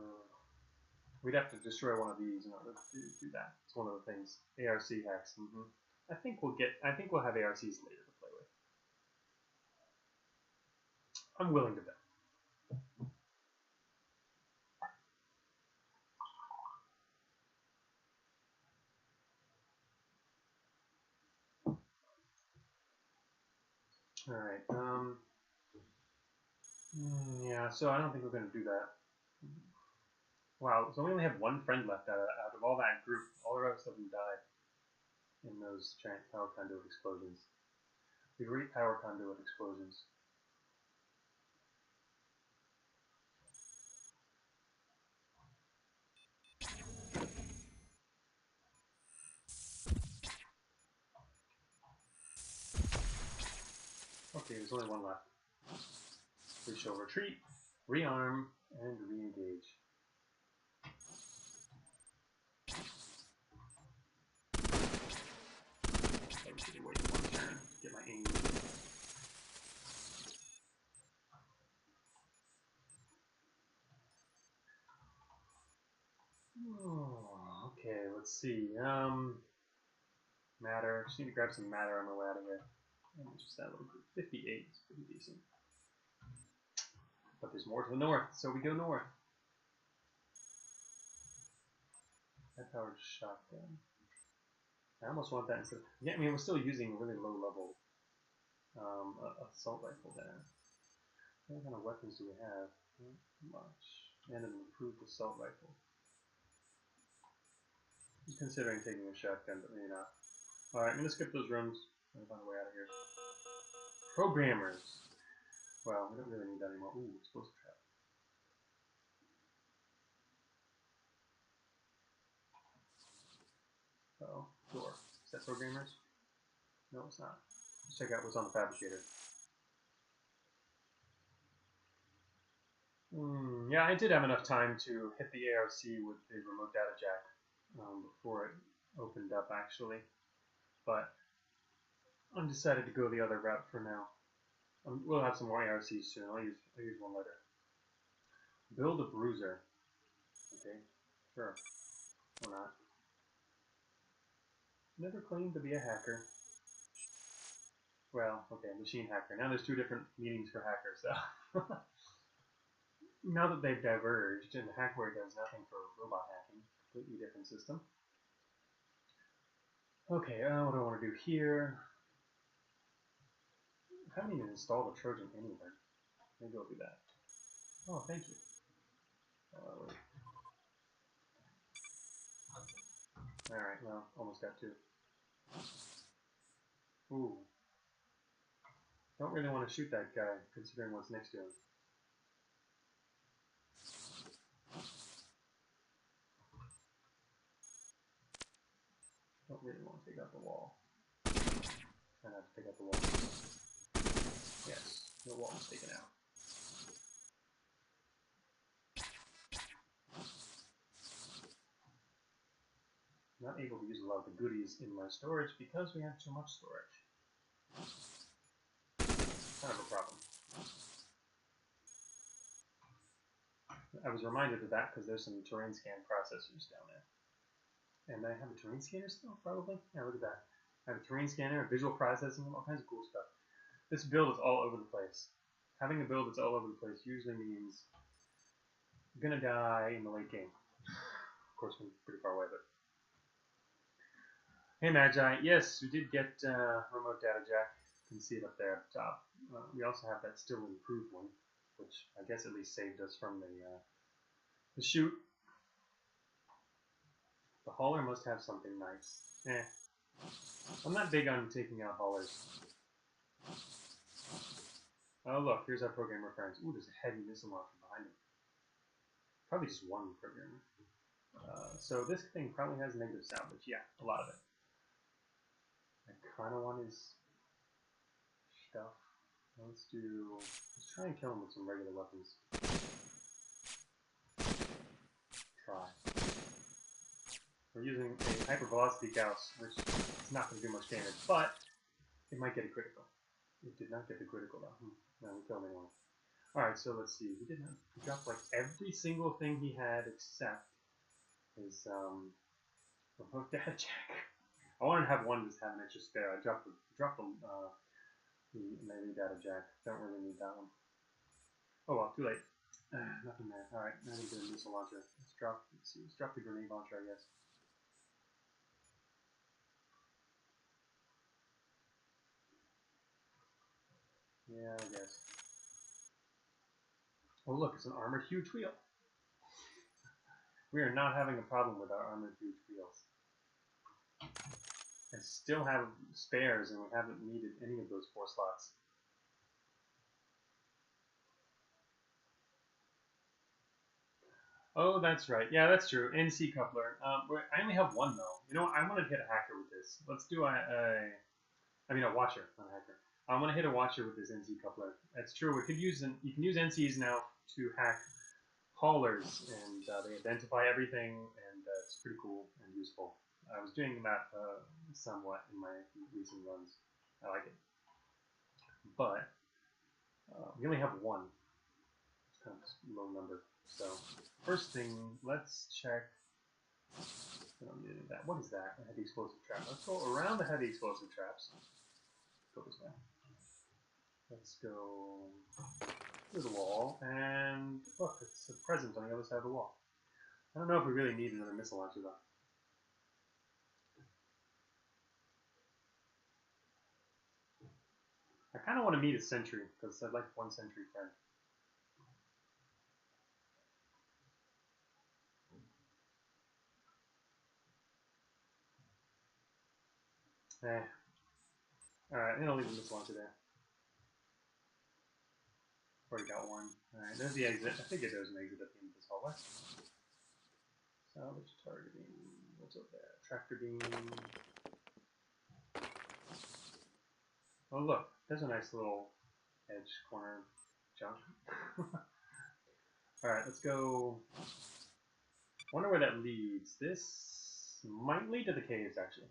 [SPEAKER 1] We'd have to destroy one of these in order to do that. It's one of the things. ARC hacks. I think we'll have ARCs later to play with. I'm willing to bet. Alright, yeah, so I don't think we're going to do that. Wow, so we only have 1 friend left out of all that group. All the rest of them died in those giant power conduit explosions. The great power conduit explosions. see, there's only one left. We shall retreat, rearm, and re-engage. I should wait one turn to get my aim. Oh, okay, let's see. Matter. Just need to grab some matter on my way out of here. And just that little group. 58 is pretty decent. But there's more to the north, so we go north. High powered shotgun. I almost want that instead of, yeah, I mean, we're still using a really low level assault rifle there. What kind of weapons do we have? Not much. And an improved assault rifle. I'm considering taking a shotgun, but maybe not. Alright, I'm gonna skip those rooms. I'm gonna find a way out of here. Programmers. Well, we don't really need that anymore. Ooh, explosive trap. Uh-oh, door. Is that programmers? No, it's not. Let's check out what's on the fabricator. Yeah, I did have enough time to hit the ARC with the remote data jack before it opened up, actually. But I'm decided to go the other route for now. We'll have some more ARCs soon. I'll use one later. Build a bruiser. Okay, sure. Or not. Never claimed to be a hacker. Well, okay, machine hacker. Now there's two different meanings for hacker, so. Now that they've diverged, and hackware does nothing for robot hacking, completely different system. Okay, what do I want to do here? I haven't even installed a Trojan anywhere. Maybe I'll do that. Oh, thank you. Wait. Alright, well, almost got two. Ooh. Don't really want to shoot that guy, considering what's next to him. Don't really want to take out the wall. Try not to take out the wall. Yes, the wall is taken out. Not able to use a lot of the goodies in my storage because we have too much storage. Kind of a problem. I was reminded of that because there's some terrain scan processors down there. And I have a terrain scanner still, probably? Yeah, look at that. I have a terrain scanner, a visual processing, all kinds of cool stuff. This build is all over the place. Having a build that's all over the place usually means you're gonna die in the late game. Of course, we're pretty far away, but... Hey Magi, yes, we did get remote data jack. You can see it up there at the top. We also have that still improved one, which I guess at least saved us from the shoot. The hauler must have something nice. I'm not big on taking out haulers. Oh look, here's our programmer friends. Ooh, there's a heavy missile launcher behind him. Probably just one programmer. So this thing probably has negative salvage. Yeah, a lot of it. I kind of want his stuff. Let's try and kill him with some regular weapons. Try. We're using a hypervelocity Gauss, which is not going to do much damage, but it might get a critical. It did not get the critical though. No, we killed anyone. Alright, so let's see. He dropped like every single thing he had except his remote data jack. I wanted to have one just have an extra spare. I dropped the melee data jack. Don't really need that one. Oh well, too late. Nothing there. Alright, now we get a missile launcher. Let's drop the grenade launcher, I guess. Yeah, I guess. Oh look, it's an armored huge wheel. We are not having a problem with our armored huge wheels. I still have spares and we haven't needed any of those 4 slots. Oh, that's right. Yeah, that's true. NC coupler. I only have one though. You know what? I want to hit a hacker with this. Let's do a washer, not a hacker. I'm gonna hit a watcher with this NC coupler. That's true. You can use NCs now to hack haulers, and they identify everything, and it's pretty cool and useful. I was doing that somewhat in my recent runs. I like it, but we only have one. It's kind of a low number. So first thing, let's check. I don't need any of that. What is that? A heavy explosive trap. Let's go around the heavy explosive traps. Let's go this way. Let's go to the wall, and look, it's a present on the other side of the wall. I don't know if we really need another missile launcher though. I kind of want to meet a sentry, because I'd like one sentry friend. Alright, I'm going to leave the missile launcher there. Already got one. Alright, there's the exit. I figured there was an exit at the end of this hallway. Salvage targeting. What's up there? Tractor beam. Oh look, there's a nice little edge corner junk. Alright, let's go. Wonder where that leads. This might lead to the caves, actually.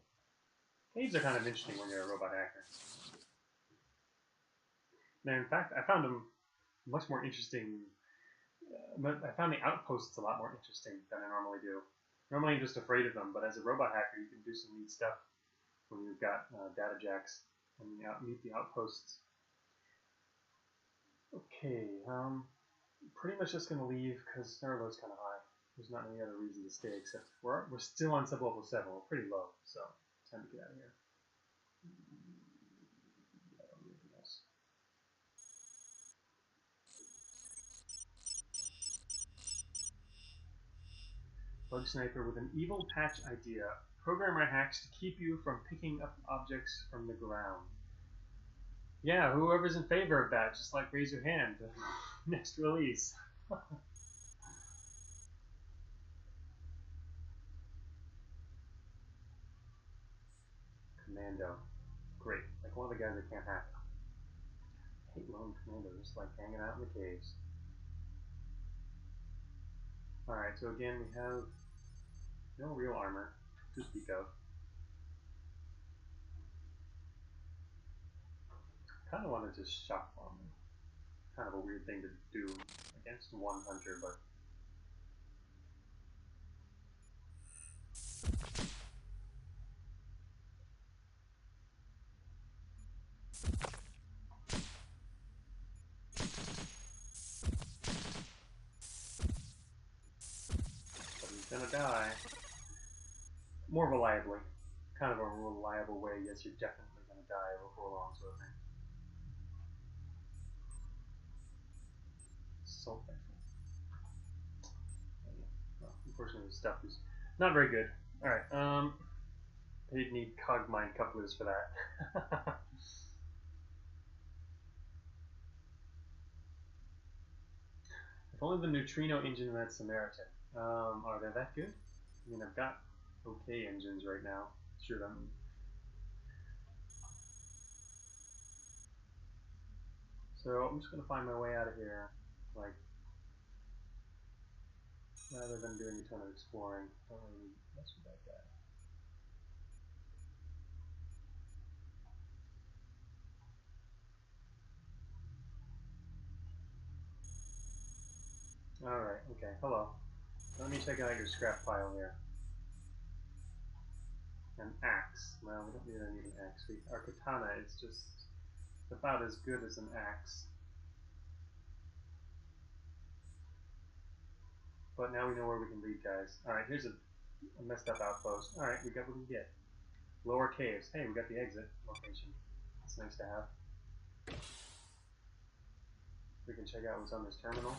[SPEAKER 1] Caves are kind of interesting when you're a robot hacker. Now, in fact, I found them much more interesting. I found the outposts a lot more interesting than I normally do. Normally I'm just afraid of them, but as a robot hacker you can do some neat stuff when you've got data jacks and you meet the outposts. Okay, pretty much just going to leave because Nervo's kind of high. There's not any other reason to stay except we're still on sublevel 7. We're pretty low, so time to get out of here. I don't need anything else. Bug Sniper with an evil patch idea. Programmer hacks to keep you from picking up objects from the ground. Yeah, whoever's in favor of that, just like raise your hand. Next release. Commando. Great. Like one of the guys that can't hack. I hate lone commando, just like hanging out in the caves. Alright, so again we have no real armor to speak of. Kind of want to just shock bomb them. Kind of a weird thing to do against one hunter, but he's gonna die. More reliably. Kind of a reliable way, yes, you're definitely gonna die before long, sort of thing. Assault rifle. Well, unfortunately, the stuff is not very good. Alright, they'd need cogmine couplers for that. If only the neutrino engine and that Samaritan. Are they that good? I mean, I've got okay engines right now. Sure, them. So I'm just gonna find my way out of here, like, rather than doing a ton of exploring. Don't really mess with that guy. Alright, okay, hello. Let me check out your scrap pile here. An axe. Well, we don't really need an axe. Our katana is just about as good as an axe. But now we know where we can lead, guys. Alright, here's a messed up outpost. Alright, we got what we get. Lower caves. Hey, we got the exit location. It's nice to have. We can check out what's on this terminal.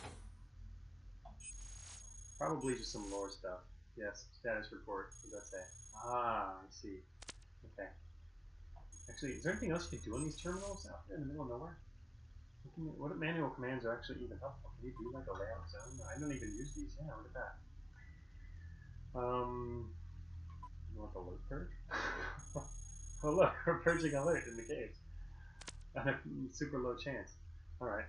[SPEAKER 1] Probably just some lore stuff. Yes, status report. What does that say? Ah, I see. Okay. Actually, is there anything else you can do on these terminals out there in the middle of nowhere? What manual commands are actually even helpful? Can you do like a layout zone? I don't even use these. Yeah, look at that. You want the alert purge? Oh look, we're purging alert in the caves. On a super low chance. Alright.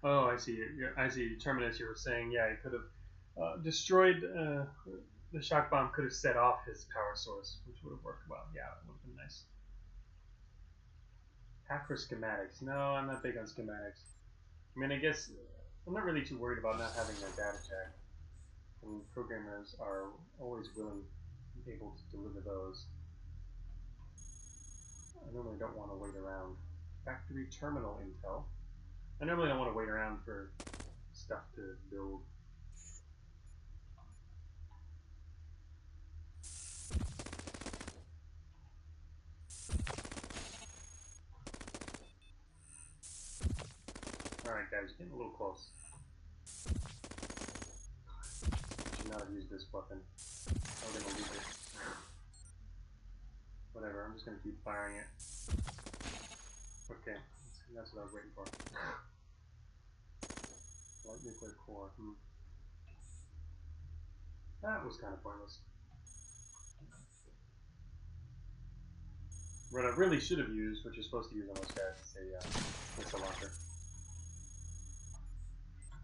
[SPEAKER 1] Oh, I see. I see. Terminus, you were saying, yeah, he could have destroyed. The shock bomb could have set off his power source, which would have worked well. Yeah, it would have been nice. Hack for schematics. No, I'm not big on schematics. I mean, I guess I'm not really too worried about not having a data check. I mean, programmers are always willing, able to deliver those. I normally don't want to wait around. Factory terminal intel. I normally don't want to wait around for stuff to build. Alright guys, you're getting a little close. I should not have used this weapon. I'm gonna leave it. Whatever, I'm just gonna keep firing it. Okay, that's what I was waiting for. Light nuclear core. That was kind of pointless. What I really should have used, what you're supposed to use on those guys, is a missile launcher.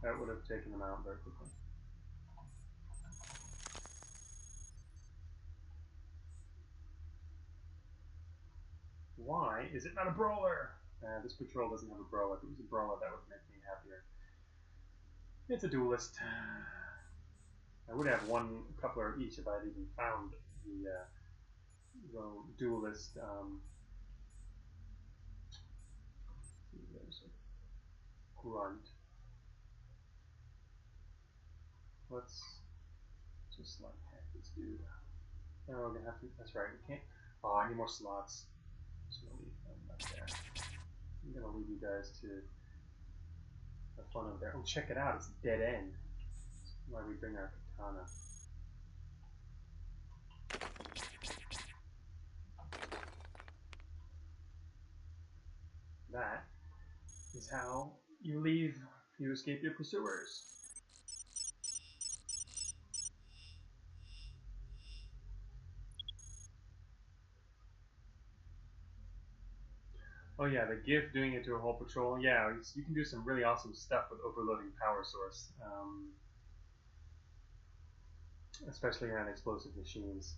[SPEAKER 1] That would have taken them out very quickly. Why is it not a brawler? This patrol doesn't have a brawler. If it was a brawler, that would make me happier. It's a duelist. I would have one coupler each if I'd even found the duelist. There's a grunt. Let's just like hack this dude. Oh, we're gonna have to. That's right. We can't. Oh, I need more slots. Just gonna leave them up there. I'm gonna leave you guys to have fun over there. Oh, check it out. It's a dead end. That's why we bring our katana. That is how you leave. You escape your pursuers. Oh yeah, the GIF doing it to a whole patrol. Yeah, you can do some really awesome stuff with overloading power source, especially around explosive machines.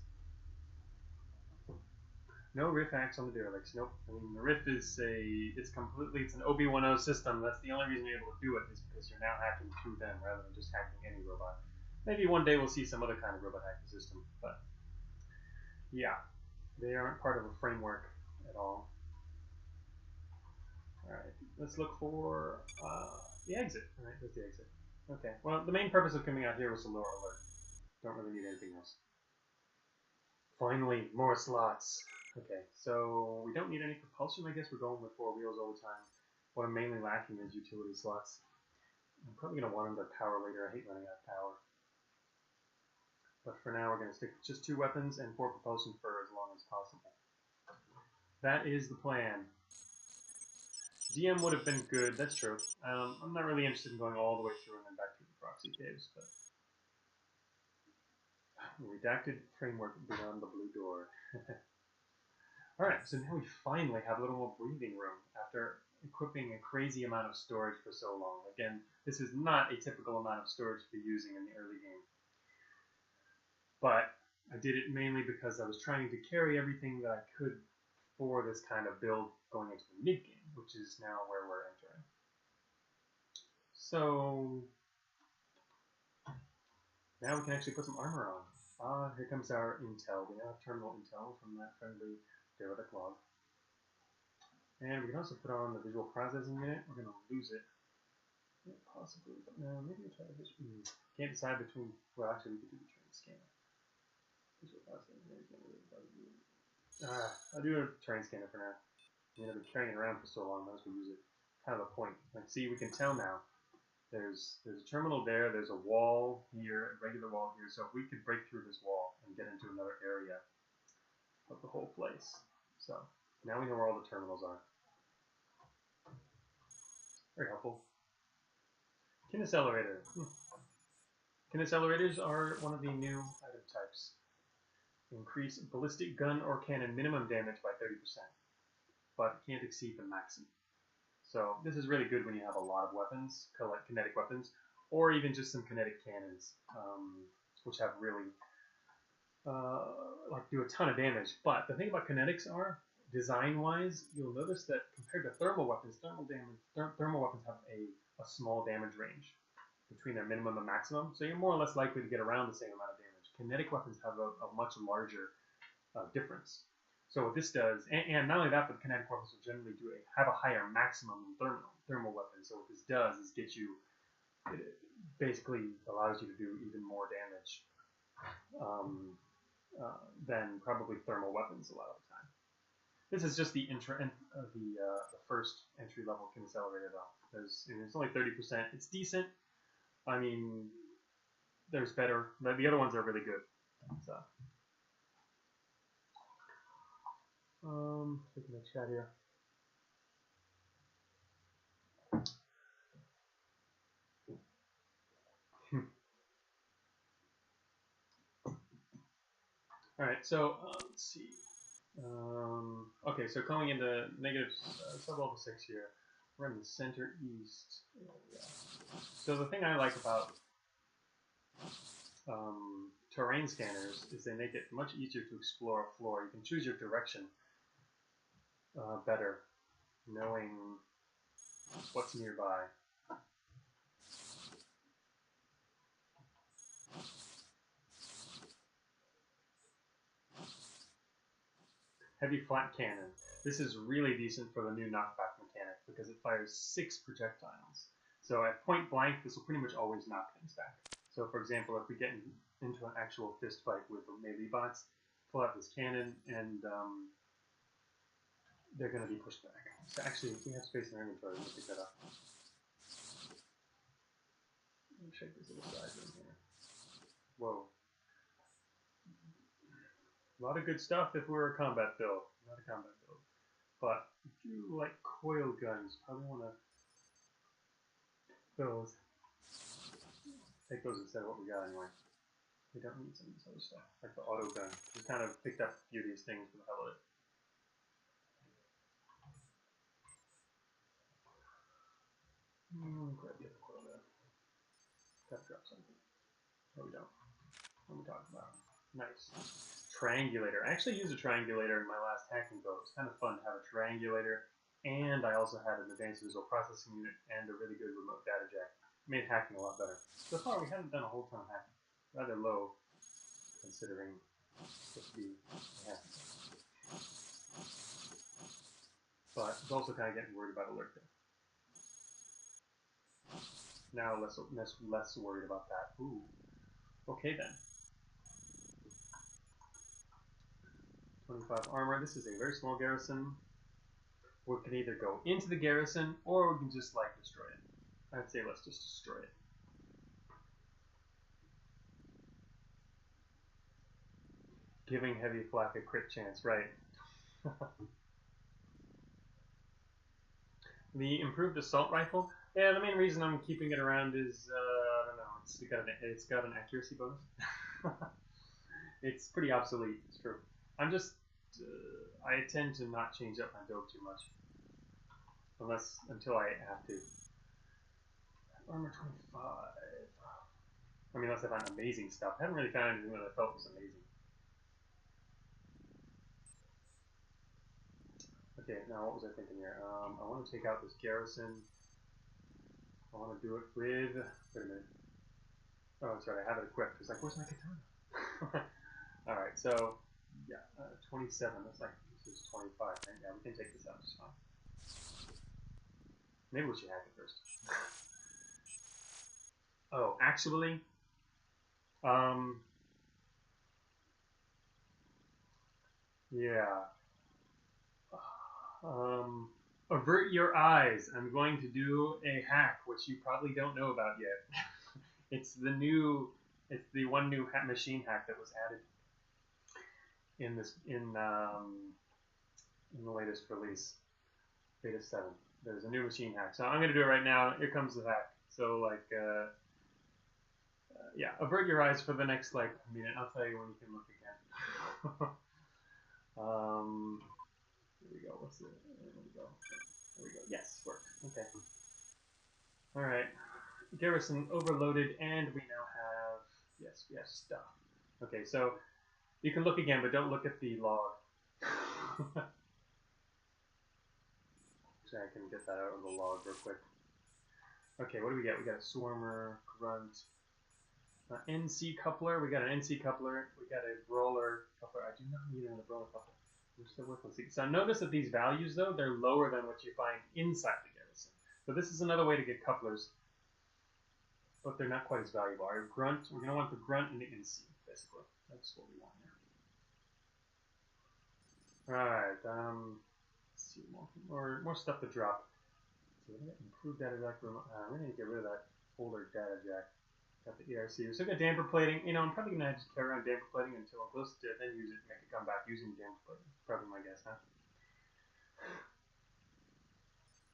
[SPEAKER 1] No riff hacks on the derelicts. Nope. I mean, the riff is it's an OB10 system. That's the only reason you're able to do it is because you're now hacking through them rather than just hacking any robot. Maybe one day we'll see some other kind of robot hacking system, but yeah, they aren't part of a framework at all. Alright, let's look for the exit. Alright, there's the exit. Okay, well, the main purpose of coming out here was to lower alert. Don't really need anything else. Finally, more slots. Okay, so we don't need any propulsion. I guess we're going with 4 wheels all the time. What I'm mainly lacking is utility slots. I'm probably going to want them to power later. I hate running out of power. But for now, we're going to stick with just 2 weapons and 4 propulsion for as long as possible. That is the plan. DM would have been good, that's true. I'm not really interested in going all the way through and then back through the proxy caves, but... Redacted framework beyond the blue door. Alright, so now we finally have a little more breathing room after equipping a crazy amount of storage for so long. Again, this is not a typical amount of storage to be using in the early game. But I did it mainly because I was trying to carry everything that I could for this kind of build going into the mid-game, which is now where we're entering. So now we can actually put some armor on. Here comes our intel. We now have terminal intel from that friendly derelict log. And we can also put on the visual processing unit. We're going to lose it. Yeah, possibly, but no, maybe we'll try to can't decide between, well actually we could do the train scanner. Visual processing unit. I'll do a train scanner for now. I mean, I've been carrying it around for so long, might as well use it. Kind of a point. Like, see, we can tell now. There's a terminal there, there's a wall here, a regular wall here, so if we could break through this wall and get into another area of the whole place. So, now we know where all the terminals are. Very helpful. Kinecellerator. Kinecelerators are one of the new item types. Increase ballistic gun or cannon minimum damage by 30%, but can't exceed the maximum. So this is really good when you have a lot of weapons, like kinetic weapons, or even just some kinetic cannons, which have really like do a ton of damage. But the thing about kinetics are, design-wise, you'll notice that compared to thermal weapons, thermal weapons have a small damage range between their minimum and maximum, so you're more or less likely to get around the same amount of damage. Kinetic weapons have a much larger difference. So what this does, and not only that, but kinetic weapons will generally have a higher maximum than thermal weapons. So what this does is it basically allows you to do even more damage than probably thermal weapons a lot of the time. This is just the first entry level Kinecellerator though. It's only 30%. It's decent. I mean, there's better. The other ones are really good. So, taking a chat here. All right, so let's see. Okay, so going into negative sub-level 6 here, we're in the center east area. So the thing I like about terrain scanners is they make it much easier to explore a floor. You can choose your direction better, knowing what's nearby. Heavy flat cannon. This is really decent for the new knockback mechanic because it fires 6 projectiles. So at point blank, this will pretty much always knock things back. So for example, if we get into an actual fist fight with the melee bots, pull out this cannon and they're going to be pushed back. So actually, if we have space in our inventory, we'll pick that up. Let me check this little side room here. Whoa. A lot of good stuff if we're a combat build. Not a combat build. But if you like coil guns, probably want to those. Take those instead of what we got anyway. We don't need some of this other stuff, like the auto gun. We kind of picked up a few of these things for the hell of it. Grab the other coil gun. Got to drop something. No, we don't. What are we talking about? Nice. Triangulator. I actually used a triangulator in my last hacking build. It was kind of fun to have a triangulator, and I also had an advanced visual processing unit and a really good remote data jack. It made hacking a lot better. So far, we haven't done a whole ton of hacking. Rather low, considering just the hacking. But it's also kind of getting worried about alert there. Now less worried about that. Ooh. Okay then. 25 armor. This is a very small garrison. We can either go into the garrison or we can just like destroy it. I'd say let's just destroy it. Giving heavy flak a crit chance, right? The improved assault rifle. Yeah, the main reason I'm keeping it around is I don't know. It's got an accuracy bonus. It's pretty obsolete. It's true. I tend to not change up my build too much, until I have to. Armor 25. I mean, unless I find amazing stuff. I haven't really found anything that I felt was amazing. Okay, now what was I thinking here? I want to take out this garrison. I want to do it with. Wait a minute. Oh, that's right. I have it equipped. It's like, where's my katana? All right, so yeah, 27. That's like this is 25. Right? Yeah, we can take this out just fine. Maybe we should hack it first. Oh, actually, yeah. Avert your eyes. I'm going to do a hack, which you probably don't know about yet. It's the one new machine hack that was added in the latest release, Beta 7. There's a new machine hack. So I'm going to do it right now. Here comes the hack. So like, yeah, avert your eyes for the next like minute. I'll tell you when you can look again. Here we go. What's the? There we go. There we go. Yes, worked. Okay. All right. Garrison overloaded, and we now have yes, we have stuff. Okay, so you can look again, but don't look at the log. So I can get that out of the log real quick. Okay, what do we get? We got a swarmer, grunt, NC coupler. We got an NC coupler. We got a brawler coupler. I do not need another brawler coupler. We're still working with it. So notice that these values, though, they're lower than what you find inside the garrison. So this is another way to get couplers, but they're not quite as valuable. Our grunt, we're going to want the grunt and the NC, basically. That's what we want here. Alright, let's see, more stuff to drop. So we're going to improve data jack. We're going to get rid of that older data jack. Got the ERC. We still got damper plating. You know, I'm probably going to just carry around damper plating until I'm close to it, then use it and make it come back using damper plating. Probably my guess, huh?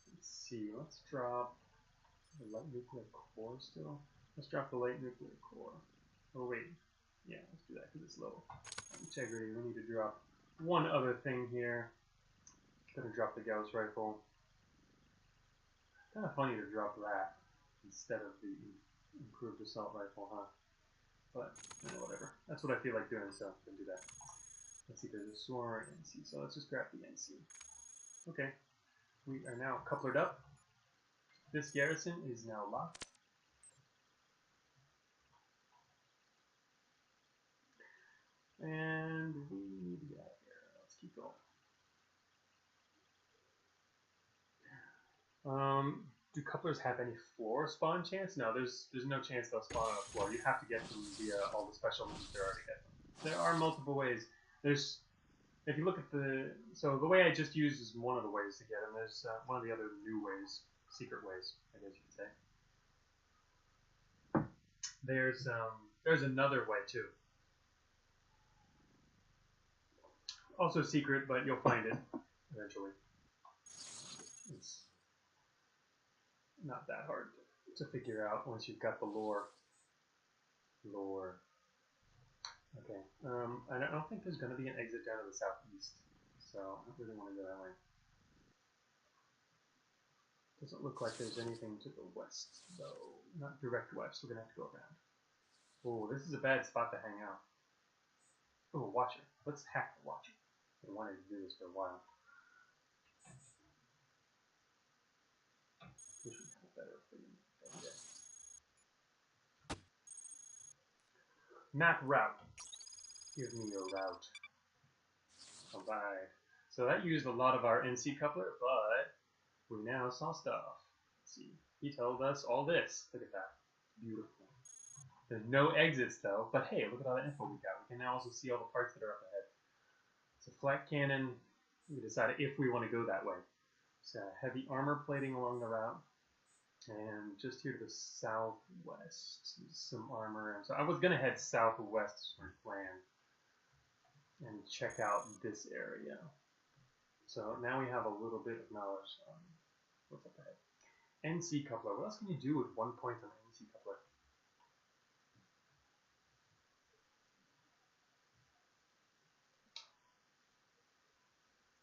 [SPEAKER 1] Let's see. Let's drop the light nuclear core still. Let's drop the light nuclear core. Oh, wait. Yeah, let's do that because it's low. Integrity. We need to drop one other thing here. Gonna drop the Gauss rifle. Kind of funny to drop that instead of the improved assault rifle, huh? But, you know, whatever. That's what I feel like doing, so I'm gonna do that. Let's see, there's a swarm NC, so let's just grab the NC. Okay, we are now couplered up. This garrison is now locked. And we need to get out of here. Let's keep going. Do couplers have any floor spawn chance? No, there's no chance they'll spawn on a floor. You have to get them via all the special moves to already get them. There are multiple ways. There's, if you look at the, so the way I just used is one of the ways to get them. There's one of the other new ways, secret ways, I guess you could say. There's another way too. Also secret, but you'll find it eventually. It's not that hard to figure out once you've got the lore. Okay. I don't think there's going to be an exit down to the southeast, so I don't really want to go that way. Doesn't look like there's anything to the west, though. Not direct west. We're going to have to go around. Oh, this is a bad spot to hang out. Oh, Watcher. Let's hack the Watcher. I wanted to do this for a while. Wish we had a better thing. Map route. Give me your route. Alright. So that used a lot of our NC coupler, but we now saw stuff. Let's see. He told us all this. Look at that. Beautiful. There's no exits though, but hey, look at all the info we got. We can now also see all the parts that are up ahead. So Flak cannon, we decided if we want to go that way. So heavy armor plating along the route. And just here to the southwest, some armor. And so I was going to head southwest from land and check out this area. So now we have a little bit of knowledge on what's up ahead. NC coupler. What else can you do with 1 point on NC coupler?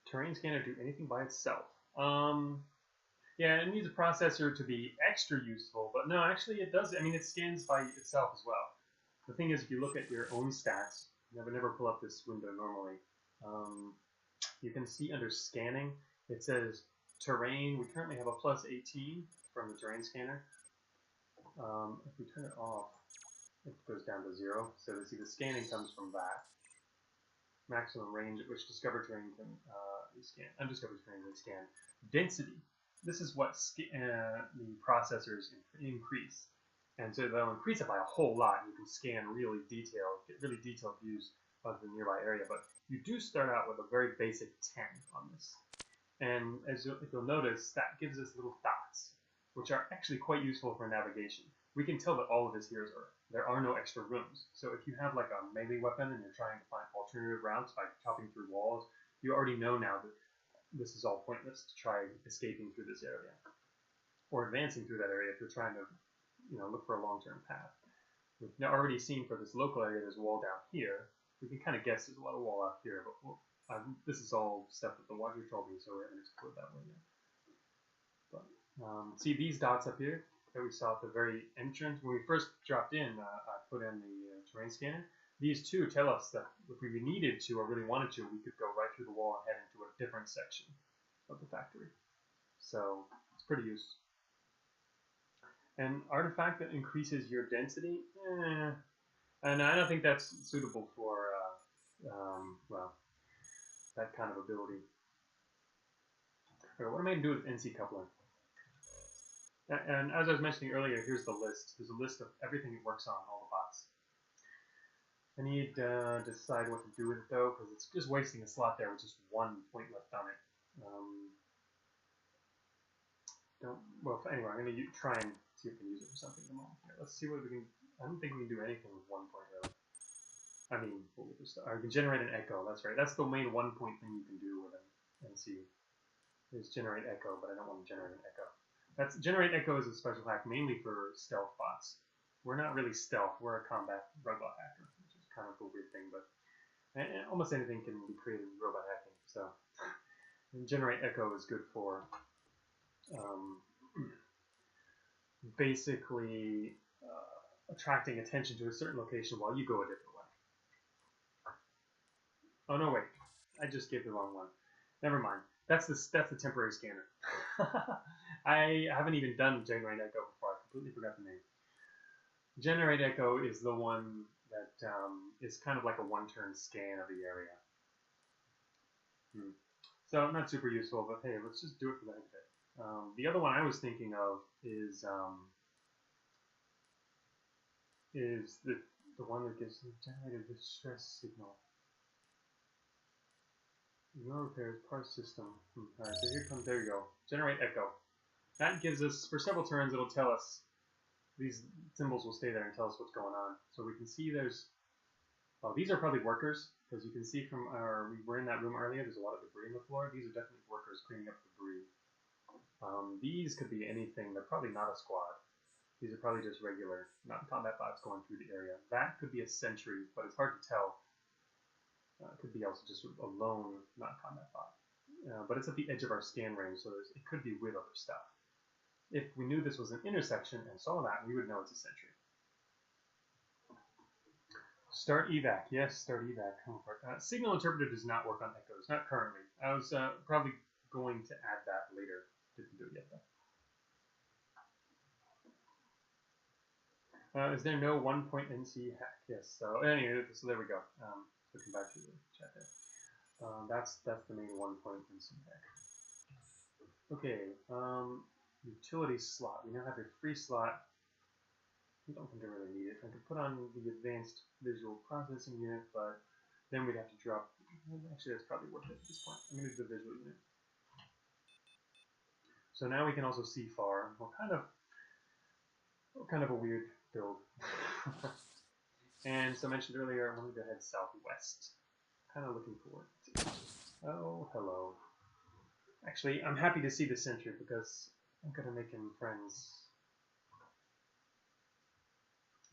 [SPEAKER 1] Terrain scanner do anything by itself? Yeah, it needs a processor to be extra useful, but no, actually it does. I mean, it scans by itself as well. The thing is, if you look at your own stats, never pull up this window normally, you can see under scanning, it says terrain. We currently have a plus 18 from the terrain scanner. If we turn it off, it goes down to 0. So you see the scanning comes from that. Maximum range at which discovered terrain can be scanned. Undiscovered terrain can be scanned. Density. This is what the processors increase. And so they'll increase it by a whole lot. You can scan really detailed, get really detailed views of the nearby area. But you do start out with a very basic 10 on this. And if you'll notice, that gives us little dots, which are actually quite useful for navigation. We can tell that all of this here there are no extra rooms. So if you have like a melee weapon and you're trying to find alternative routes by chopping through walls, you already know now that this is all pointless to try escaping through this area. Or advancing through that area if you're trying to look for a long-term path. We've already seen for this local area there's a wall down here. We can kind of guess there's a lot of wall out here, but this is all stuff that the watcher told me, so we haven't explored that one yet. But see these dots up here that we saw at the very entrance when we first dropped in. I put in the terrain scanner. These two tell us that if we needed to or really wanted to, we could go right through the wall and head into a different section of the factory. So it's pretty useful. An artifact that increases your density, and I don't think that's suitable for well, that kind of ability. Okay, what am I going to do with NC coupler? And as I was mentioning earlier, here's the list. There's a list of everything it works on, all the bots. I need to decide what to do with it though, because it's just wasting a slot there with just 1 point left on it. Anyway, I'm going to try and see if we can use it for something at the moment. Here, let's see what we can. I don't think we can do anything with 1 point really. I mean, we can generate an echo. That's right. That's the main 1 point thing you can do with an NC. Is generate echo, but I don't want to generate an echo. Generate echo is a special hack mainly for stealth bots. We're not really stealth. We're a combat robot hacker, which is kind of a weird thing, but almost anything can be created with robot hacking. So generate echo is good for basically attracting attention to a certain location while you go a different way. Oh no, wait! I just gave the wrong one. Never mind. That's the temporary scanner. I haven't even done Generate Echo before. I completely forgot the name. Generate Echo is the one that is kind of like a one-turn scan of the area. So not super useful, but hey, let's just do it for the heck of it. The other one I was thinking of is the one that gives the generated distress signal. No repairs, parts system. Alright, so here comes, there you go. Generate echo. That gives us, for several turns, it'll tell us, these symbols will stay there and tell us what's going on. So we can see there's, these are probably workers, because you can see from we were in that room earlier, there's a lot of debris on the floor. These are definitely workers cleaning up debris. These could be anything, they're probably not a squad. These are probably just regular, not combat bots going through the area. That could be a sentry, but it's hard to tell. It could be also just a lone, not combat bot. But it's at the edge of our scan range, so it could be with other stuff. If we knew this was an intersection and saw that, we would know it's a sentry. Start evac. Yes, start evac. Signal interpreter does not work on echoes, not currently. I was probably going to add that later. Didn't do it yet though. Is there no 1 point NC hack? Yes. So anyway, so there we go. Looking back to the chat there. That's the main 1 point NC hack. Okay. Utility slot. We now have a free slot. I don't think I really need it. I could put on the advanced visual processing unit, but then we'd have to drop. Actually, that's probably worth it at this point. I'm going to do the visual unit. So now we can also see far. We're kind of a weird build. And so I mentioned earlier, I wanted to head southwest. Kind of looking forward to it. Oh, hello. Actually, I'm happy to see the sentry because I'm going to make him friends.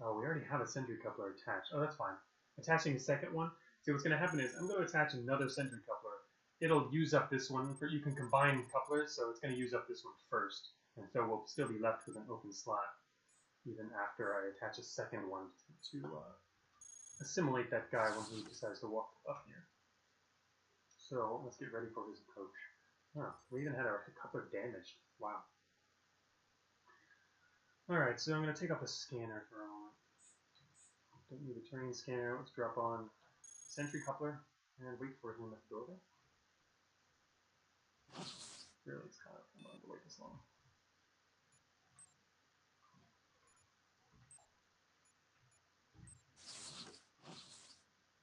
[SPEAKER 1] Oh, we already have a sentry coupler attached. Oh, that's fine. Attaching a second one. See, what's going to happen is I'm going to attach another sentry coupler. It'll use up this one. You can combine couplers, so it's going to use up this one first. And so we'll still be left with an open slot even after I attach a second one to assimilate that guy when he decides to walk up here. So let's get ready for his approach. Oh, we even had our coupler damaged. Wow. Alright, so I'm going to take off the scanner for a moment. Don't need a terrain scanner. Let's drop on sentry coupler and wait for him at the door there. Really, it's kind of annoying to wait this long.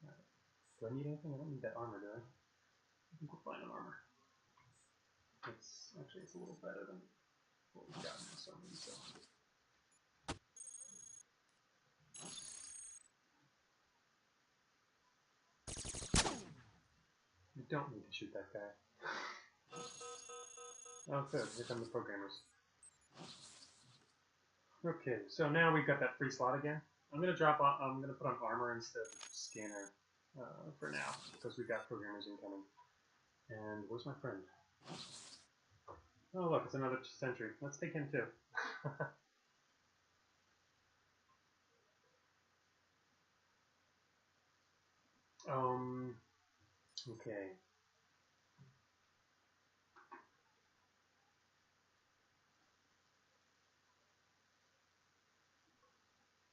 [SPEAKER 1] Right. Do I need anything? I don't need that armor, do I? I think we'll find an armor. It's a little better than what we've got in this armor, so. You don't need to shoot that guy. Oh, good. Here come the programmers. Okay, so now we've got that free slot again. I'm gonna drop on. I'm gonna put on armor instead of scanner for now because we've got programmers incoming. And where's my friend? Oh look, it's another sentry. Let's take him too. Okay.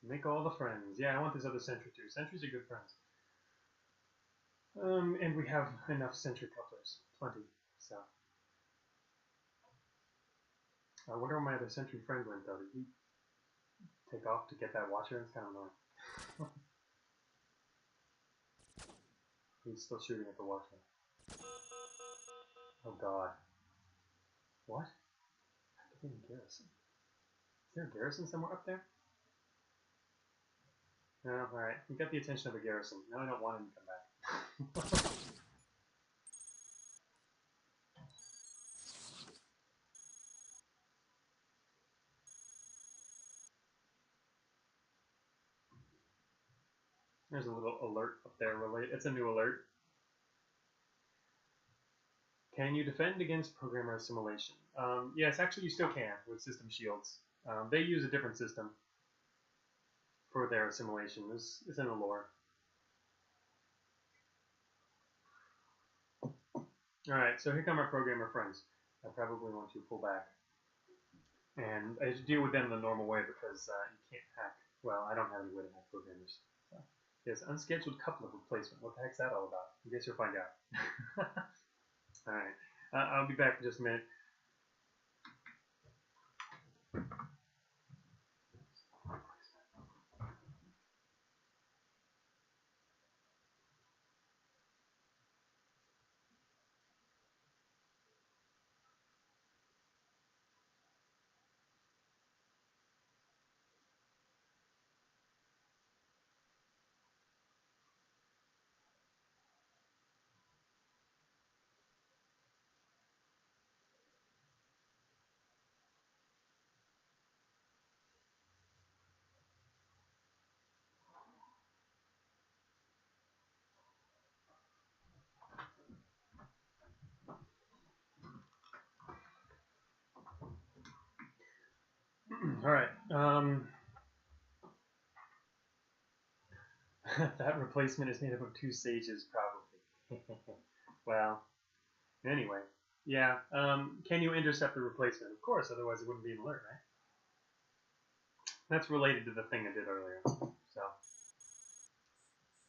[SPEAKER 1] Make all the friends. Yeah, I want this other sentry too. Sentries are good friends. And we have enough sentry couplers. Plenty. So. I wonder where my other sentry friend went though. Did he take off to get that watcher? It's kind of annoying. He's still shooting at the watcher. Oh god. What? I didn't Garrison. Is there a Garrison somewhere up there? No, alright. We got the attention of a Garrison. Now I don't want him to come back. There's a little alert up there. It's a new alert. Can you defend against programmer assimilation? Yes, actually you still can with system shields. They use a different system for their assimilation. It's in the lore. Alright, so here come our programmer friends. I probably want to pull back. And I should deal with them the normal way because you can't hack. Well, I don't have any way to hack programmers. So. Yes, unscheduled coupler replacement. What the heck's that all about? I guess you'll find out. Alright, I'll be back in just a minute. Alright, that replacement is made up of 2 sages, probably. Well, anyway. Yeah, can you intercept the replacement? Of course, otherwise it wouldn't be an alert, right? That's related to the thing I did earlier. So,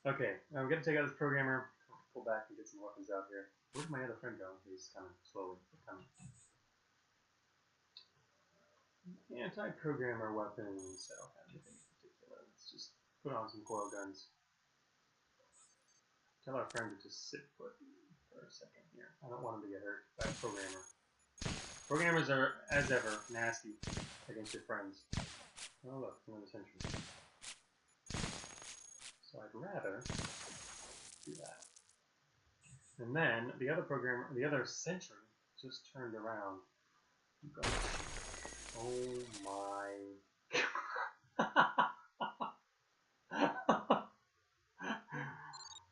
[SPEAKER 1] okay, I'm going to take out this programmer, pull back and get some weapons out here. Where did my other friend go? He's coming, slowly coming. Anti-programmer weapons. I don't have anything in particular. Let's just put on some coil guns. Tell our friend to just sit put for a second here. I don't want him to get hurt by a programmer. Programmers are, as ever, nasty against your friends. Oh look, another sentry. So I'd rather do that. And then the other programmer, the other sentry, just turned around. Oh my.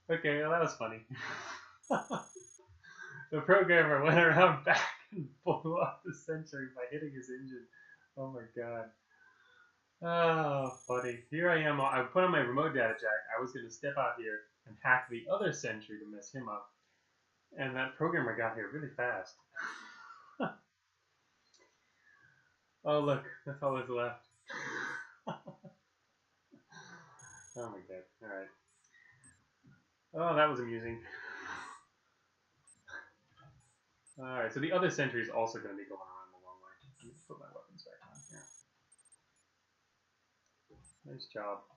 [SPEAKER 1] Okay, well that was funny. The programmer went around back and blew up the sentry by hitting his engine. Oh my god. Oh, funny. Here I am. I put on my remote data jack. I was going to step out here and hack the other sentry to mess him up. And that programmer got here really fast. Oh, look. That's all that's left. Oh my god. Alright. Oh, that was amusing. Alright, so the other sentry is also going to be going around the long way. Let me put my weapons back on here. Nice job.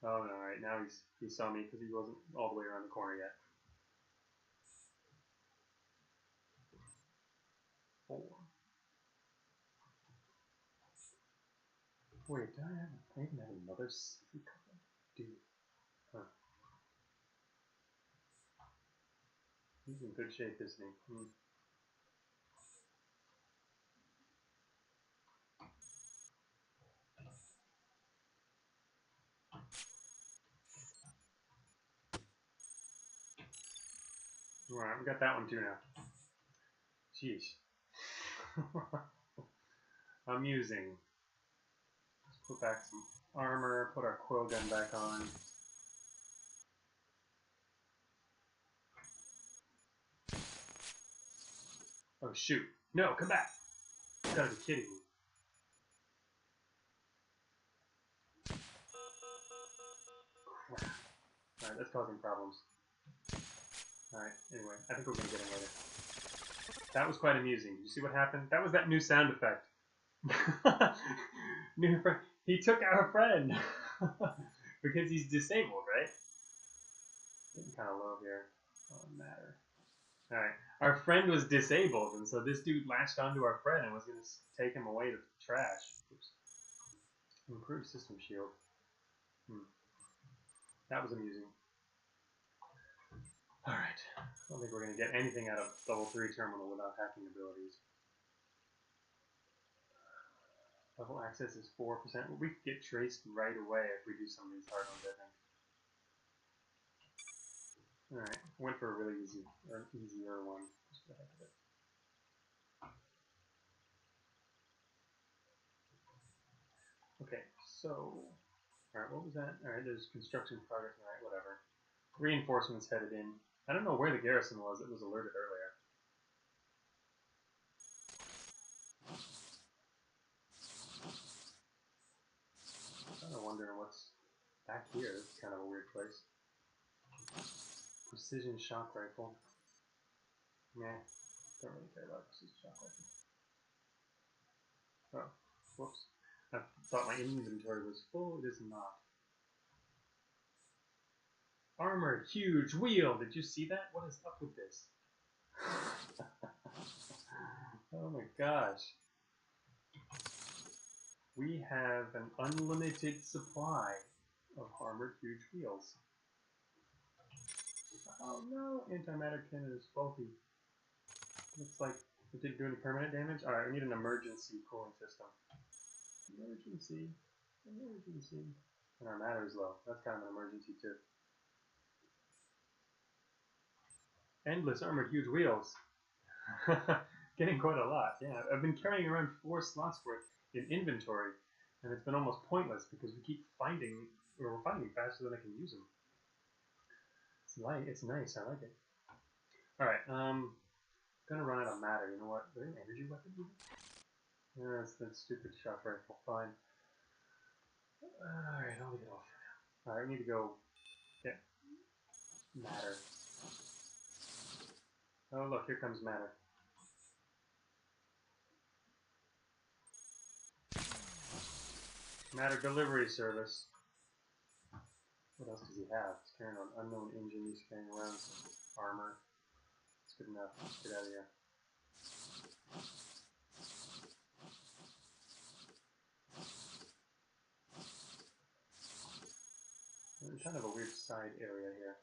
[SPEAKER 1] Oh no, alright, now he saw me because he wasn't all the way around the corner yet. 4. Wait, do I even have another secret couple? Dude. Huh. He's in good shape, isn't he? Alright, we got that one too now. Jeez. Amusing. Let's put back some armor, put our quill gun back on. Oh shoot. No, come back! You gotta be kidding me. Crap. Alright, that's causing problems. Alright, anyway, I think we're gonna get him later. That was quite amusing. Did you see what happened? That was that new sound effect. He took our friend! Because he's disabled, right? Getting kind of low here. Doesn't matter. Alright, our friend was disabled, and so this dude latched onto our friend and was going to take him away to trash. Oops. Improved system shield. That was amusing. Alright, I don't think we're going to get anything out of level 3 terminal without hacking abilities. Level access is 4%. Well, we could get traced right away if we do some of these hard ones, I think. Alright, went for a really easy, or an easier one. Just for the heck of it. Okay, so, alright, what was that? Alright, there's construction progress, alright, whatever. Reinforcements headed in. I don't know where the garrison was, it was alerted earlier. I'm kind of wondering what's back here. It's kind of a weird place. Precision shock rifle. Nah, don't really care about precision shock rifle. Oh, whoops. I thought my inventory was full, it is not. Armored, huge wheel! Did you see that? What is up with this? Oh my gosh. We have an unlimited supply of armored huge wheels. Oh no! Antimatter cannon is faulty. Looks like it didn't do any permanent damage. Alright, we need an emergency cooling system. Emergency. Emergency. And our matter is low. That's kind of an emergency too. Endless armored huge wheels. Getting quite a lot. Yeah, I've been carrying around 4 slots worth in inventory, and it's been almost pointless because we keep finding, or we're finding faster than I can use them. It's light. It's nice. I like it. All right. Gonna run out of matter. You know what? Is there an energy weapon here? Yeah, that's that stupid shock rifle. Fine. All right. I'll leave it off for now. All right. We need to go get matter. Oh look, here comes matter. Matter delivery service. What else does he have? He's carrying an unknown engine. He's carrying around some armor. It's good enough. Let's get out of here. We're in kind of a weird side area here.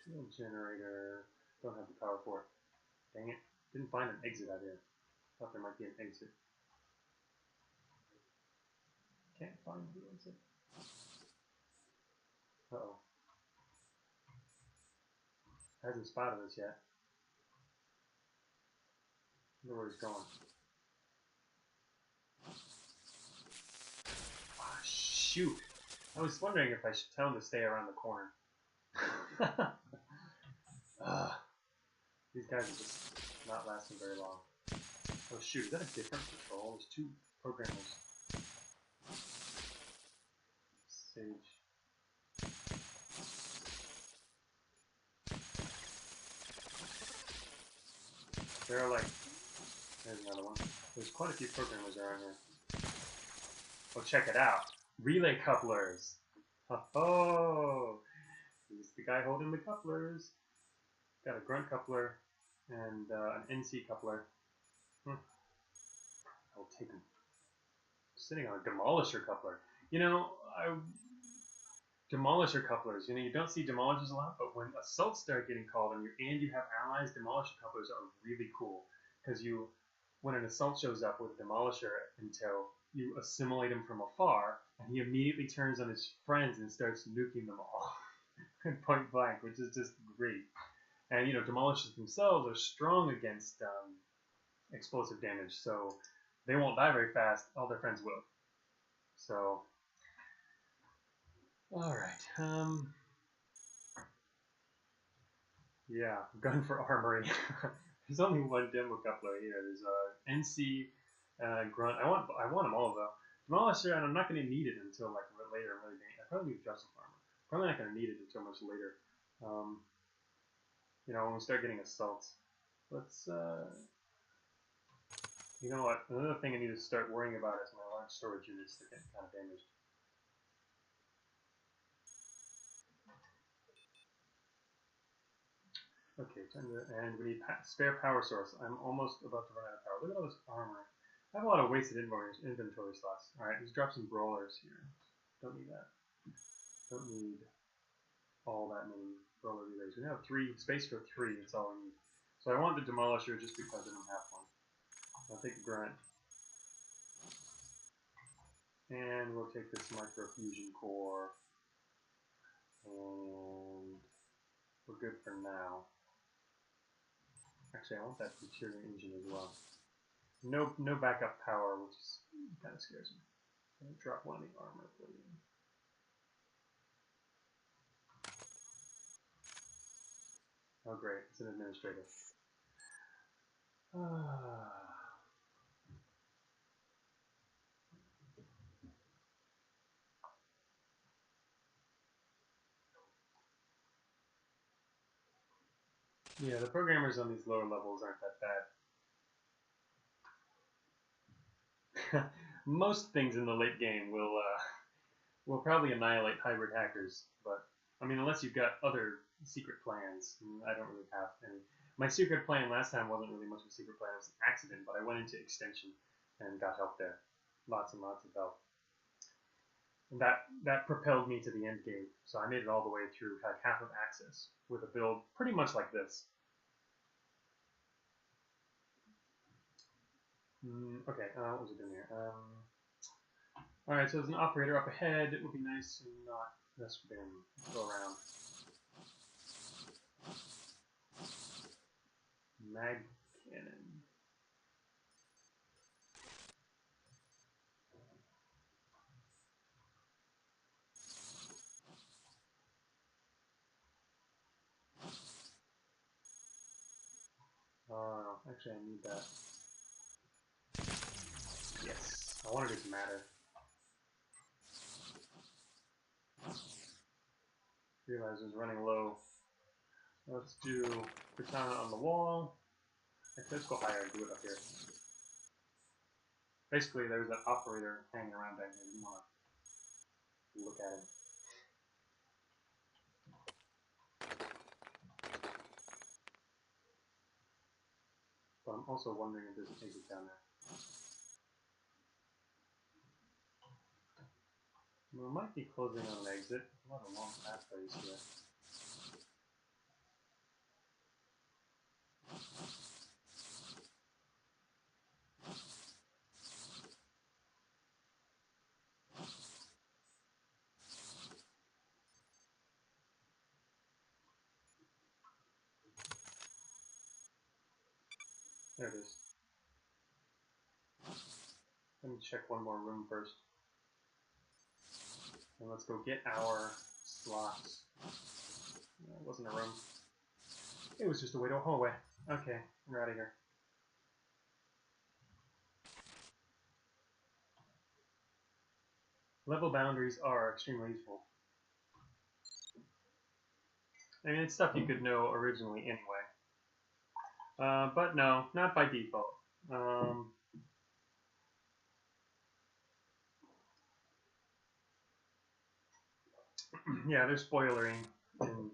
[SPEAKER 1] Shield generator. Don't have the power for it. Dang it. Didn't find an exit out here. Thought there might be an exit. Can't find the exit. Uh-oh. Hasn't spotted us yet. I wonder where he's going. Ah, shoot! I was wondering if I should tell him to stay around the corner. These guys are just not lasting very long. Oh shoot, is that a different patrol? There's 2 programmers. Sage. There are like... There's another one. There's quite a few programmers around here. Oh, check it out. Relay couplers. Oh, he's the guy holding the couplers. Got a grunt coupler and an NC coupler. I'll take him. Sitting on a demolisher coupler. You know, demolisher couplers. You know, you don't see demolishers a lot, but when assaults start getting called on you and you have allies, demolisher couplers are really cool because you when an assault shows up with a demolisher in tow, you assimilate him from afar, and he immediately turns on his friends and starts nuking them all point blank, which is just great. And demolishers themselves are strong against explosive damage, so they won't die very fast. All their friends will. So, all right. Yeah, gun for armory. There's only one demo coupler here. There's NC grunt. I want them all though. Demolisher, and I'm not going to need it until like later. Really, I probably need Justice Armor. Probably not going to need it until much later. When we start getting assaults. Let's. You know what? Another thing I need to start worrying about is my large storage units that get kind of damaged. Okay, and we need spare power source. I'm almost about to run out of power. Look at all this armor. I have a lot of wasted inventory slots. Alright, let's drop some brawlers here. Don't need that. Don't need all that many brawler relays. We now have space for 3, that's all we need. So I want the demolisher just because I don't have one. I'll take a grunt. And we'll take this microfusion core. And we're good for now. Actually, I want that Deterring engine as well. No backup power, which kind of scares me. I'm gonna drop one of the armor for you. Oh great, it's an administrator. Yeah, the programmers on these lower levels aren't that bad. Most things in the late game will probably annihilate hybrid hackers, but I mean, unless you've got other secret plans, I don't really have any. My secret plan last time wasn't really much of a secret plan; it was an accident. But I went into extension and got help there, lots and lots of help. And that propelled me to the end game. So I made it all the way through, like half of Access, with a build pretty much like this. Okay, what was it doing here? Alright, so there's an operator up ahead. It would be nice to not mess with him. Go around. Mag cannon. Oh, actually I need that. Yes, I wanted it to matter. Realize it was running low. Let's do Katana on the wall. Actually, let's go higher and do it up here. Basically, there's an operator hanging around back here. You want to look at him. But I'm also wondering if there's an exit down there. We might be closing on an exit. A lot of long pathways here. There it is. Let me check one more room first. And let's go get our slots. No, it wasn't a room. It was just a way to a hallway. Okay, we're out of here. Level boundaries are extremely useful. I mean, it's stuff you could know originally anyway. But no, not by default. Yeah, they're spoilery, and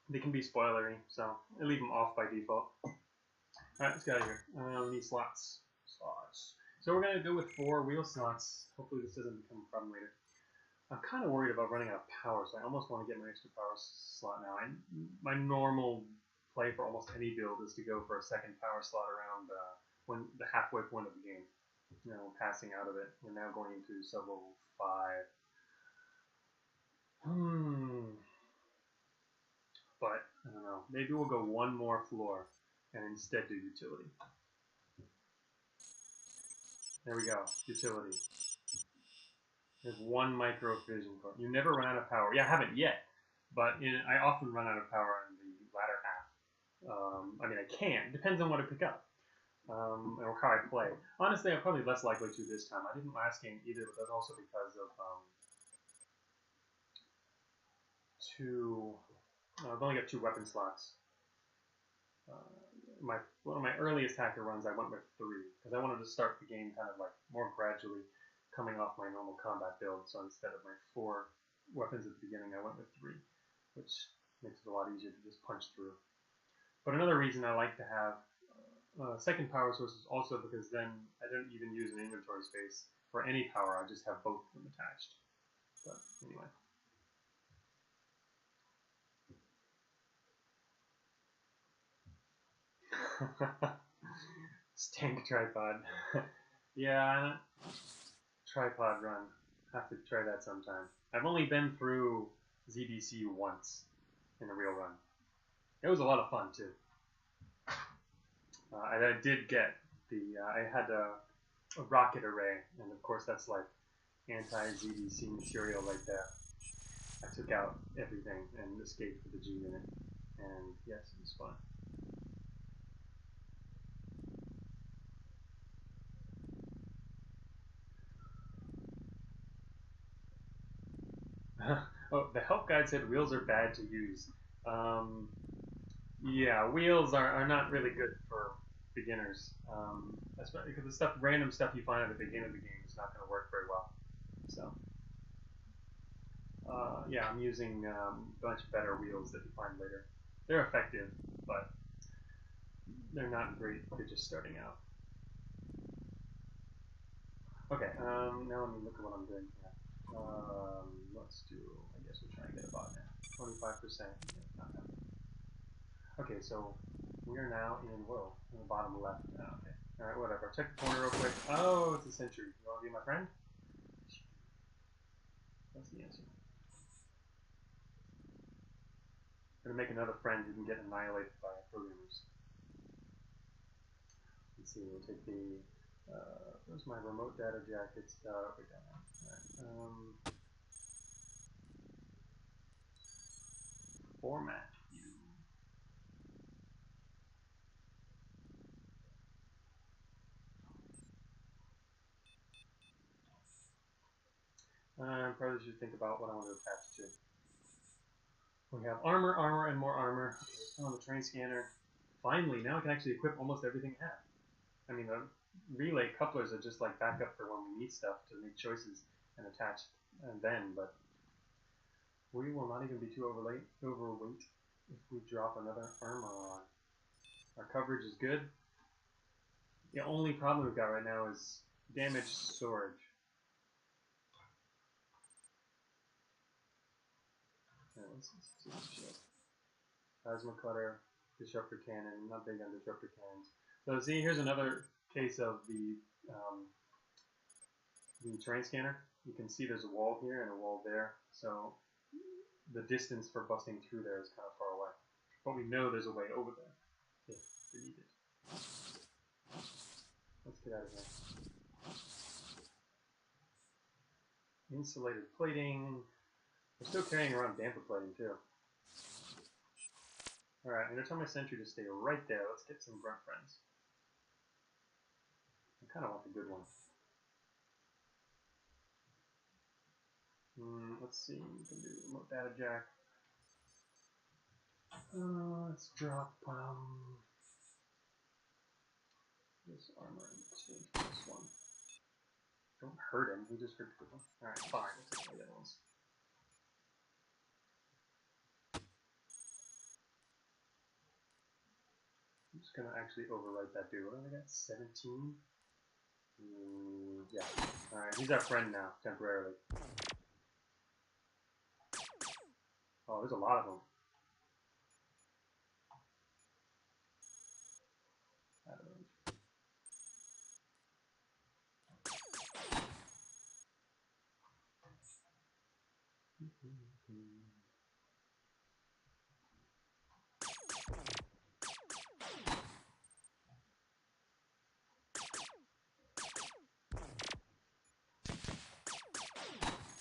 [SPEAKER 1] they can be spoilery, so I leave them off by default. Alright, let's get out of here. We need slots. So we're going to go with 4 wheel slots. Hopefully this doesn't become a problem later. I'm kind of worried about running out of power, so I almost want to get my extra power slot now. My normal play for almost any build is to go for a second power slot around when the halfway point of the game. You know, passing out of it. We're now going into sub-level 5. But, I don't know. Maybe we'll go one more floor and instead do utility. There we go. Utility. There's one micro fission core. You never run out of power. Yeah, I haven't yet. But I often run out of power in the latter half. I mean, I can. Depends on what I pick up. Or how I play. Honestly, I'm probably less likely to this time. I didn't last game either, but that's also because of I've only got 2 weapon slots. One of my earliest hacker runs, I went with 3 because I wanted to start the game kind of like more gradually, coming off my normal combat build. So instead of my 4 weapons at the beginning, I went with 3, which makes it a lot easier to just punch through. But another reason I like to have second power source is also because then I don't even use an inventory space for any power. I just have both of them attached. But anyway. Stank tripod. Yeah, tripod run. Have to try that sometime. I've only been through ZBC once in a real run. It was a lot of fun too. I did get I had a rocket array, and of course that's like anti-ZBC material right there. I took out everything and escaped with the G unit, and yes, it was fun. Oh, the help guide said wheels are bad to use. Yeah, wheels are not really good for beginners. Especially because the random stuff you find at the beginning of the game is not going to work very well. So, yeah, I'm using much better wheels that you find later. They're effective, but they're not great for just starting out. Okay, now let me look at what I'm doing here. Let's do, I guess we'll try and get a bot now. 25%. Yeah, not happening. Okay, so we are now in the bottom left. Oh, okay. Alright, whatever. Check the corner real quick. Oh, it's a sentry. You want to be my friend? That's the answer. I'm going to make another friend who can get annihilated by programmers. Let's see, we'll take the, where's my remote data jack? It's, way down there. Alright, format view. I probably should think about what I want to attach to. We have armor, armor, and more armor. Okay, let's turn on the train scanner. Finally, now I can actually equip almost everything I have. I mean, the relay couplers are just like backup for when we need stuff to make choices and attach and then, but we will not even be too overweight if we drop another armor on. Our coverage is good. The only problem we've got right now is damaged storage. Let's see the shield. Plasma cutter, disruptor cannon. Not big on disruptor cannons. So see, here's another case of the terrain scanner. You can see there's a wall here and a wall there. So the distance for busting through there is kind of far away. But we know there's a way over there if we need it. Let's get out of here. Insulated plating. We're still carrying around damper plating too. Alright, I'm going to tell my sentry to stay right there. Let's get some grunt friends. I kind of want the good one. Let's see, we can do remote data jack. Let's drop this armor in exchange for this one. Don't hurt him, he just hurt the good one. Alright, fine, let's take the other ones. I'm just gonna actually overwrite that dude. What have I got? 17? Yeah. Alright, he's our friend now, temporarily. Oh, there's a lot of them. Out of range.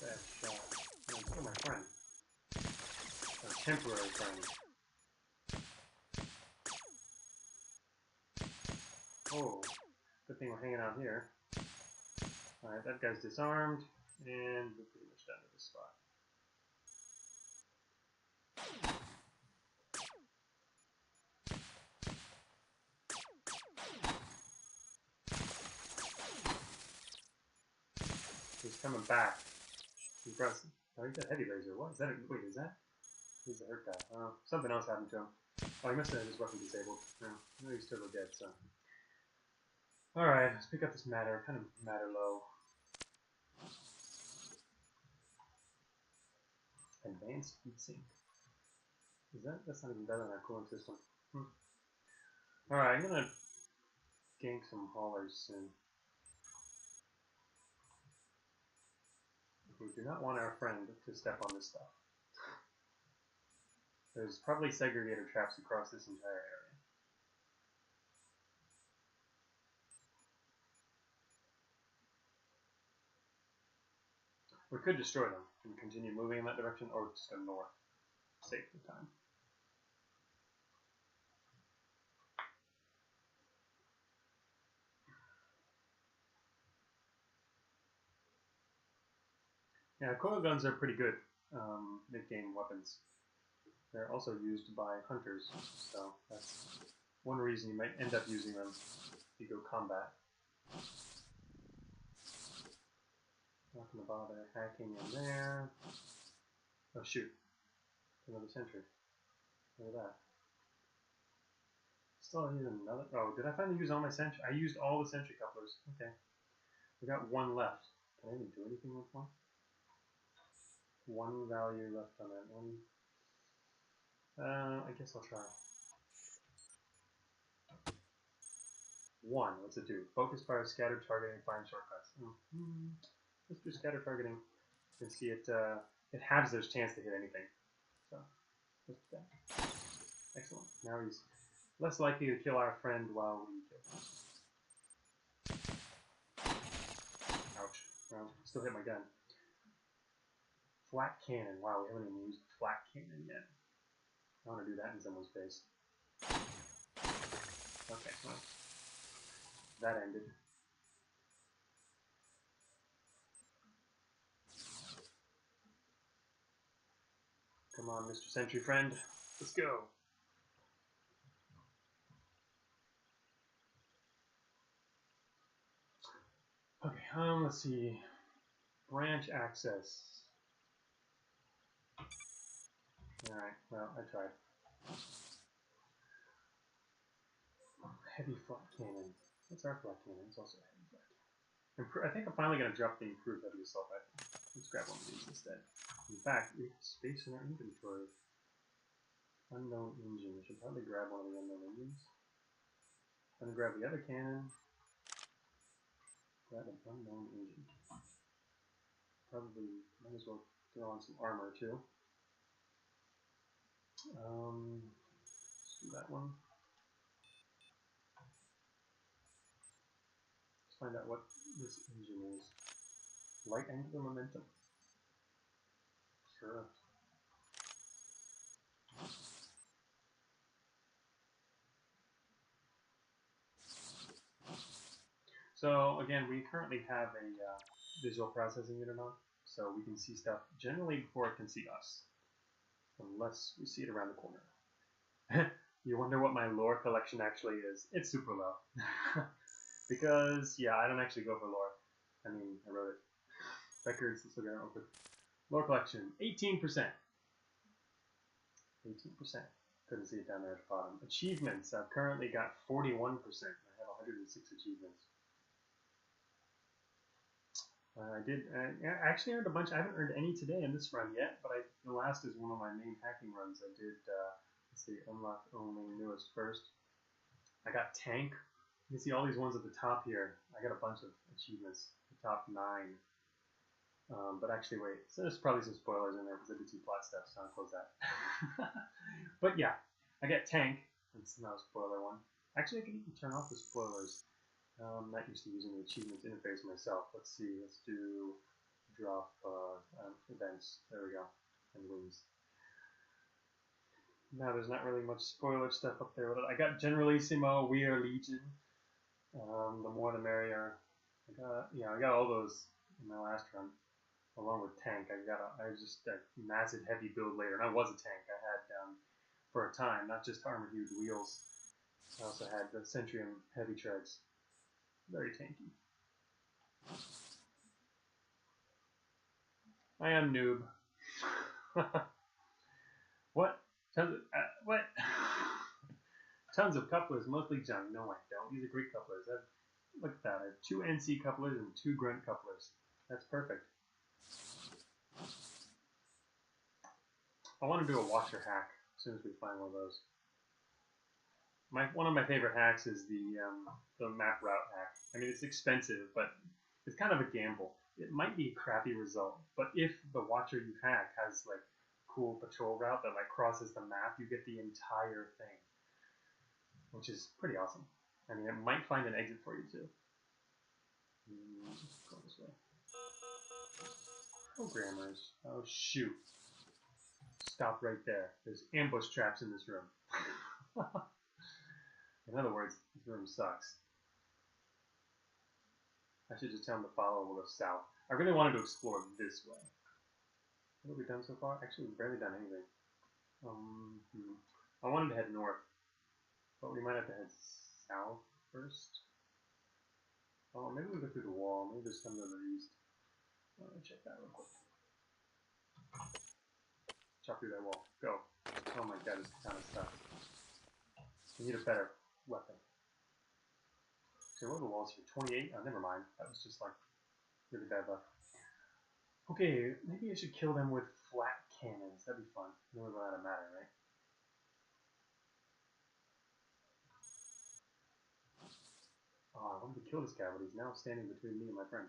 [SPEAKER 1] Bad shot. Oh, it's still my friend. A temporary friend. Oh, good thing we're hanging out here. Alright, that guy's disarmed, and we're pretty much done with this spot. He's coming back. He's pressing. Oh, he's got heavy laser. What is that? Wait, is that? He's a hurt guy. Oh, something else happened to him. Oh, he must have had his weapon disabled. No, he's still dead, so. Alright, let's pick up this matter. Kind of matter low. Advanced heatsink. Is that? That's not even better than our cooling system. Alright, I'm gonna gank some haulers soon. We do not want our friend to step on this stuff. There's probably segregator traps across this entire area. We could destroy them and continue moving in that direction, or just go north. Save the time. Yeah, coil guns are pretty good mid-game weapons. They're also used by hunters, so that's one reason you might end up using them if you go combat. Not gonna bother hacking in there. Oh shoot. Another sentry. Look at that. Still need another. Oh, did I finally use all my sentry? I used all the sentry couplers. Okay. We got one left. Can I even do anything with one? One value left on that one. I guess I'll try. One. What's it do? Focus fire, scatter targeting, find shortcuts. Let's do scatter targeting. You can see it. It halves their chance to hit anything. So let's do that. Excellent. Now he's less likely to kill our friend while we kill him. Ouch. Well, still hit my gun. Flak cannon. Wow, we haven't even used the flak cannon yet. I want to do that in someone's face. Okay, well, that ended. Come on, Mr. Sentry Friend. Let's go. Okay, let's see. Branch access. Alright, well, I tried. Heavy flak cannon. What's our flak cannon? It's also a heavy flak cannon. I think I'm finally going to drop the improved heavy assault rifle. Let's grab one of these instead. In fact, we have space in our inventory. Unknown engine. We should probably grab one of the unknown engines. I'm going to grab the other cannon. Grab an unknown engine. Probably might as well throw on some armor too. Let's do that one. Let's find out what this engine is. Light angular momentum. Sure. So again, we currently have a visual processing unit on, so we can see stuff generally before it can see us, unless we see it around the corner. You wonder what my lore collection actually is. It's super low. Because, yeah, I don't actually go for lore. I mean, I wrote it. Records, let's look at it real quick. Lore collection, 18%. 18%. Couldn't see it down there at the bottom. Achievements, I've currently got 41%. I have 106 achievements. I actually earned a bunch. I haven't earned any today in this run yet, but the last is one of my main hacking runs. I did, let's see, unlock only newest first. I got tank. You can see all these ones at the top here. I got a bunch of achievements. The top 9. But actually, wait. So there's probably some spoilers in there because I did some plot stuff, so I'll close that. But yeah, I get tank. That's not a spoiler one. Actually, I can even turn off the spoilers. I'm not used to using the achievements interface myself. Let's see. Let's do drop events. There we go. And wings. Now there's not really much spoiler stuff up there with it. I got Generalissimo, We Are Legion. The more the merrier. I got all those in my last run, along with tank. I was just a massive heavy build later, and I was a tank. I had for a time not just armored huge wheels. I also had the Centrium heavy treads. Very tanky. I am noob. What? What? Tons of couplers, mostly junk. No, I don't. These are great couplers. Look at that. I have 2 NC couplers and 2 grunt couplers. That's perfect. I want to do a washer hack as soon as we find one of those. One of my favorite hacks is the map route hack. I mean, it's expensive, but it's kind of a gamble. It might be a crappy result, but if the watcher you hack has like cool patrol route that like crosses the map, you get the entire thing, which is pretty awesome. I mean, it might find an exit for you too. Go this way. Programmers. Oh shoot! Stop right there. There's ambush traps in this room. In other words, this room sucks. I should just tell them to follow and we'll go south. I really wanted to explore this way. What have we done so far? Actually, we've barely done anything. I wanted to head north, but we might have to head south first. Oh, maybe we'll go through the wall. Maybe there's something to the east. Let me check that real quick. Chop through that wall. Go. Oh my god, this kind of stuff. We need a better weapon. So what are the walls here? 28? Oh, never mind. That was just like really bad luck. Okay, maybe I should kill them with flat cannons. That'd be fun. No one's allowed to matter, right? Oh, I wanted to kill this guy, but he's now standing between me and my friend.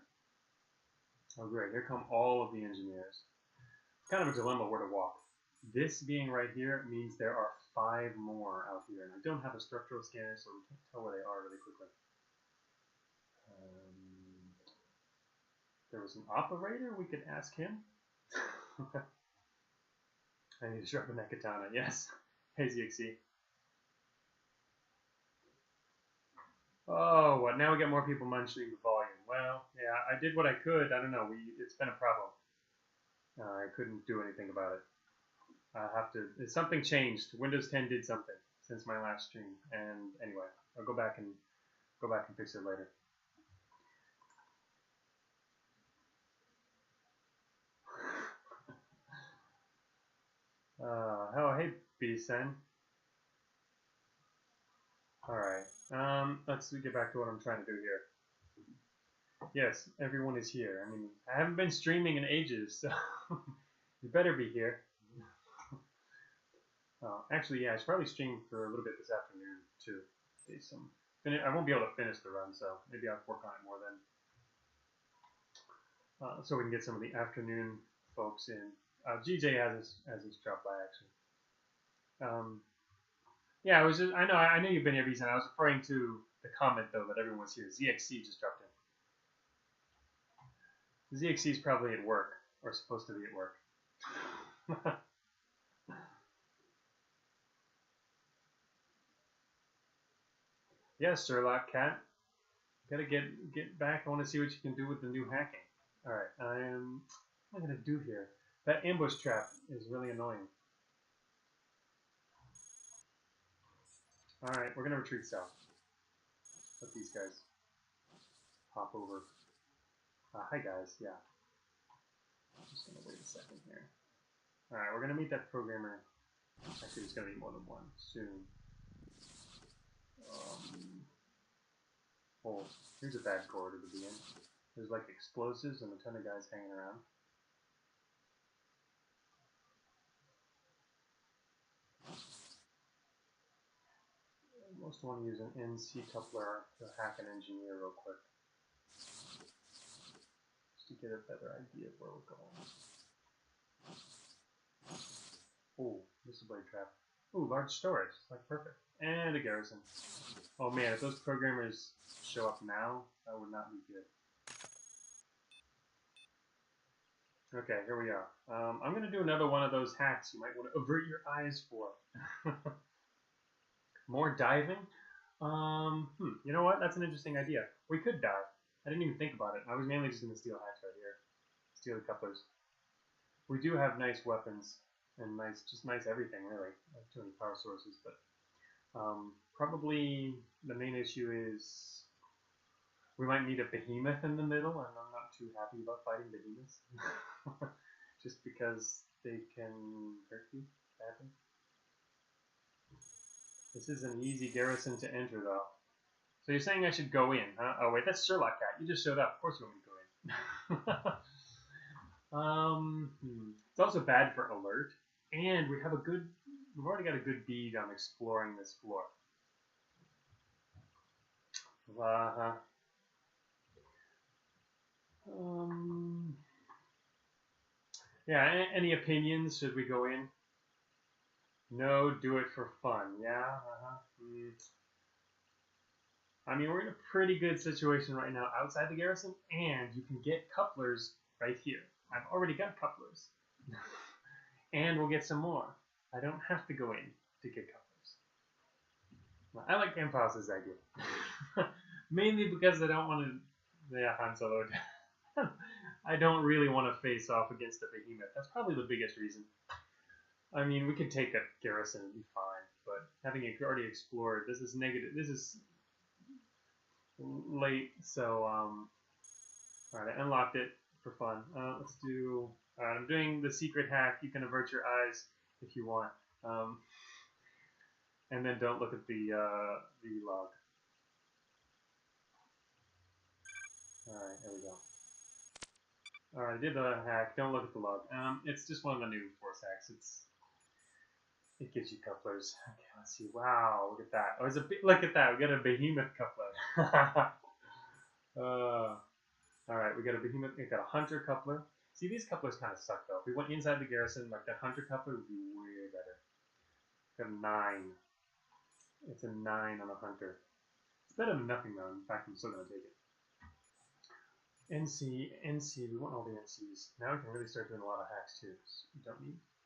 [SPEAKER 1] Oh great, here come all of the engineers. It's kind of a dilemma where to walk. This being right here means there are 5 more out here, and I don't have a structural scanner, so we can't tell where they are really quickly. There was an operator, we could ask him. I need to sharpen that katana, yes. Hey ZXC. Oh, what? Now we get more people mentioning the volume. Well, yeah, I did what I could. I don't know. It's been a problem. I couldn't do anything about it. I have to. Something changed. Windows 10 did something since my last stream, and anyway, I'll go back and fix it later. Oh, hey, B-Sen. Alright, let's get back to what I'm trying to do here. Yes, everyone is here. I mean, I haven't been streaming in ages, so you better be here. Actually, yeah, I should probably stream for a little bit this afternoon, too. I won't be able to finish the run, so maybe I'll work on it more then. So we can get some of the afternoon folks in. GJ has his drop by actually. Yeah, I know you've been here, Beeson. I was referring to the comment though that everyone's here. ZXC just dropped in. ZXC is probably at work or supposed to be at work. Yes, Sherlock Cat. Gotta get back. I want to see what you can do with the new hacking. All right, what am I gonna do here? That ambush trap is really annoying. Alright, we're gonna retreat south. Let these guys hop over. Hi guys, yeah. I'm just gonna wait a second here. Alright, we're gonna meet that programmer. Actually, there's gonna be more than one soon. Oh, here's a bad corridor to be in. There's like explosives and a ton of guys hanging around. Most want to use an NC coupler to hack an engineer real quick. just to get a better idea of where we're going. Oh, missile blade trap. Oh, large storage. Like perfect. And a garrison. Oh man, if those programmers show up now, that would not be good. Okay, here we are. I'm going to do another one of those hacks you might want to avert your eyes for. More diving? You know what? That's an interesting idea. We could dive. I didn't even think about it. I was mainly just going to steal hacks right here. Steal the couplers. We do have nice weapons and just nice everything, really. I have too many power sources, but probably the main issue is we might need a behemoth in the middle, and I'm not too happy about fighting behemoths. Just because they can hurt you badly. This is an easy garrison to enter, though. So you're saying I should go in, huh? Oh wait, that's Sherlock Cat. You just showed up. Of course you want me to go in. It's also bad for alert, and we've already got a good bead on exploring this floor. Yeah, any opinions? Should we go in? No, do it for fun. Yeah, I mean, we're in a pretty good situation right now outside the garrison, and you can get couplers right here. I've already got couplers. And we'll get some more. I don't have to go in to get couplers. Well, I like Campos' idea. Mainly because I don't want to... Yeah, Han Solo. I don't really want to face off against a behemoth. That's probably the biggest reason. I mean, we could take a garrison and be fine, but having it already explored, this is negative. This is late, so alright, I unlocked it for fun. Let's do. Alright, I'm doing the secret hack. You can avert your eyes if you want, and then don't look at the log. Alright, there we go. Alright, I did the hack. Don't look at the log. It's just one of the new force hacks. It gives you couplers. Okay, let's see. Wow, look at that. Oh, look at that. We got a behemoth coupler. Alright, we got a behemoth. We got a hunter coupler. See, these couplers kind of suck though. If we went inside the garrison, like that hunter coupler would be way better. Got a 9. It's a 9 on a hunter. It's better than nothing though. In fact, I'm still gonna take it. NC. We want all the NCs. Now we can really start doing a lot of hacks too.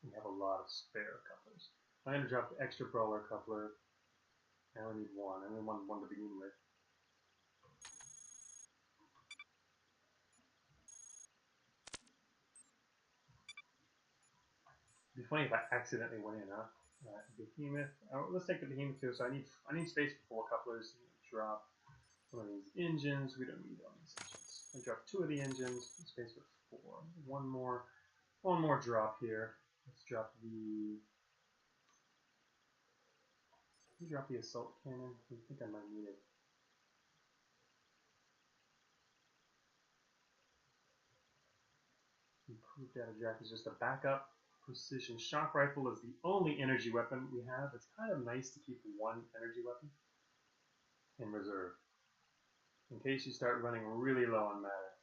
[SPEAKER 1] We have a lot of spare couplers. I'm going to drop the extra brawler coupler. I only need one. I only want one to begin with. It'd be funny if I accidentally went in, huh? Behemoth. Let's take the behemoth too. So I need space for 4 couplers. Drop one of these engines. We don't need all these engines. I drop 2 of the engines. Space for 4. One more drop here. Let's drop the. Drop the assault cannon. I think I might need it. Improved data jack is just a backup. Precision shock rifle is the only energy weapon we have. It's kind of nice to keep one energy weapon in reserve, in case you start running really low on matter,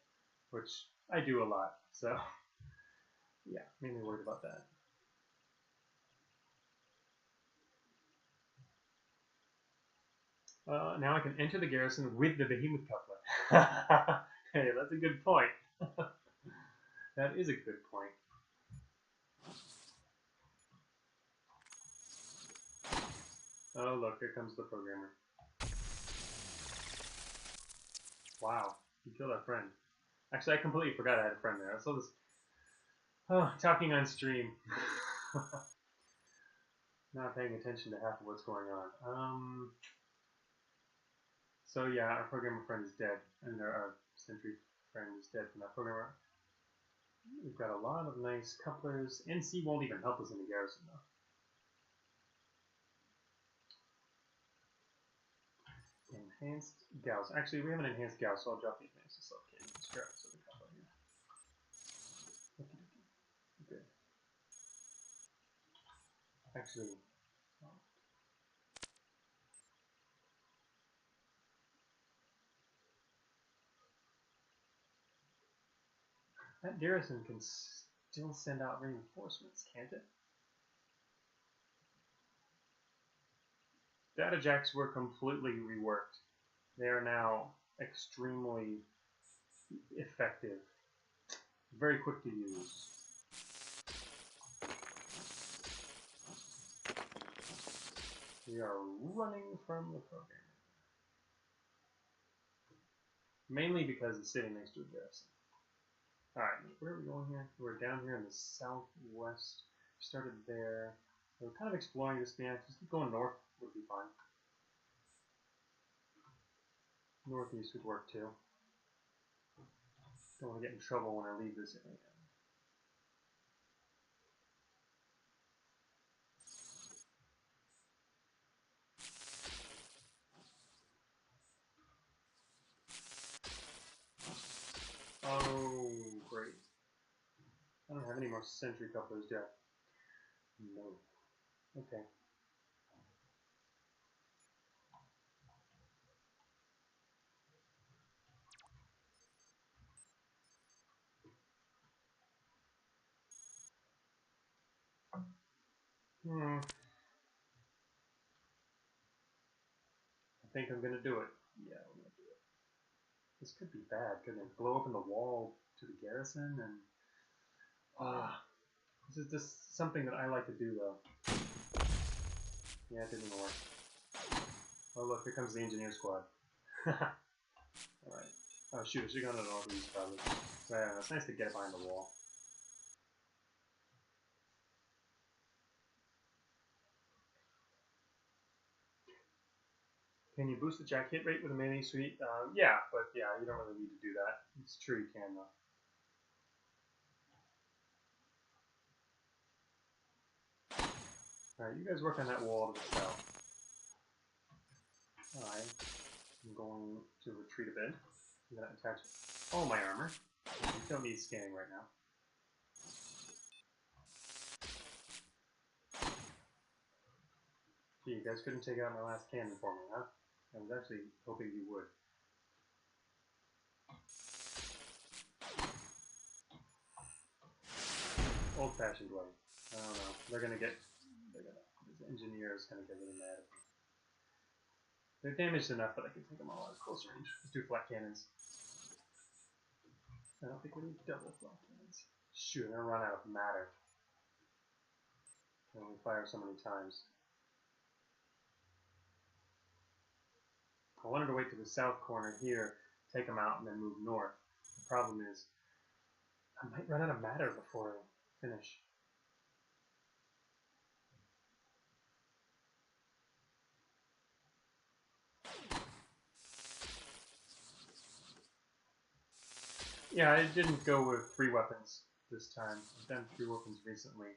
[SPEAKER 1] which I do a lot. So yeah, mainly worried about that. Now I can enter the garrison with the behemoth coupler. Hey, that's a good point. That is a good point. Oh look, here comes the programmer. Wow, he killed our friend. Actually, I completely forgot I had a friend there. I saw this. Oh, talking on stream. Not paying attention to half of what's going on. So yeah, our programmer friend is dead, and our sentry friend is dead from that programmer. We've got a lot of nice couplers. NC won't even help us in the garrison though. Enhanced Gauss. Actually, we have an enhanced Gauss, so I'll drop the advanced assault cannon. Let's grab this other coupler here. Good. Actually, That Garrison can still send out reinforcements, can't it? Data jacks were completely reworked. They are now extremely effective. Very quick to use. We are running from the program. Mainly because it's sitting next to a garrison. Alright, where are we going here? We're down here in the southwest. Started there. We're kind of exploring this map. Just keep going north would be fine. Northeast would work too. Don't want to get in trouble when I leave this area. Oh, great. I don't have any more sentry couplers yet. No. Okay. I think I'm gonna do it. Yeah, I'm gonna do it. This could be bad, couldn't it? Blow open the wall to the garrison and... this is just something that I like to do, though. Yeah, it didn't even work. Oh look, here comes the engineer squad. Alright. Oh shoot, I should've gone to the northeast probably. Yeah, it's nice to get behind the wall. Can you boost the jack hit rate with a melee suite? Yeah, but yeah, you don't really need to do that. It's true you can though. Alright, you guys work on that wall to the south. Alright. I'm going to retreat a bit. I'm gonna attach all my armor. You don't need scanning right now. Gee, you guys couldn't take out my last cannon for me, huh? I was actually hoping you would. Old-fashioned way. I don't know. This engineer is gonna get really mad at me. They're damaged enough that I can take them all out of close range. Let's do flat cannons. I don't think we need double flat cannons. Shoot, I'm gonna run out of matter. I only fire so many times. I wanted to wait to the south corner here, take them out, and then move north. The problem is, I might run out of matter before I finish. Yeah, I didn't go with 3 weapons this time. I've done 3 weapons recently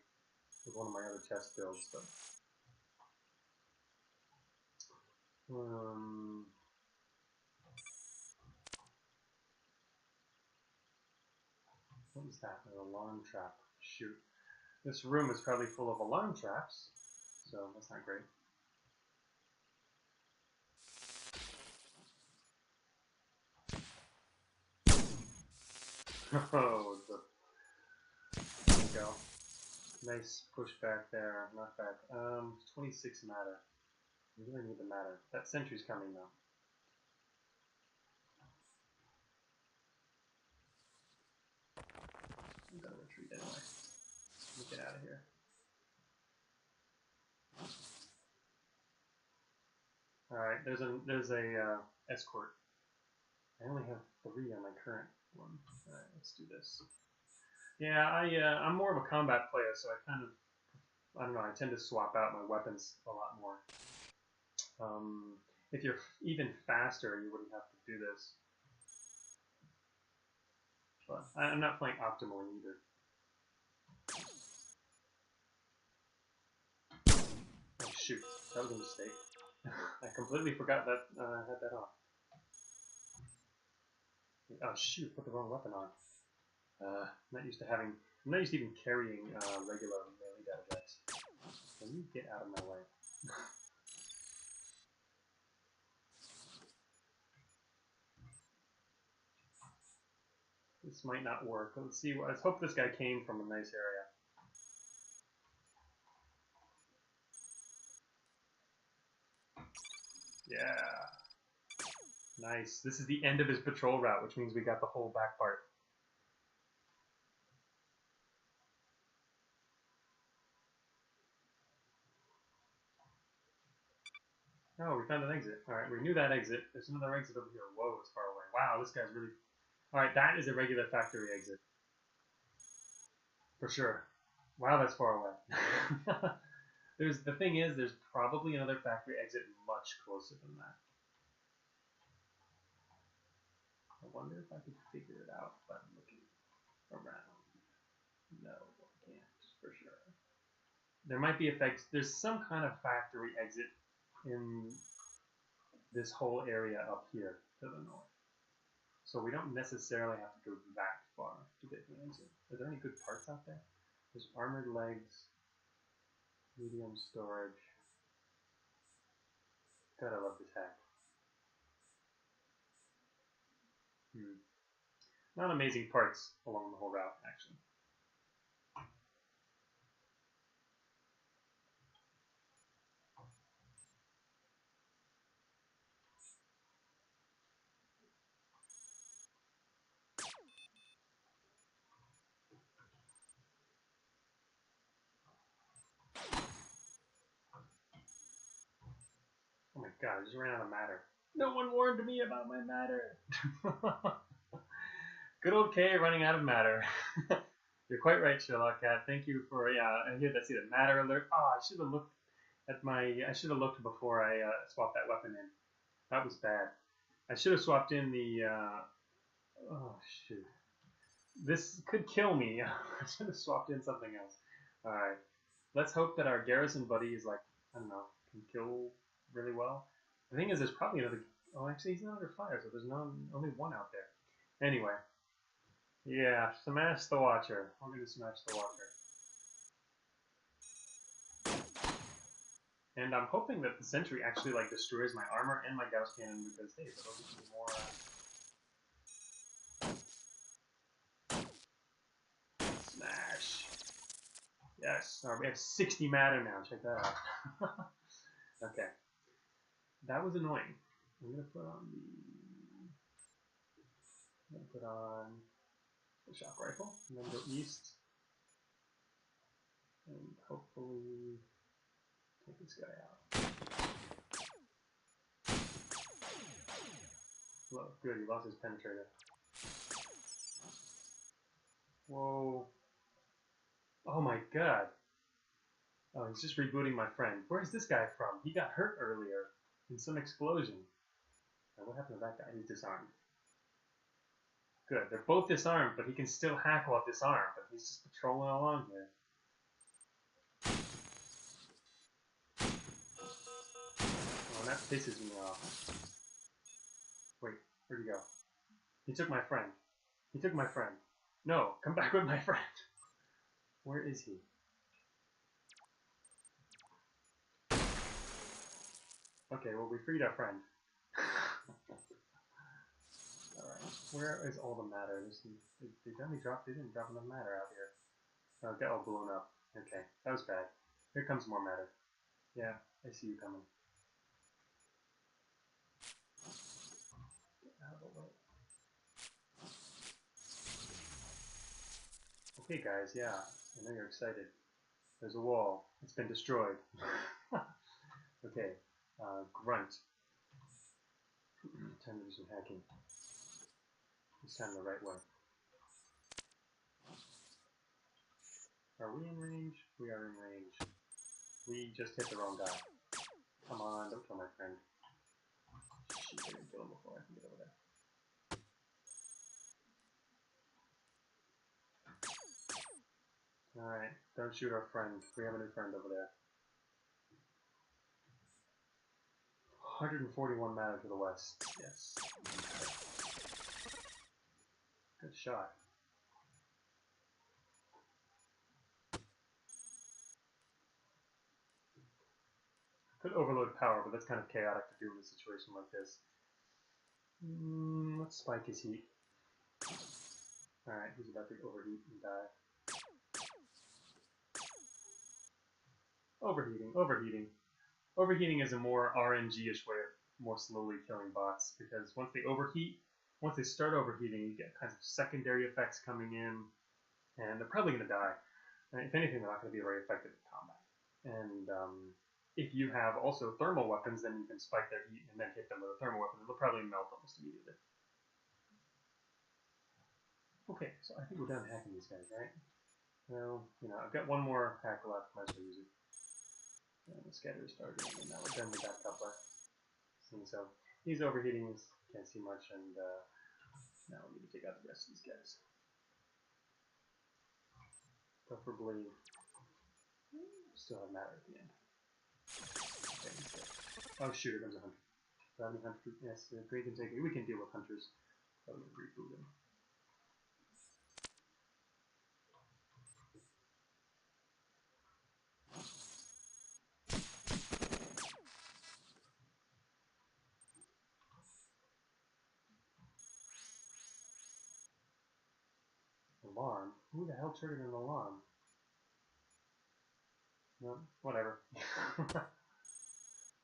[SPEAKER 1] with one of my other chest builds, but... what was that? An alarm trap. Shoot. This room is probably full of alarm traps, so that's not great. Oh, there we go. Nice pushback there. Not bad. 26 matter. We really need the matter. That sentry's coming though. I'm gonna retreat anyway. Let me get out of here. Alright, there's a escort. I only have 3 on my current one. Alright, let's do this. Yeah, I'm more of a combat player, so I don't know, I tend to swap out my weapons a lot more. If you're even faster, you wouldn't have to do this. But I'm not playing optimally either. Oh shoot, that was a mistake. I completely forgot that I had that on. Oh shoot, put the wrong weapon on. I'm not used to even carrying regular melee data jets. Can you get out of my way? This might not work. Let's see. Let's hope this guy came from a nice area. Yeah. Nice. This is the end of his patrol route, which means we got the whole back part. Oh, we found an exit. Alright, we knew that exit. There's another exit over here. Whoa, it's far away. Wow, this guy's really... Alright, that is a regular factory exit. For sure. Wow, that's far away. The thing is, there's probably another factory exit much closer than that. I wonder if I could figure it out if I'm looking around. No, I can't, for sure. There might be effects. There's some kind of factory exit in this whole area up here to the north. So we don't necessarily have to go that far to get the exit. Are there any good parts out there? There's armored legs, medium storage. God, I love this hack. Not amazing parts along the whole route, actually. Oh my god, I just ran out of matter. No one warned me about my matter! Good old K running out of matter. You're quite right, Sherlock Cat. Thank you for, I hear that's the matter alert. Oh, I should have looked at I should have looked before I swapped that weapon in. That was bad. I should have swapped in the, oh shoot. This could kill me. I should have swapped in something else. Alright. Let's hope that our Garrison buddy is like, I don't know, can kill really well. The thing is, there's probably another, oh actually he's not under fire, so there's only one out there. Anyway. Yeah, smash the Watcher. We're going to smash the Watcher. And I'm hoping that the Sentry actually like destroys my armor and my Gauss Cannon because, hey, that'll give me more... Smash! Yes, we have 60 matter now, check that out. Okay. That was annoying. I'm going to put on the shock rifle, and then go east. And hopefully take this guy out. Well, good, he lost his penetrator. Whoa. Oh my god. Oh, he's just rebooting my friend. Where's this guy from? He got hurt earlier in some explosion. Now, what happened to that guy? He's disarmed. Good, they're both disarmed, but he can still hack while disarmed, but he's just patrolling along here. Oh, that pisses me off. Wait, where'd he go? He took my friend. He took my friend. No, come back with my friend. Where is he? Okay, well, we freed our friend. Alright, where is all the matter? They didn't drop enough matter out here. Oh, got all blown up. Okay, that was bad. Here comes more matter. Yeah, I see you coming. Get out of the way. Okay, guys, yeah, I know you're excited. There's a wall. It's been destroyed. Okay, grunt. Time to do some hacking. This time the right way. Are we in range? We are in range. We just hit the wrong guy. Come on, don't kill my friend. Shoot, I didn't kill him before I can get over there. Alright, don't shoot our friend. We have a new friend over there. 141 matter to the west. Yes. Good shot. Could overload power, but that's kind of chaotic to do in a situation like this. Let's spike his heat. Alright, he's about to overheat and die. Overheating, overheating. Overheating is a more RNG-ish way of more slowly killing bots, because once they overheat, once they start overheating, you get kinds of secondary effects coming in, and they're probably going to die. And if anything, they're not going to be very effective in combat. And if you have also thermal weapons, then you can spike their heat and then hit them with a thermal weapon. They'll probably melt almost immediately. Okay, so I think we're done hacking these guys, right? Well, you know, I've got one more hack left, might as well use it. And the scatter is targeting, and now we're done with that coupler. So he's overheating, can't see much, and now we need to take out the rest of these guys. Preferably, still have matter at the end. Okay, oh shoot, here comes a hunter. Do I have any hunters? Yes, we can take it. We can deal with hunters. I'm going to reboot them. Alarm? Who the hell triggered an alarm? No, whatever.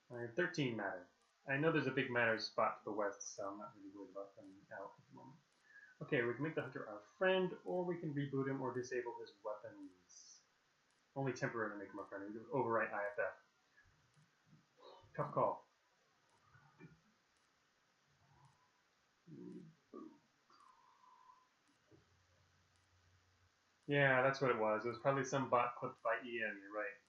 [SPEAKER 1] I have 13 matter. I know there's a big matter spot to the west, so I'm not really worried about them out at the moment. Okay, we can make the hunter our friend, or we can reboot him or disable his weapons. Only temporarily make him a friend. We can overwrite IFF. Tough call. Yeah, that's what it was. It was probably some bot clipped by Ian, you're right.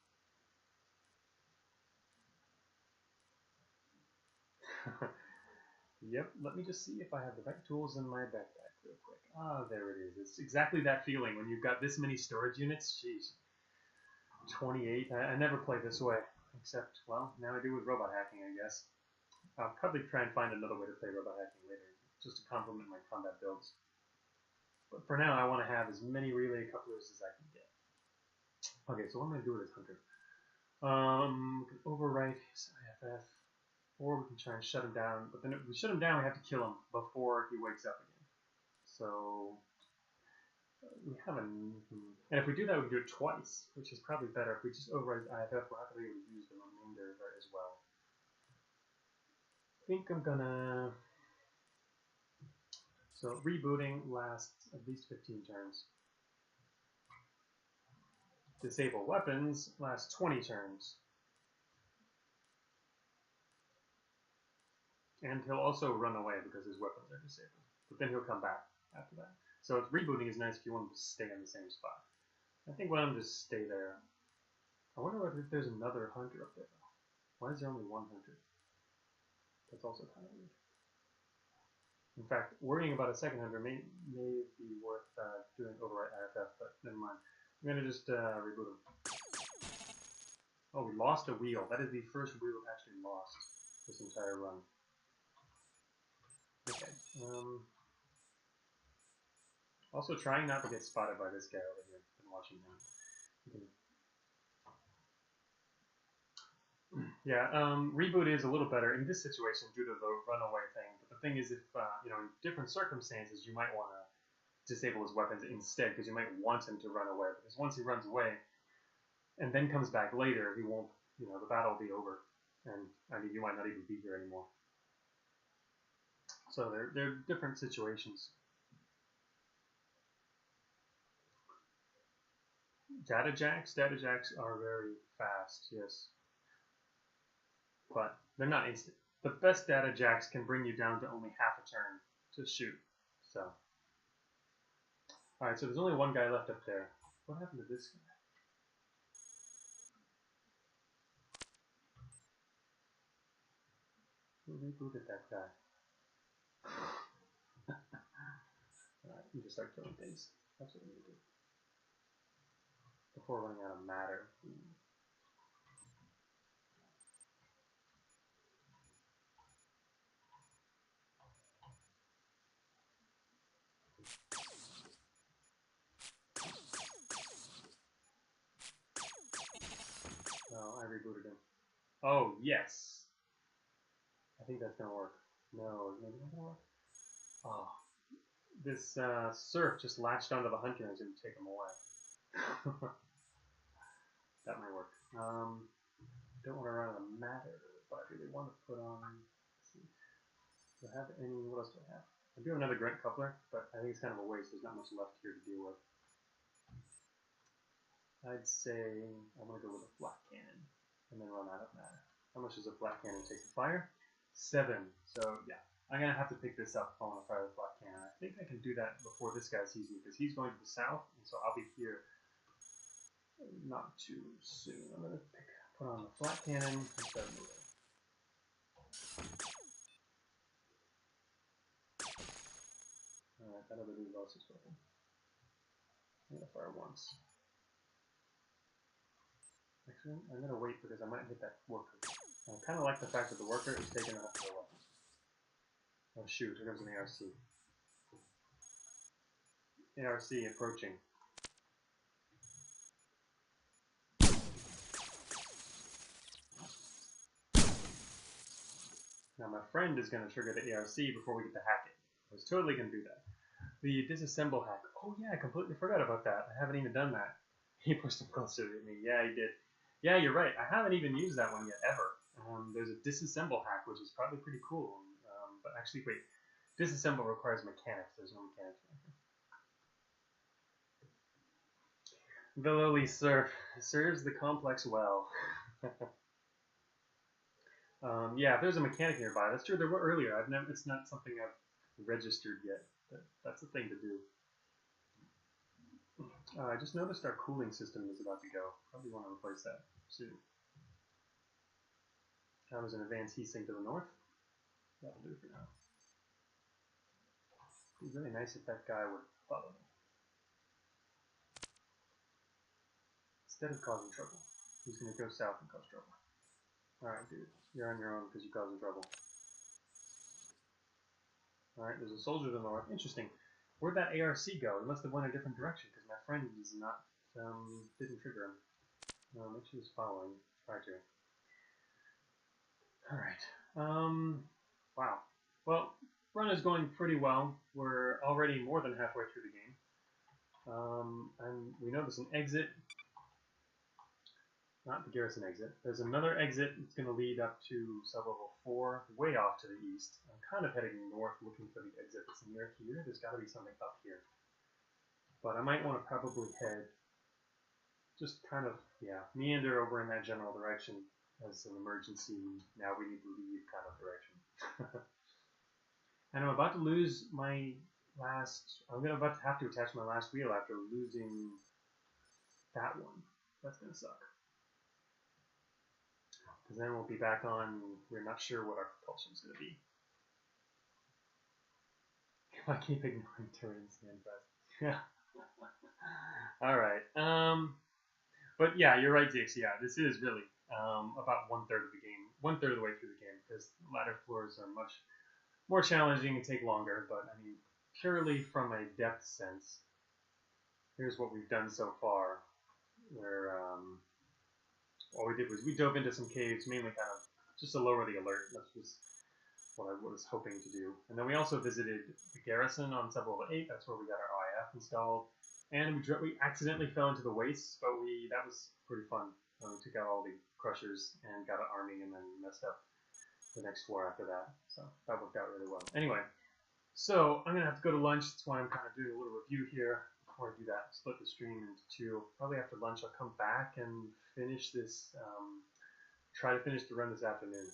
[SPEAKER 1] Yep, let me just see if I have the right tools in my backpack real quick. Ah, there it is. It's exactly that feeling when you've got this many storage units. Jeez. 28. I never play this way. Except, well, now I do with robot hacking, I guess. I'll probably try and find another way to play robot hacking later, just to complement my combat builds. But for now, I want to have as many relay couplers as I can get. Okay, so what am I going to do with this hunter? We can overwrite his IFF, or we can try and shut him down. But then if we shut him down, we have to kill him before he wakes up again. So we have and if we do that, we can do it twice, which is probably better. If we just overwrite his IFF, we're not going to be able to use the remainder as well. I think I'm gonna. So rebooting lasts at least 15 turns. Disable weapons lasts 20 turns. And he'll also run away because his weapons are disabled. But then he'll come back after that. So rebooting is nice if you want him to stay in the same spot. I think let him just stay there. I wonder if there's another hunter up there. Why is there only one hunter? That's also kind of weird. In fact, worrying about a second hunter may be worth doing overwrite IFF, but never mind. I'm going to just reboot him. Oh, we lost a wheel. That is the first wheel we've actually lost this entire run. Okay. Also, trying not to get spotted by this guy over here. Been watching him. Yeah, reboot is a little better in this situation due to the runaway thing. But the thing is, if you know, in different circumstances, you might want to disable his weapons instead, because you might want him to run away. Because once he runs away, and then comes back later, he won't. You know, the battle will be over, and I mean, you might not even be here anymore. So they're different situations. Data jacks are very fast, yes, but they're not instant. The best data jacks can bring you down to only half a turn to shoot. So, all right. So there's only one guy left up there. What happened to this guy? Who rebooted that guy? Alright, you just start killing things. That's what we need to do. Before running out of matter. Oh, I rebooted him. Oh, yes! I think that's gonna work. No, maybe not gonna work. Oh. This surf just latched onto the hunter and is going to take him away. That might work. Don't want to run out of matter, but I really want to put on. Let's see. Do I have any? What else do I have? I do have another grunt coupler, but I think it's kind of a waste. There's not much left here to deal with. I'd say I'm going to go with a flak cannon and then run out of matter. How much does a flak cannon take to fire? 7. So yeah, I'm going to have to pick this up if I want to fire the flak cannon. I think I can do that before this guy sees me because he's going to the south, and so I'll be here not too soon. I'm going to put on the flak cannon and start moving. Alright, that other dude lost his weapon. I'm going to fire once. Actually, I'm going to wait because I might hit that worker. I kind of like the fact that the worker is taking off their weapons. Oh shoot, here comes an ARC. ARC approaching. Now my friend is going to trigger the ARC before we get to hack it. I was totally going to do that. The disassemble hack. Oh yeah, I completely forgot about that. I haven't even done that. He pushed him closer to me. Yeah, he did. Yeah, you're right. I haven't even used that one yet, ever. There's a disassemble hack, which is probably pretty cool. But actually, wait. Disassemble requires mechanics. There's no mechanics. The lowly surf serves the complex well. Yeah, if there's a mechanic nearby, that's true. There were earlier. It's not something I've registered yet, but that's a thing to do. I just noticed our cooling system is about to go. Probably want to replace that soon. There's an advanced heat sink to the north. That'll do for now. It'd be really nice if that guy would follow me. Instead of causing trouble, he's going to go south and cause trouble. Alright, dude. You're on your own because you're causing trouble. Alright, there's a soldier to the north. Interesting. Where'd that ARC go? It must have went a different direction because my friend is not, didn't trigger him. Maybe she was following. Try to. Alright. Wow. Well, run is going pretty well. We're already more than halfway through the game. And we know there's an exit. Not the Garrison exit. There's another exit that's going to lead up to sub-level 4, way off to the east. I'm kind of heading north looking for the exit that's near here. There's got to be something up here. But I might want to probably head, just kind of, yeah, meander over in that general direction as an emergency, now we need to leave kind of direction. And I'm about to lose my last, I'm about to have to attach my last wheel after losing that one. That's going to suck. Because then we'll be back on, we're not sure what our propulsion is going to be. I keep ignoring turns and press. Yeah. Alright. But yeah, you're right, Dix. Yeah, this is really about 1/3 of the game. 1/3 of the way through the game, because ladder floors are much more challenging and take longer. But I mean, purely from a depth sense, here's what we've done so far. Where all we did was we dove into some caves, mainly kind of just to lower the alert. That's just what I was hoping to do. And then we also visited the Garrison on sub-level 8. That's where we got our IF installed. And we accidentally fell into the wastes, but that was pretty fun. We took out all the crushers and got an army and then messed up the next floor after that. So that worked out really well. Anyway, so I'm going to have to go to lunch. That's why I'm kind of doing a little review here. Before I do that, split the stream into 2. Probably after lunch I'll come back and finish this, try to finish the run this afternoon.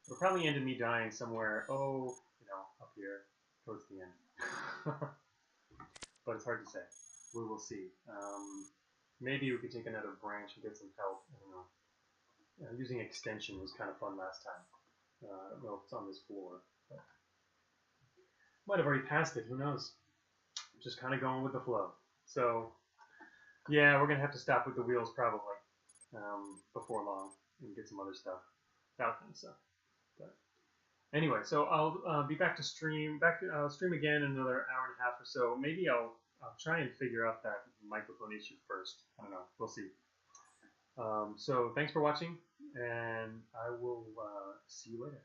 [SPEAKER 1] It'll probably end in me dying somewhere, up here, towards the end. But it's hard to say. We will see. Maybe we could take another branch and get some help. I don't know. Using extension was kind of fun last time. I don't know if it's on this floor. But might have already passed it, who knows? Just kind of going with the flow. So, yeah, we're going to have to stop with the wheels probably before long and get some other stuff. That kind of stuff. But anyway, so I'll be back to stream again in another hour and a half or so. Maybe I'll try and figure out that microphone issue first. I don't know. We'll see. So thanks for watching, and I will see you later.